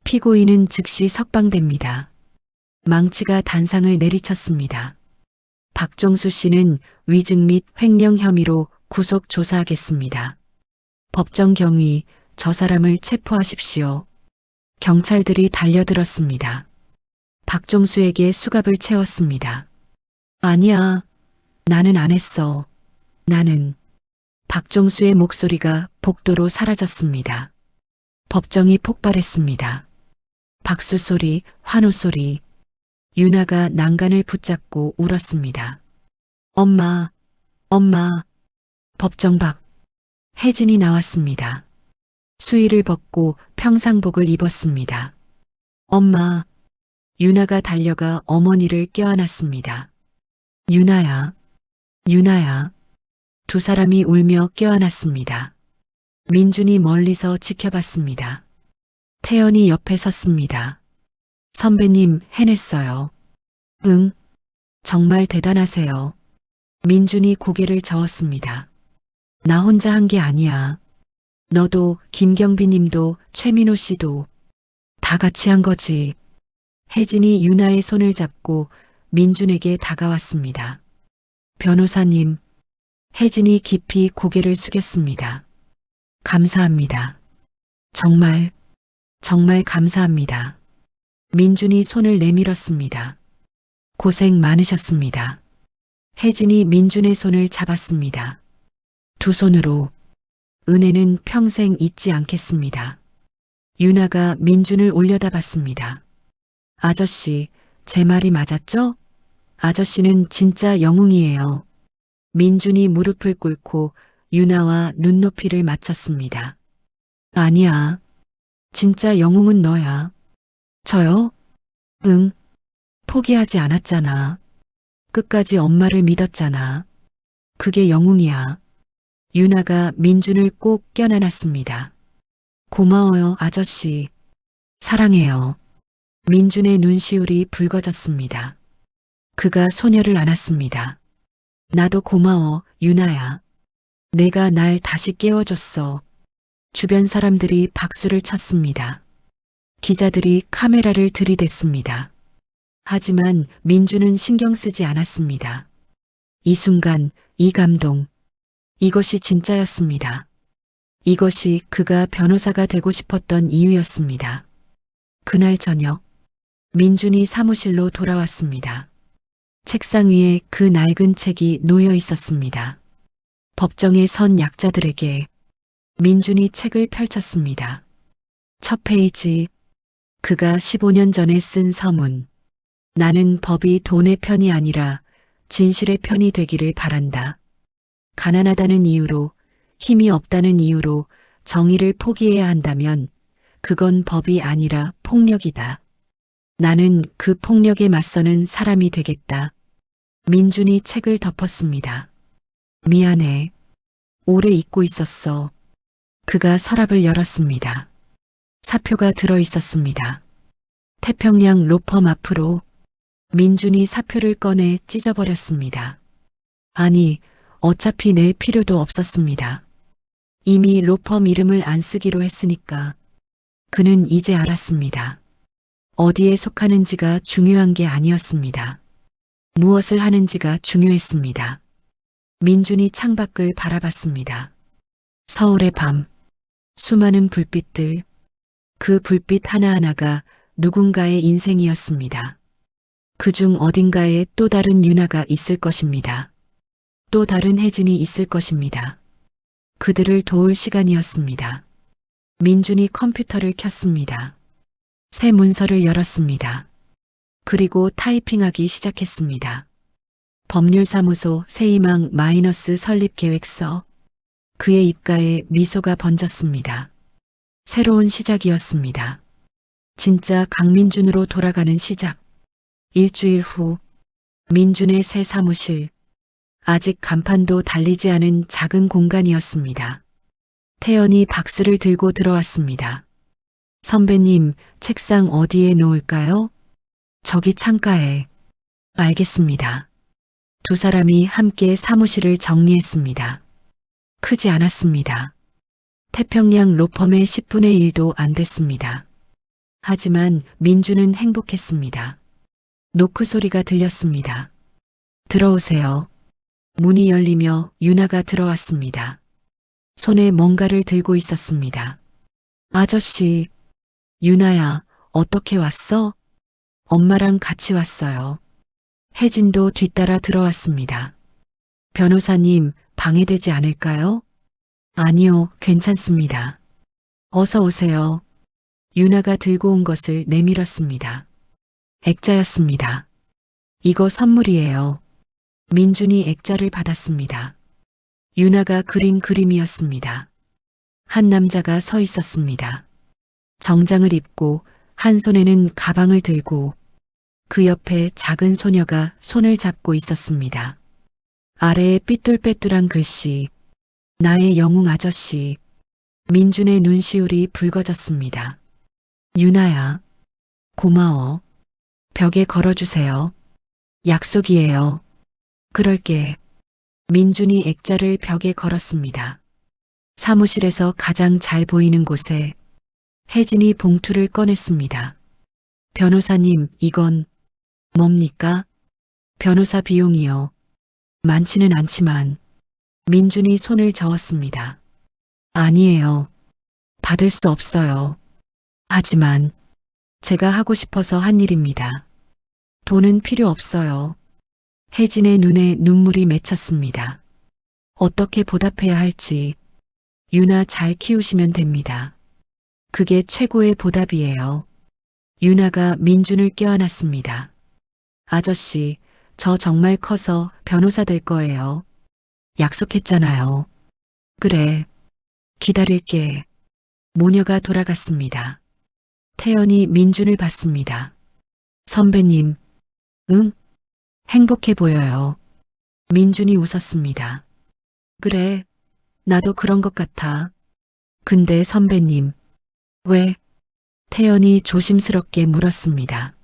피고인은 즉시 석방됩니다. 망치가 단상을 내리쳤습니다. 박정수 씨는 위증 및 횡령 혐의로 구속 조사하겠습니다. 법정 경위, 저 사람을 체포하십시오. 경찰들이 달려들었습니다. 박정수에게 수갑을 채웠습니다. 아니야. 나는 안 했어. 나는. 박정수의 목소리가 복도로 사라졌습니다. 법정이 폭발했습니다. 박수 소리, 환호 소리. 유나가 난간을 붙잡고 울었습니다. 엄마. 법정 밖. 혜진이 나왔습니다. 수의를 벗고 평상복을 입었습니다. 엄마. 유나가 달려가 어머니를 껴안았습니다. 유나야. 두 사람이 울며 껴안았습니다. 민준이 멀리서 지켜봤습니다. 태연이 옆에 섰습니다. 선배님, 해냈어요. 응, 정말 대단하세요. 민준이 고개를 저었습니다. 나 혼자 한 게 아니야. 너도, 김경비 님도, 최민호 씨도 다 같이 한 거지. 혜진이 유나의 손을 잡고 민준에게 다가왔습니다. 변호사님. 혜진이 깊이 고개를 숙였습니다. 감사합니다. 정말 감사합니다. 민준이 손을 내밀었습니다. 고생 많으셨습니다. 혜진이 민준의 손을 잡았습니다. 두 손으로. 은혜는 평생 잊지 않겠습니다. 유나가 민준을 올려다봤습니다. 아저씨, 제 말이 맞았죠? 아저씨는 진짜 영웅이에요. 민준이 무릎을 꿇고 유나와 눈높이를 맞췄습니다. 아니야. 진짜 영웅은 너야. 저요? 응. 포기하지 않았잖아. 끝까지 엄마를 믿었잖아. 그게 영웅이야. 유나가 민준을 꼭 껴안았습니다. 고마워요, 아저씨. 사랑해요. 민준의 눈시울이 붉어졌습니다. 그가 소녀를 안았습니다. 나도 고마워, 유나야. 내가 날 다시 깨워줬어. 주변 사람들이 박수를 쳤습니다. 기자들이 카메라를 들이댔습니다. 하지만 민주는 신경 쓰지 않았습니다. 이 순간, 이 감동, 이것이 진짜였습니다. 이것이 그가 변호사가 되고 싶었던 이유였습니다. 그날 저녁, 민준이 사무실로 돌아왔습니다. 책상 위에 그 낡은 책이 놓여 있었습니다. 법정에 선 약자들에게 민준이 책을 펼쳤습니다. 첫 페이지, 그가 15년 전에 쓴 서문. 나는 법이 돈의 편이 아니라 진실의 편이 되기를 바란다. 가난하다는 이유로, 힘이 없다는 이유로 정의를 포기해야 한다면 그건 법이 아니라 폭력이다. 나는 그 폭력에 맞서는 사람이 되겠다. 민준이 책을 덮었습니다. 미안해. 오래 잊고 있었어. 그가 서랍을 열었습니다. 사표가 들어 있었습니다. 태평양 로펌 앞으로. 민준이 사표를 꺼내 찢어버렸습니다. 아니, 어차피 낼 필요도 없었습니다. 이미 로펌 이름을 안 쓰기로 했으니까. 그는 이제 알았습니다. 어디에 속하는지가 중요한 게 아니었습니다. 무엇을 하는지가 중요했습니다. 민준이 창밖을 바라봤습니다. 서울의 밤, 수많은 불빛들, 그 불빛 하나하나가 누군가의 인생이었습니다. 그중 어딘가에 또 다른 유나가 있을 것입니다. 또 다른 혜진이 있을 것입니다. 그들을 도울 시간이었습니다. 민준이 컴퓨터를 켰습니다. 새 문서를 열었습니다. 그리고 타이핑하기 시작했습니다. 법률사무소 새희망 마이너스 설립 계획서. 그의 입가에 미소가 번졌습니다. 새로운 시작이었습니다. 진짜 강민준으로 돌아가는 시작. 일주일 후, 민준의 새 사무실. 아직 간판도 달리지 않은 작은 공간이었습니다. 태연이 박스를 들고 들어왔습니다. 선배님, 책상 어디에 놓을까요? 저기 창가에. 알겠습니다. 두 사람이 함께 사무실을 정리했습니다. 크지 않았습니다. 태평양 로펌의 10분의 1도 안 됐습니다. 하지만 민주는 행복했습니다. 노크 소리가 들렸습니다. 들어오세요. 문이 열리며 유나가 들어왔습니다. 손에 뭔가를 들고 있었습니다. 아저씨, 유나야, 어떻게 왔어? 엄마랑 같이 왔어요. 혜진도 뒤따라 들어왔습니다. 변호사님, 방해되지 않을까요? 아니요, 괜찮습니다. 어서 오세요. 유나가 들고 온 것을 내밀었습니다. 액자였습니다. 이거 선물이에요. 민준이 액자를 받았습니다. 유나가 그린 그림이었습니다. 한 남자가 서 있었습니다. 정장을 입고 한 손에는 가방을 들고 그 옆에 작은 소녀가 손을 잡고 있었습니다. 아래에 삐뚤빼뚤한 글씨. 나의 영웅 아저씨. 민준의 눈시울이 붉어졌습니다. 유나야, 고마워. 벽에 걸어주세요. 약속이에요. 그럴게. 민준이 액자를 벽에 걸었습니다. 사무실에서 가장 잘 보이는 곳에 혜진이 봉투를 꺼냈습니다. 변호사님, 이건 뭡니까? 변호사 비용이요. 많지는 않지만. 민준이 손을 저었습니다. 아니에요. 받을 수 없어요. 하지만 제가 하고 싶어서 한 일입니다. 돈은 필요 없어요. 혜진의 눈에 눈물이 맺혔습니다. 어떻게 보답해야 할지. 유나 잘 키우시면 됩니다. 그게 최고의 보답이에요. 유나가 민준을 껴안았습니다. 아저씨, 저 정말 커서 변호사 될 거예요. 약속했잖아요. 그래. 기다릴게. 모녀가 돌아갔습니다. 태연이 민준을 봤습니다. 선배님, 응? 행복해 보여요. 민준이 웃었습니다. 그래, 나도 그런 것 같아. 근데 선배님, 왜? 태연이 조심스럽게 물었습니다.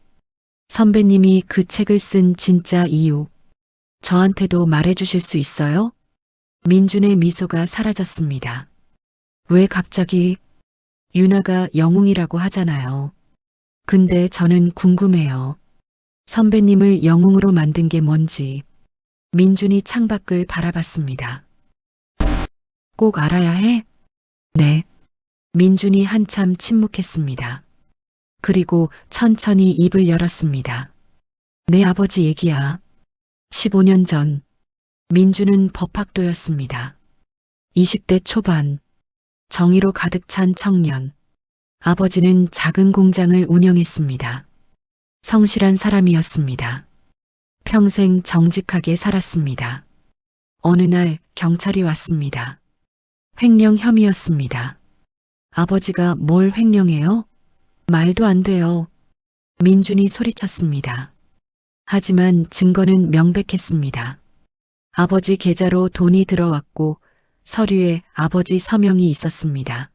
선배님이 그 책을 쓴 진짜 이유, 저한테도 말해주실 수 있어요? 민준의 미소가 사라졌습니다. 왜 갑자기? 유나가 영웅이라고 하잖아요. 근데 저는 궁금해요. 선배님을 영웅으로 만든 게 뭔지. 민준이 창밖을 바라봤습니다. 꼭 알아야 해? 네. 민준이 한참 침묵했습니다. 그리고 천천히 입을 열었습니다. 내 아버지 얘기야. 15년 전, 민준은 법학도였습니다. 20대 초반, 정의로 가득 찬 청년. 아버지는 작은 공장을 운영했습니다. 성실한 사람이었습니다. 평생 정직하게 살았습니다. 어느 날 경찰이 왔습니다. 횡령 혐의였습니다. 아버지가 뭘 횡령해요? 말도 안 돼요. 민준이 소리쳤습니다. 하지만 증거는 명백했습니다. 아버지 계좌로 돈이 들어왔고 서류에 아버지 서명이 있었습니다.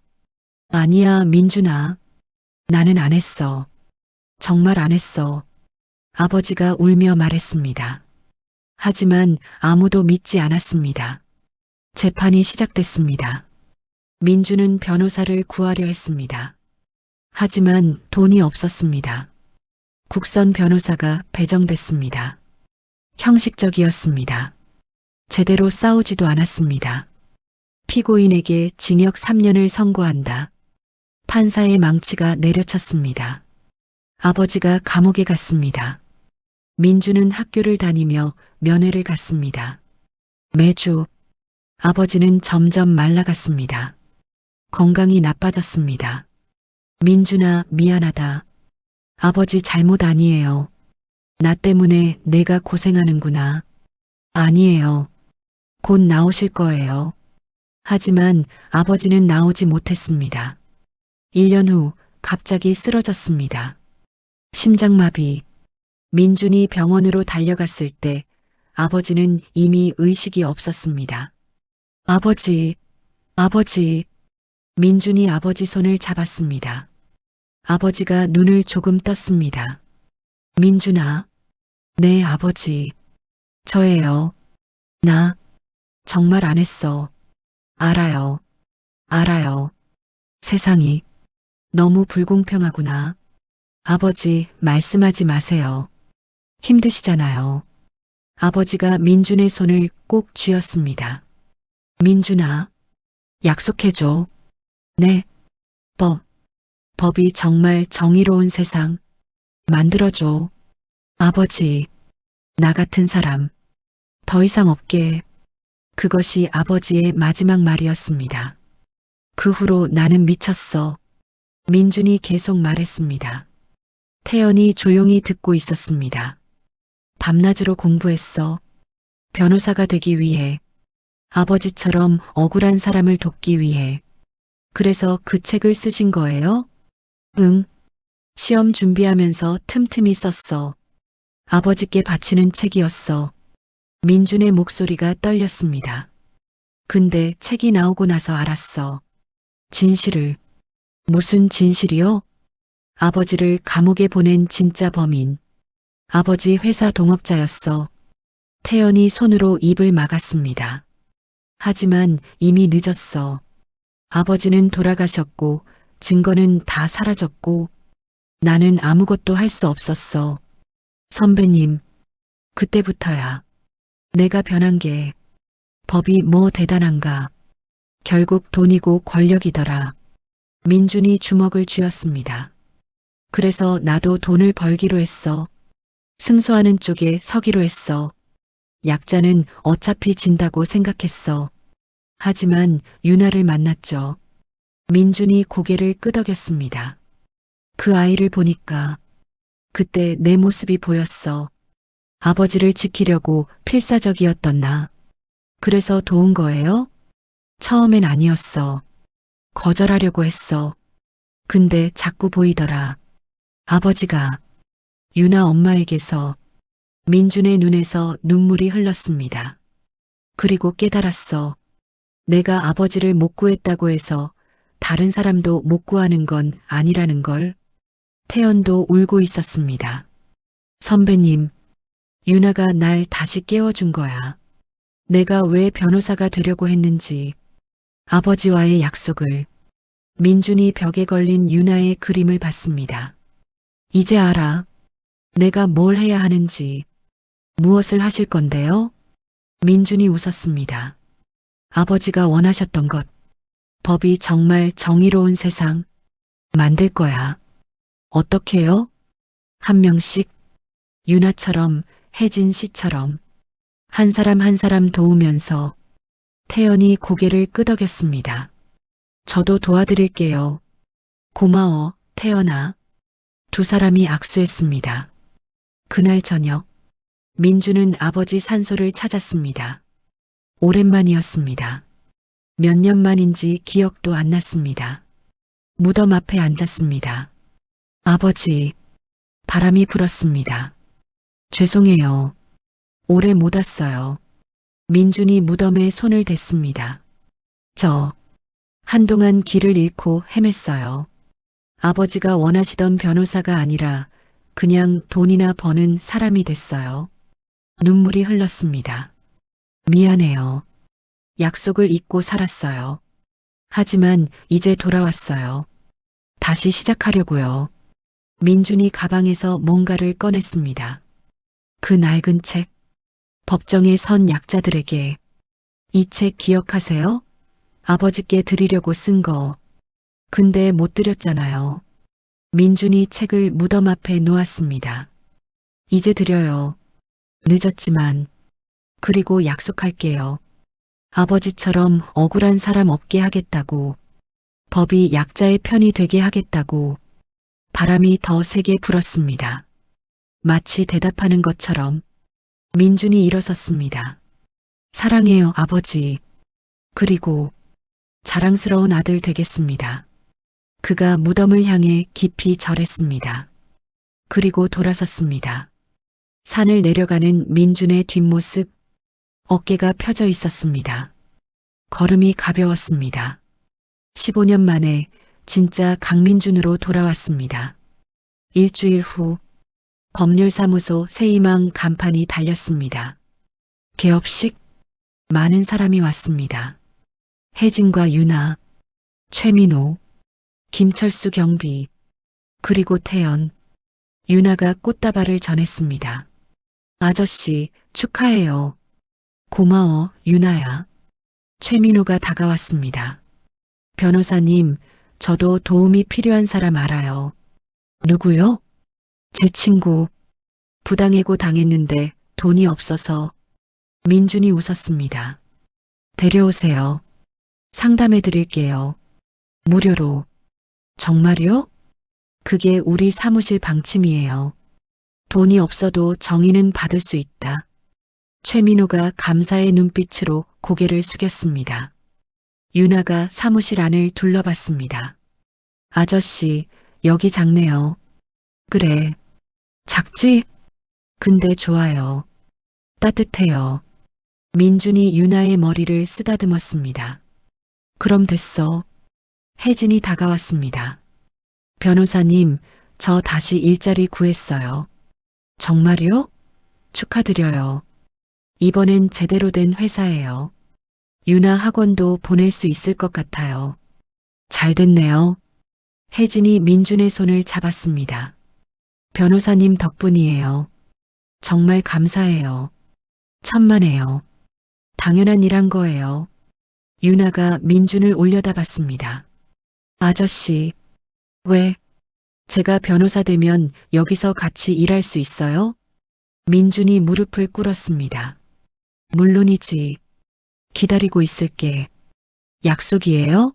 아니야, 민준아. 나는 안 했어. 정말 안 했어. 아버지가 울며 말했습니다. 하지만 아무도 믿지 않았습니다. 재판이 시작됐습니다. 민준은 변호사를 구하려 했습니다. 하지만 돈이 없었습니다. 국선 변호사가 배정됐습니다. 형식적이었습니다. 제대로 싸우지도 않았습니다. 피고인에게 징역 3년을 선고한다. 판사의 망치가 내려쳤습니다. 아버지가 감옥에 갔습니다. 민주는 학교를 다니며 면회를 갔습니다. 매주 아버지는 점점 말라갔습니다. 건강이 나빠졌습니다. 민준아, 미안하다. 아버지 잘못 아니에요. 나 때문에 내가 고생하는구나. 아니에요. 곧 나오실 거예요. 하지만 아버지는 나오지 못했습니다. 1년 후 갑자기 쓰러졌습니다. 심장마비. 민준이 병원으로 달려갔을 때 아버지는 이미 의식이 없었습니다. 아버지, 아버지. 민준이 아버지 손을 잡았습니다. 아버지가 눈을 조금 떴습니다. 민준아. 네, 아버지. 저예요. 나 정말 안 했어. 알아요. 알아요. 세상이 너무 불공평하구나. 아버지, 말씀하지 마세요. 힘드시잖아요. 아버지가 민준의 손을 꼭 쥐었습니다. 민준아, 약속해줘. 네. 법이 정말 정의로운 세상 만들어줘. 아버지, 나 같은 사람 더 이상 없게. 그것이 아버지의 마지막 말이었습니다. 그 후로 나는 미쳤어. 민준이 계속 말했습니다. 태연이 조용히 듣고 있었습니다. 밤낮으로 공부했어. 변호사가 되기 위해. 아버지처럼 억울한 사람을 돕기 위해. 그래서 그 책을 쓰신 거예요? 응. 시험 준비하면서 틈틈이 썼어. 아버지께 바치는 책이었어. 민준의 목소리가 떨렸습니다. 근데 책이 나오고 나서 알았어. 진실을. 무슨 진실이요? 아버지를 감옥에 보낸 진짜 범인. 아버지 회사 동업자였어. 태연이 손으로 입을 막았습니다. 하지만 이미 늦었어. 아버지는 돌아가셨고 증거는 다 사라졌고 나는 아무것도 할 수 없었어. 선배님, 그때부터야. 내가 변한 게 법이 뭐 대단한가. 결국 돈이고 권력이더라. 민준이 주먹을 쥐었습니다. 그래서 나도 돈을 벌기로 했어. 승소하는 쪽에 서기로 했어. 약자는 어차피 진다고 생각했어. 하지만 유나를 만났죠. 민준이 고개를 끄덕였습니다. 그 아이를 보니까 그때 내 모습이 보였어. 아버지를 지키려고 필사적이었던 나. 그래서 도운 거예요? 처음엔 아니었어. 거절하려고 했어. 근데 자꾸 보이더라. 아버지가 유나 엄마에게서. 민준의 눈에서 눈물이 흘렀습니다. 그리고 깨달았어. 내가 아버지를 못 구했다고 해서 다른 사람도 못 구하는 건 아니라는 걸. 태연도 울고 있었습니다. 선배님, 유나가 날 다시 깨워준 거야. 내가 왜 변호사가 되려고 했는지, 아버지와의 약속을. 민준이 벽에 걸린 유나의 그림을 봤습니다. 이제 알아. 내가 뭘 해야 하는지. 무엇을 하실 건데요? 민준이 웃었습니다. 아버지가 원하셨던 것. 법이 정말 정의로운 세상 만들 거야. 어떻게요? 한 명씩, 유나처럼, 혜진 씨처럼, 한 사람 한 사람 도우면서. 태연이 고개를 끄덕였습니다. 저도 도와드릴게요. 고마워, 태연아. 두 사람이 악수했습니다. 그날 저녁, 민주는 아버지 산소를 찾았습니다. 오랜만이었습니다. 몇 년 만인지 기억도 안 났습니다. 무덤 앞에 앉았습니다. 아버지, 바람이 불었습니다. 죄송해요. 오래 못 왔어요. 민준이 무덤에 손을 댔습니다. 저, 한동안 길을 잃고 헤맸어요. 아버지가 원하시던 변호사가 아니라 그냥 돈이나 버는 사람이 됐어요. 눈물이 흘렀습니다. 미안해요. 약속을 잊고 살았어요. 하지만 이제 돌아왔어요. 다시 시작하려고요. 민준이 가방에서 뭔가를 꺼냈습니다. 그 낡은 책. 법정에 선 약자들에게. 이 책 기억하세요? 아버지께 드리려고 쓴 거. 근데 못 드렸잖아요. 민준이 책을 무덤 앞에 놓았습니다. 이제 드려요. 늦었지만. 그리고 약속할게요. 아버지처럼 억울한 사람 없게 하겠다고. 법이 약자의 편이 되게 하겠다고. 바람이 더 세게 불었습니다. 마치 대답하는 것처럼. 민준이 일어섰습니다. 사랑해요, 아버지. 그리고 자랑스러운 아들 되겠습니다. 그가 무덤을 향해 깊이 절했습니다. 그리고 돌아섰습니다. 산을 내려가는 민준의 뒷모습, 어깨가 펴져 있었습니다. 걸음이 가벼웠습니다. 15년 만에 진짜 강민준으로 돌아왔습니다. 일주일 후 법률사무소 새희망 간판이 달렸습니다. 개업식, 많은 사람이 왔습니다. 혜진과 유나, 최민호, 김철수 경비, 그리고 태연. 유나가 꽃다발을 전했습니다. 아저씨, 축하해요. 고마워, 유나야. 최민호가 다가왔습니다. 변호사님, 저도 도움이 필요한 사람 알아요. 누구요? 제 친구. 부당해고 당했는데 돈이 없어서. 민준이 웃었습니다. 데려오세요. 상담해 드릴게요. 무료로. 정말요? 그게 우리 사무실 방침이에요. 돈이 없어도 정의는 받을 수 있다. 최민호가 감사의 눈빛으로 고개를 숙였습니다. 유나가 사무실 안을 둘러봤습니다. 아저씨, 여기 작네요. 그래. 작지? 근데 좋아요. 따뜻해요. 민준이 유나의 머리를 쓰다듬었습니다. 그럼 됐어. 혜진이 다가왔습니다. 변호사님, 저 다시 일자리 구했어요. 정말요? 축하드려요. 이번엔 제대로 된 회사예요. 유나 학원도 보낼 수 있을 것 같아요. 잘 됐네요. 혜진이 민준의 손을 잡았습니다. 변호사님 덕분이에요. 정말 감사해요. 천만에요. 당연한 일한 거예요. 유나가 민준을 올려다봤습니다. 아저씨, 왜? 제가 변호사 되면 여기서 같이 일할 수 있어요? 민준이 무릎을 꿇었습니다. 물론이지. 기다리고 있을게. 약속이에요?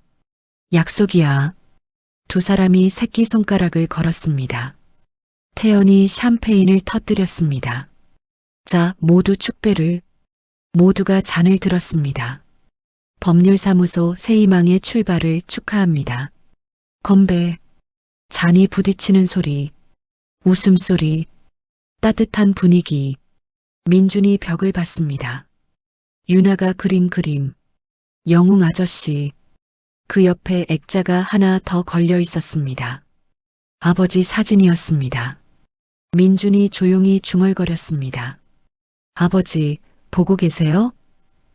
약속이야. 두 사람이 새끼손가락을 걸었습니다. 태연이 샴페인을 터뜨렸습니다. 자, 모두 축배를. 모두가 잔을 들었습니다. 법률사무소 새희망의 출발을 축하합니다. 건배. 잔이 부딪히는 소리, 웃음소리, 따뜻한 분위기. 민준이 벽을 봤습니다. 유나가 그린 그림. 영웅 아저씨. 그 옆에 액자가 하나 더 걸려 있었습니다. 아버지 사진이었습니다. 민준이 조용히 중얼거렸습니다. 아버지, 보고 계세요?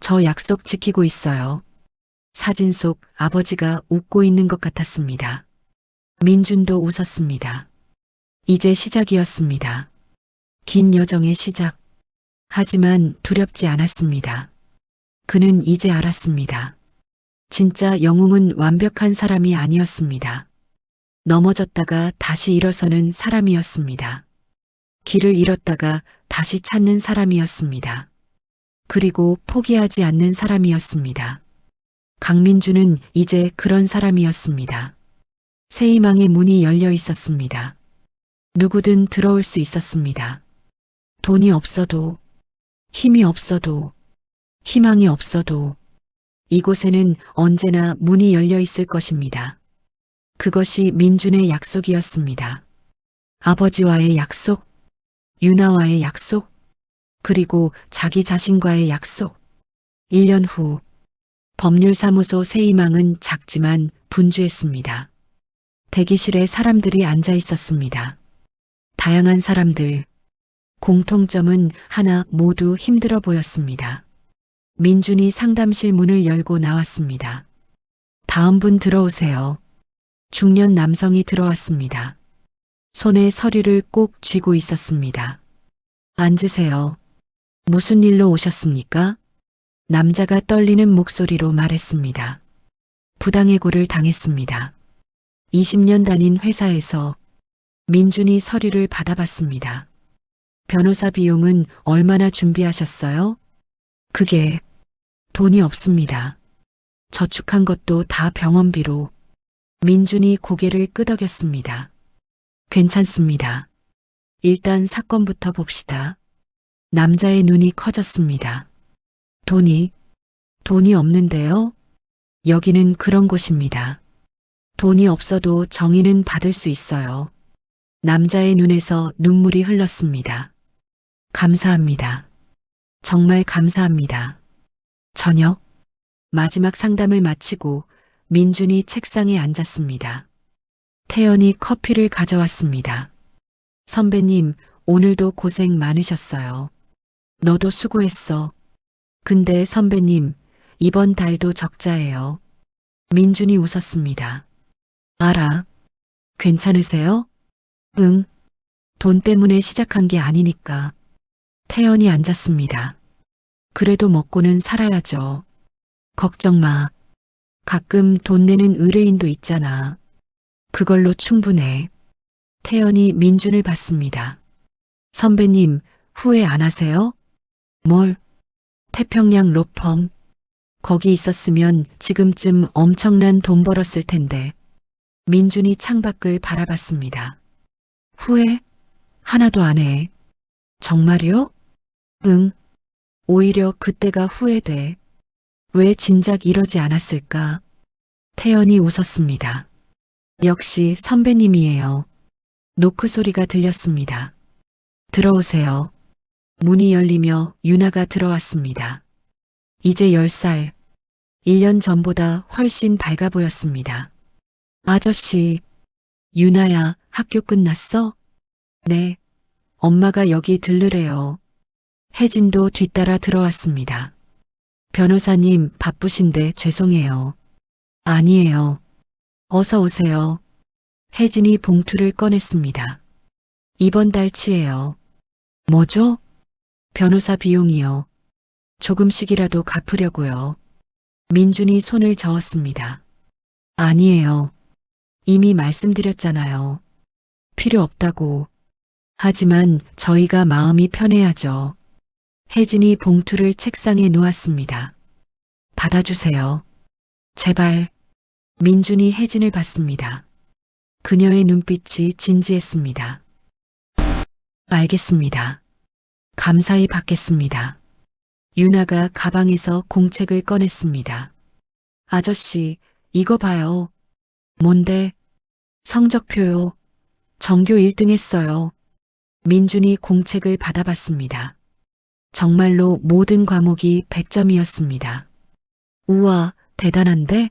저 약속 지키고 있어요. 사진 속 아버지가 웃고 있는 것 같았습니다. 민준도 웃었습니다. 이제 시작이었습니다. 긴 여정의 시작. 하지만 두렵지 않았습니다. 그는 이제 알았습니다. 진짜 영웅은 완벽한 사람이 아니었습니다. 넘어졌다가 다시 일어서는 사람이었습니다. 길을 잃었다가 다시 찾는 사람이었습니다. 그리고 포기하지 않는 사람이었습니다. 강민주는 이제 그런 사람이었습니다. 새 희망의 문이 열려 있었습니다. 누구든 들어올 수 있었습니다. 돈이 없어도, 힘이 없어도, 희망이 없어도 이곳에는 언제나 문이 열려 있을 것입니다. 그것이 민준의 약속이었습니다. 아버지와의 약속, 유나와의 약속, 그리고 자기 자신과의 약속. 1년 후 법률사무소 새 희망은 작지만 분주했습니다. 대기실에 사람들이 앉아 있었습니다. 다양한 사람들. 공통점은 하나, 모두 힘들어 보였습니다. 민준이 상담실 문을 열고 나왔습니다. 다음 분 들어오세요. 중년 남성이 들어왔습니다. 손에 서류를 꼭 쥐고 있었습니다. 앉으세요. 무슨 일로 오셨습니까? 남자가 떨리는 목소리로 말했습니다. 부당해고를 당했습니다. 20년 다닌 회사에서. 민준이 서류를 받아봤습니다. 변호사 비용은 얼마나 준비하셨어요? 그게 돈이 없습니다. 저축한 것도 다 병원비로. 민준이 고개를 끄덕였습니다. 괜찮습니다. 일단 사건부터 봅시다. 남자의 눈이 커졌습니다. 돈이 없는데요? 여기는 그런 곳입니다. 돈이 없어도 정의는 받을 수 있어요. 남자의 눈에서 눈물이 흘렀습니다. 감사합니다. 정말 감사합니다. 저녁, 마지막 상담을 마치고 민준이 책상에 앉았습니다. 태연이 커피를 가져왔습니다. 선배님, 오늘도 고생 많으셨어요. 너도 수고했어. 근데 선배님, 이번 달도 적자예요. 민준이 웃었습니다. 알아. 괜찮으세요? 응. 돈 때문에 시작한 게 아니니까. 태연이 앉았습니다. 그래도 먹고는 살아야죠. 걱정 마. 가끔 돈 내는 의뢰인도 있잖아. 그걸로 충분해. 태연이 민준을 봤습니다. 선배님, 후회 안 하세요? 뭘? 태평양 로펌. 거기 있었으면 지금쯤 엄청난 돈 벌었을 텐데. 민준이 창밖을 바라봤습니다. 후회? 하나도 안 해. 정말요? 응. 오히려 그때가 후회돼. 왜 진작 이러지 않았을까? 태연이 웃었습니다. 역시 선배님이에요. 노크 소리가 들렸습니다. 들어오세요. 문이 열리며 유나가 들어왔습니다. 이제 10살. 1년 전보다 훨씬 밝아 보였습니다. 아저씨, 유나야, 학교 끝났어? 네. 엄마가 여기 들르래요. 혜진도 뒤따라 들어왔습니다. 변호사님 바쁘신데 죄송해요. 아니에요. 어서 오세요. 혜진이 봉투를 꺼냈습니다. 이번 달치예요. 뭐죠? 변호사 비용이요. 조금씩이라도 갚으려고요. 민준이 손을 저었습니다. 아니에요. 이미 말씀드렸잖아요. 필요 없다고. 하지만 저희가 마음이 편해야죠. 혜진이 봉투를 책상에 놓았습니다. 받아주세요. 제발. 민준이 혜진을 봤습니다. 그녀의 눈빛이 진지했습니다. 알겠습니다. 감사히 받겠습니다. 유나가 가방에서 공책을 꺼냈습니다. 아저씨, 이거 봐요. 뭔데? 성적표요. 전교 1등 했어요. 민준이 공책을 받아봤습니다. 정말로 모든 과목이 100점이었습니다. 우와, 대단한데?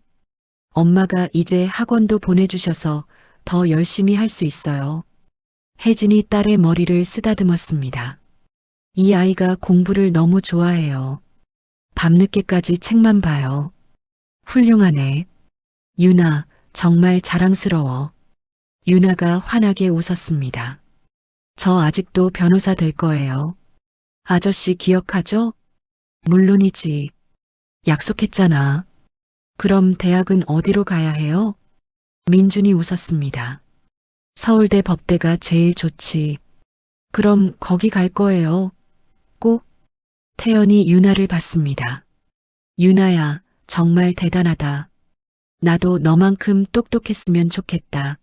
엄마가 이제 학원도 보내주셔서 더 열심히 할 수 있어요. 혜진이 딸의 머리를 쓰다듬었습니다. 이 아이가 공부를 너무 좋아해요. 밤늦게까지 책만 봐요. 훌륭하네. 유나, 정말 자랑스러워. 유나가 환하게 웃었습니다. 저 아직도 변호사 될 거예요. 아저씨 기억하죠? 물론이지. 약속했잖아. 그럼 대학은 어디로 가야 해요? 민준이 웃었습니다. 서울대 법대가 제일 좋지. 그럼 거기 갈 거예요. 꼭? 태연이 유나를 봤습니다. 유나야, 정말 대단하다. 나도 너만큼 똑똑했으면 좋겠다.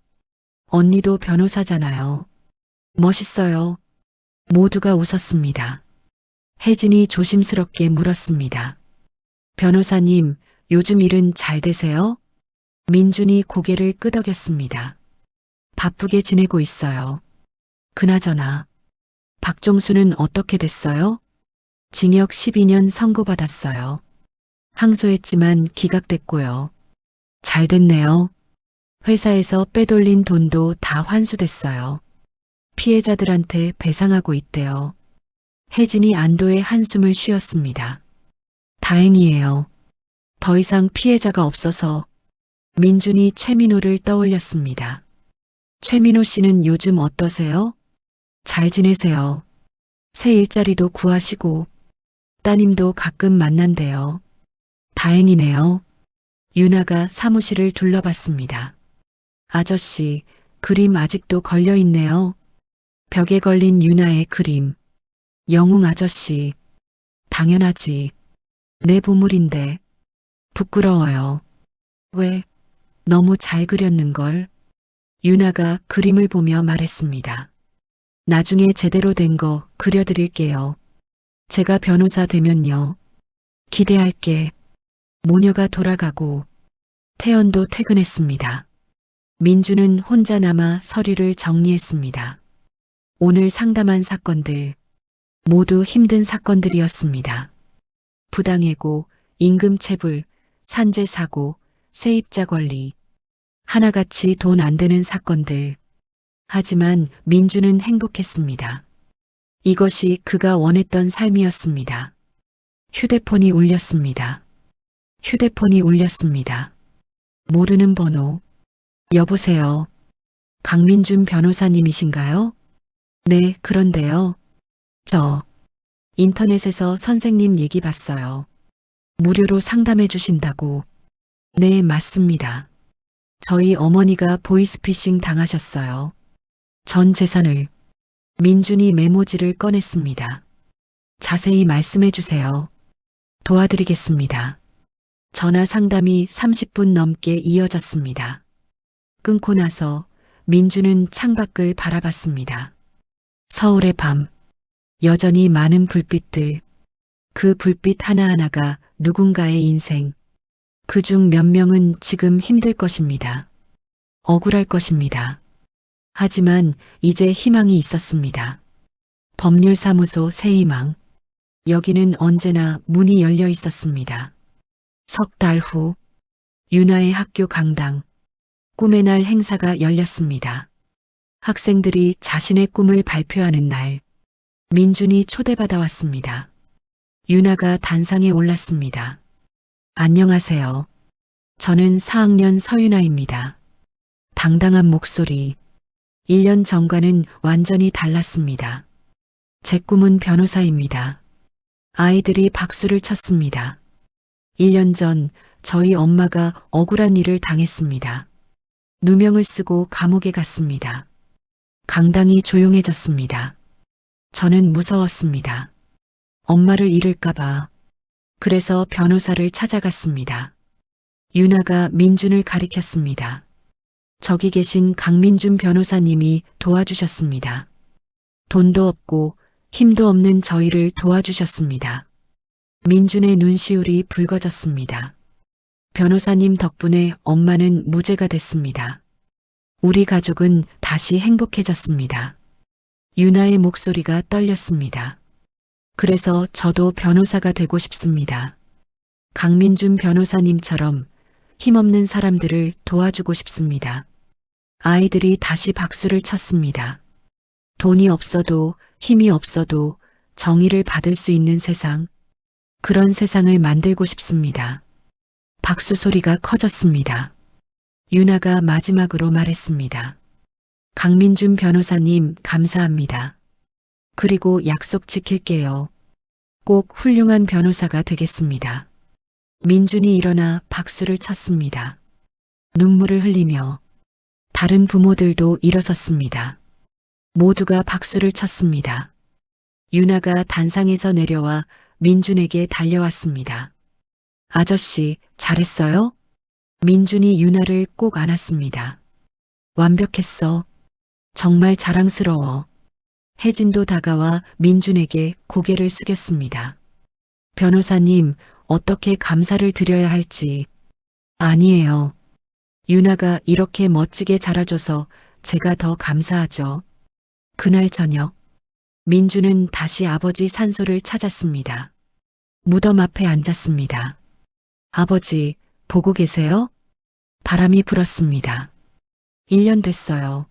언니도 변호사잖아요. 멋있어요. 모두가 웃었습니다. 혜진이 조심스럽게 물었습니다. 변호사님, 요즘 일은 잘 되세요? 민준이 고개를 끄덕였습니다. 바쁘게 지내고 있어요. 그나저나, 박종수는 어떻게 됐어요? 징역 12년 선고받았어요. 항소했지만 기각됐고요. 잘 됐네요. 회사에서 빼돌린 돈도 다 환수됐어요. 피해자들한테 배상하고 있대요. 혜진이 안도의 한숨을 쉬었습니다. 다행이에요. 더 이상 피해자가 없어서. 민준이 최민호를 떠올렸습니다. 최민호 씨는 요즘 어떠세요? 잘 지내세요. 새 일자리도 구하시고 따님도 가끔 만난대요. 다행이네요. 유나가 사무실을 둘러봤습니다. 아저씨, 그림 아직도 걸려 있네요. 벽에 걸린 유나의 그림. 영웅 아저씨. 당연하지. 내 보물인데. 부끄러워요. 왜? 너무 잘 그렸는걸. 유나가 그림을 보며 말했습니다. 나중에 제대로 된 거 그려드릴게요. 제가 변호사 되면요. 기대할게. 모녀가 돌아가고 태연도 퇴근했습니다. 민주는 혼자 남아 서류를 정리했습니다. 오늘 상담한 사건들 모두 힘든 사건들이었습니다. 부당해고, 임금체불, 산재사고, 세입자 권리, 하나같이 돈 안 되는 사건들. 하지만 민주는 행복했습니다. 이것이 그가 원했던 삶이었습니다. 휴대폰이 울렸습니다. 휴대폰이 울렸습니다. 모르는 번호. 여보세요. 강민준 변호사님이신가요? 네, 그런데요. 저 인터넷에서 선생님 얘기 봤어요. 무료로 상담해 주신다고. 네, 맞습니다. 저희 어머니가 보이스피싱 당하셨어요. 전 재산을. 민준이 메모지를 꺼냈습니다. 자세히 말씀해 주세요. 도와드리겠습니다. 전화 상담이 30분 넘게 이어졌습니다. 끊고 나서 민준은 창밖을 바라봤습니다. 서울의 밤. 여전히 많은 불빛들. 그 불빛 하나하나가 누군가의 인생. 그중 몇 명은 지금 힘들 것입니다. 억울할 것입니다. 하지만 이제 희망이 있었습니다. 법률사무소 새희망. 여기는 언제나 문이 열려 있었습니다. 석 달 후 유나의 학교 강당. 꿈의 날 행사가 열렸습니다. 학생들이 자신의 꿈을 발표하는 날. 민준이 초대받아 왔습니다. 유나가 단상에 올랐습니다. 안녕하세요. 저는 4학년 서유나입니다. 당당한 목소리. 1년 전과는 완전히 달랐습니다. 제 꿈은 변호사입니다. 아이들이 박수를 쳤습니다. 1년 전 저희 엄마가 억울한 일을 당했습니다. 누명을 쓰고 감옥에 갔습니다. 강당이 조용해졌습니다. 저는 무서웠습니다. 엄마를 잃을까봐. 그래서 변호사를 찾아갔습니다. 유나가 민준을 가리켰습니다. 저기 계신 강민준 변호사님이 도와주셨습니다. 돈도 없고 힘도 없는 저희를 도와주셨습니다. 민준의 눈시울이 붉어졌습니다. 변호사님 덕분에 엄마는 무죄가 됐습니다. 우리 가족은 다시 행복해졌습니다. 유나의 목소리가 떨렸습니다. 그래서 저도 변호사가 되고 싶습니다. 강민준 변호사님처럼 힘없는 사람들을 도와주고 싶습니다. 아이들이 다시 박수를 쳤습니다. 돈이 없어도 힘이 없어도 정의를 받을 수 있는 세상, 그런 세상을 만들고 싶습니다. 박수 소리가 커졌습니다. 유나가 마지막으로 말했습니다. 강민준 변호사님 감사합니다. 그리고 약속 지킬게요. 꼭 훌륭한 변호사가 되겠습니다. 민준이 일어나 박수를 쳤습니다. 눈물을 흘리며 다른 부모들도 일어섰습니다. 모두가 박수를 쳤습니다. 유나가 단상에서 내려와 민준에게 달려왔습니다. 아저씨, 잘했어요? 민준이 유나를 꼭 안았습니다. 완벽했어. 정말 자랑스러워. 혜진도 다가와 민준에게 고개를 숙였습니다. 변호사님, 어떻게 감사를 드려야 할지. 아니에요. 유나가 이렇게 멋지게 자라줘서 제가 더 감사하죠. 그날 저녁, 민준은 다시 아버지 산소를 찾았습니다. 무덤 앞에 앉았습니다. 아버지, 보고 계세요? 바람이 불었습니다. 1년 됐어요.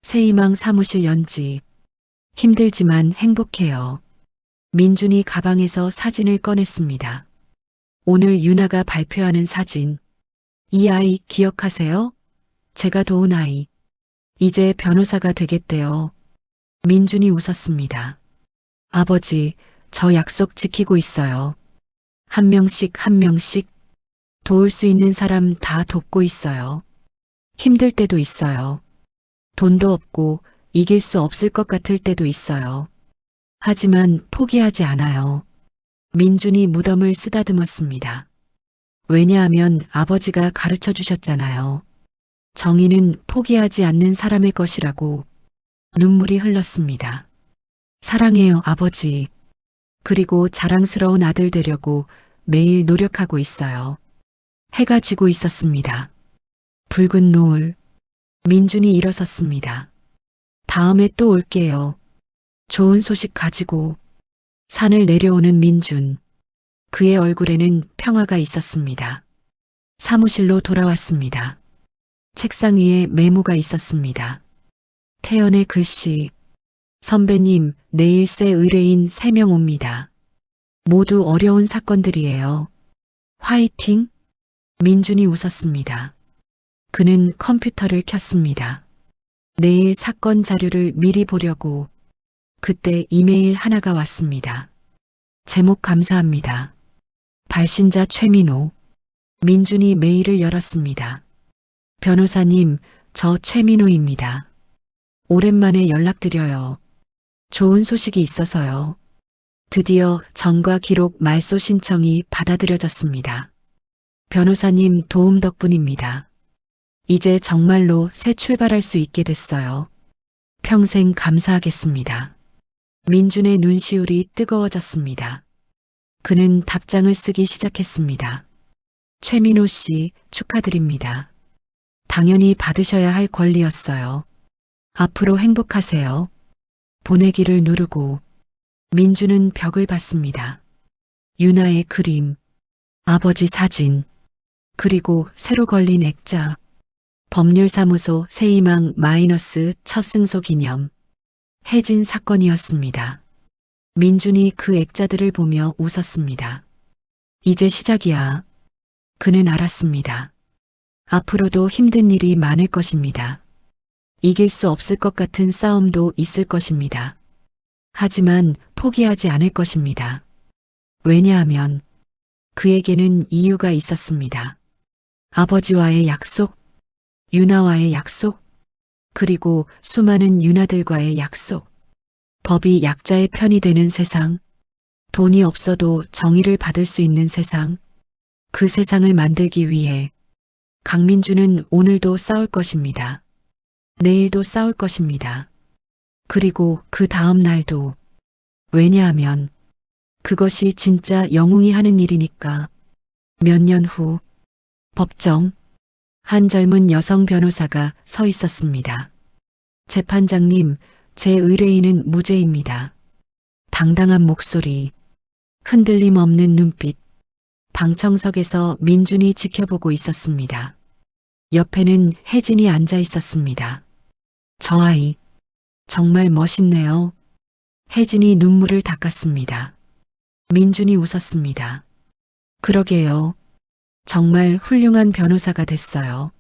새희망 사무실 연지. 힘들지만 행복해요. 민준이 가방에서 사진을 꺼냈습니다. 오늘 유나가 발표하는 사진. 이 아이 기억하세요? 제가 도운 아이. 이제 변호사가 되겠대요. 민준이 웃었습니다. 아버지, 저 약속 지키고 있어요. 한 명씩 한 명씩 도울 수 있는 사람 다 돕고 있어요. 힘들 때도 있어요. 돈도 없고 이길 수 없을 것 같을 때도 있어요. 하지만 포기하지 않아요. 민준이 무덤을 쓰다듬었습니다. 왜냐하면 아버지가 가르쳐 주셨잖아요. 정의는 포기하지 않는 사람의 것이라고. 눈물이 흘렀습니다. 사랑해요, 아버지. 그리고 자랑스러운 아들 되려고 매일 노력하고 있어요. 해가 지고 있었습니다. 붉은 노을. 민준이 일어섰습니다. 다음에 또 올게요. 좋은 소식 가지고. 산을 내려오는 민준. 그의 얼굴에는 평화가 있었습니다. 사무실로 돌아왔습니다. 책상 위에 메모가 있었습니다. 태연의 글씨. 선배님, 내일 새 의뢰인 3명 옵니다. 모두 어려운 사건들이에요. 화이팅! 민준이 웃었습니다. 그는 컴퓨터를 켰습니다. 내일 사건 자료를 미리 보려고. 그때 이메일 하나가 왔습니다. 제목 감사합니다. 발신자 최민호. 민준이 메일을 열었습니다. 변호사님, 저 최민호입니다. 오랜만에 연락드려요. 좋은 소식이 있어서요. 드디어 전과 기록 말소 신청이 받아들여졌습니다. 변호사님 도움 덕분입니다. 이제 정말로 새 출발할 수 있게 됐어요. 평생 감사하겠습니다. 민준의 눈시울이 뜨거워졌습니다. 그는 답장을 쓰기 시작했습니다. 최민호 씨, 축하드립니다. 당연히 받으셔야 할 권리였어요. 앞으로 행복하세요. 보내기를 누르고 민준은 벽을 봤습니다. 유나의 그림, 아버지 사진, 그리고 새로 걸린 액자, 법률사무소 새희망 마이너스 첫 승소 기념, 혜진 사건이었습니다. 민준이 그 액자들을 보며 웃었습니다. 이제 시작이야. 그는 알았습니다. 앞으로도 힘든 일이 많을 것입니다. 이길 수 없을 것 같은 싸움도 있을 것입니다. 하지만 포기하지 않을 것입니다. 왜냐하면 그에게는 이유가 있었습니다. 아버지와의 약속, 유나와의 약속, 그리고 수많은 유나들과의 약속. 법이 약자의 편이 되는 세상, 돈이 없어도 정의를 받을 수 있는 세상, 그 세상을 만들기 위해 강민준은 오늘도 싸울 것입니다. 내일도 싸울 것입니다. 그리고 그 다음 날도. 왜냐하면 그것이 진짜 영웅이 하는 일이니까. 몇 년 후, 법정, 한 젊은 여성 변호사가 서 있었습니다. 재판장님, 제 의뢰인은 무죄입니다. 당당한 목소리, 흔들림 없는 눈빛. 방청석에서 민준이 지켜보고 있었습니다. 옆에는 혜진이 앉아 있었습니다. 저 아이, 정말 멋있네요. 혜진이 눈물을 닦았습니다. 민준이 웃었습니다. 그러게요. 정말 훌륭한 변호사가 됐어요.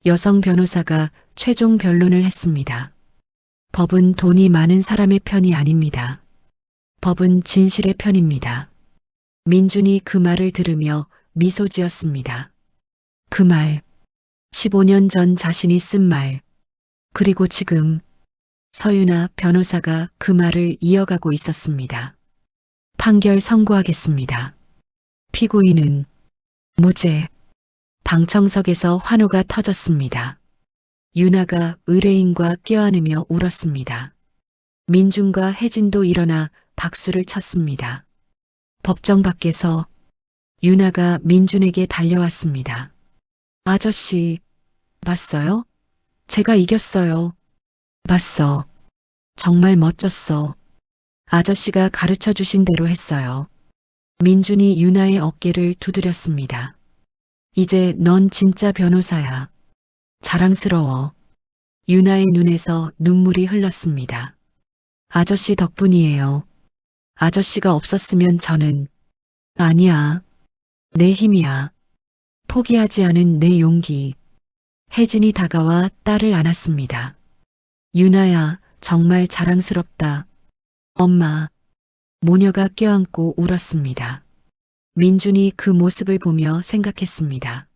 여성 변호사가 최종 변론을 했습니다. 법은 돈이 많은 사람의 편이 아닙니다. 법은 진실의 편입니다. 민준이 그 말을 들으며 미소 지었습니다. 그 말, 15년 전 자신이 쓴 말, 그리고 지금 서윤아 변호사가 그 말을 이어가고 있었습니다. 판결 선고하겠습니다. 피고인은 무죄. 방청석에서 환호가 터졌습니다. 유나가 의뢰인과 껴안으며 울었습니다. 민준과 혜진도 일어나 박수를 쳤습니다. 법정 밖에서 유나가 민준에게 달려왔습니다. 아저씨, 봤어요? 제가 이겼어요. 봤어. 정말 멋졌어. 아저씨가 가르쳐 주신 대로 했어요. 민준이 유나의 어깨를 두드렸습니다. 이제 넌 진짜 변호사야. 자랑스러워. 유나의 눈에서 눈물이 흘렀습니다. 아저씨 덕분이에요. 아저씨가 없었으면 저는 아니야. 내 힘이야. 포기하지 않은 내 용기. 혜진이 다가와 딸을 안았습니다. 유나야, 정말 자랑스럽다. 엄마. 모녀가 껴안고 울었습니다. 민준이 그 모습을 보며 생각했습니다.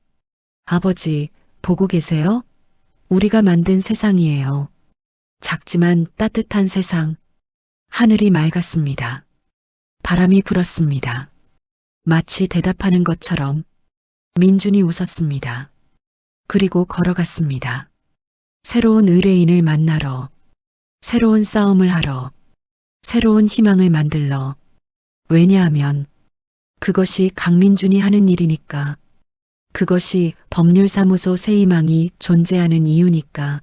아버지, 보고 계세요? 우리가 만든 세상이에요. 작지만 따뜻한 세상. 하늘이 맑았습니다. 바람이 불었습니다. 마치 대답하는 것처럼 민준이 웃었습니다. 그리고 걸어갔습니다. 새로운 의뢰인을 만나러, 새로운 싸움을 하러, 새로운 희망을 만들러. 왜냐하면 그것이 강민준이 하는 일이니까. 그것이 법률사무소 새 희망이 존재하는 이유니까.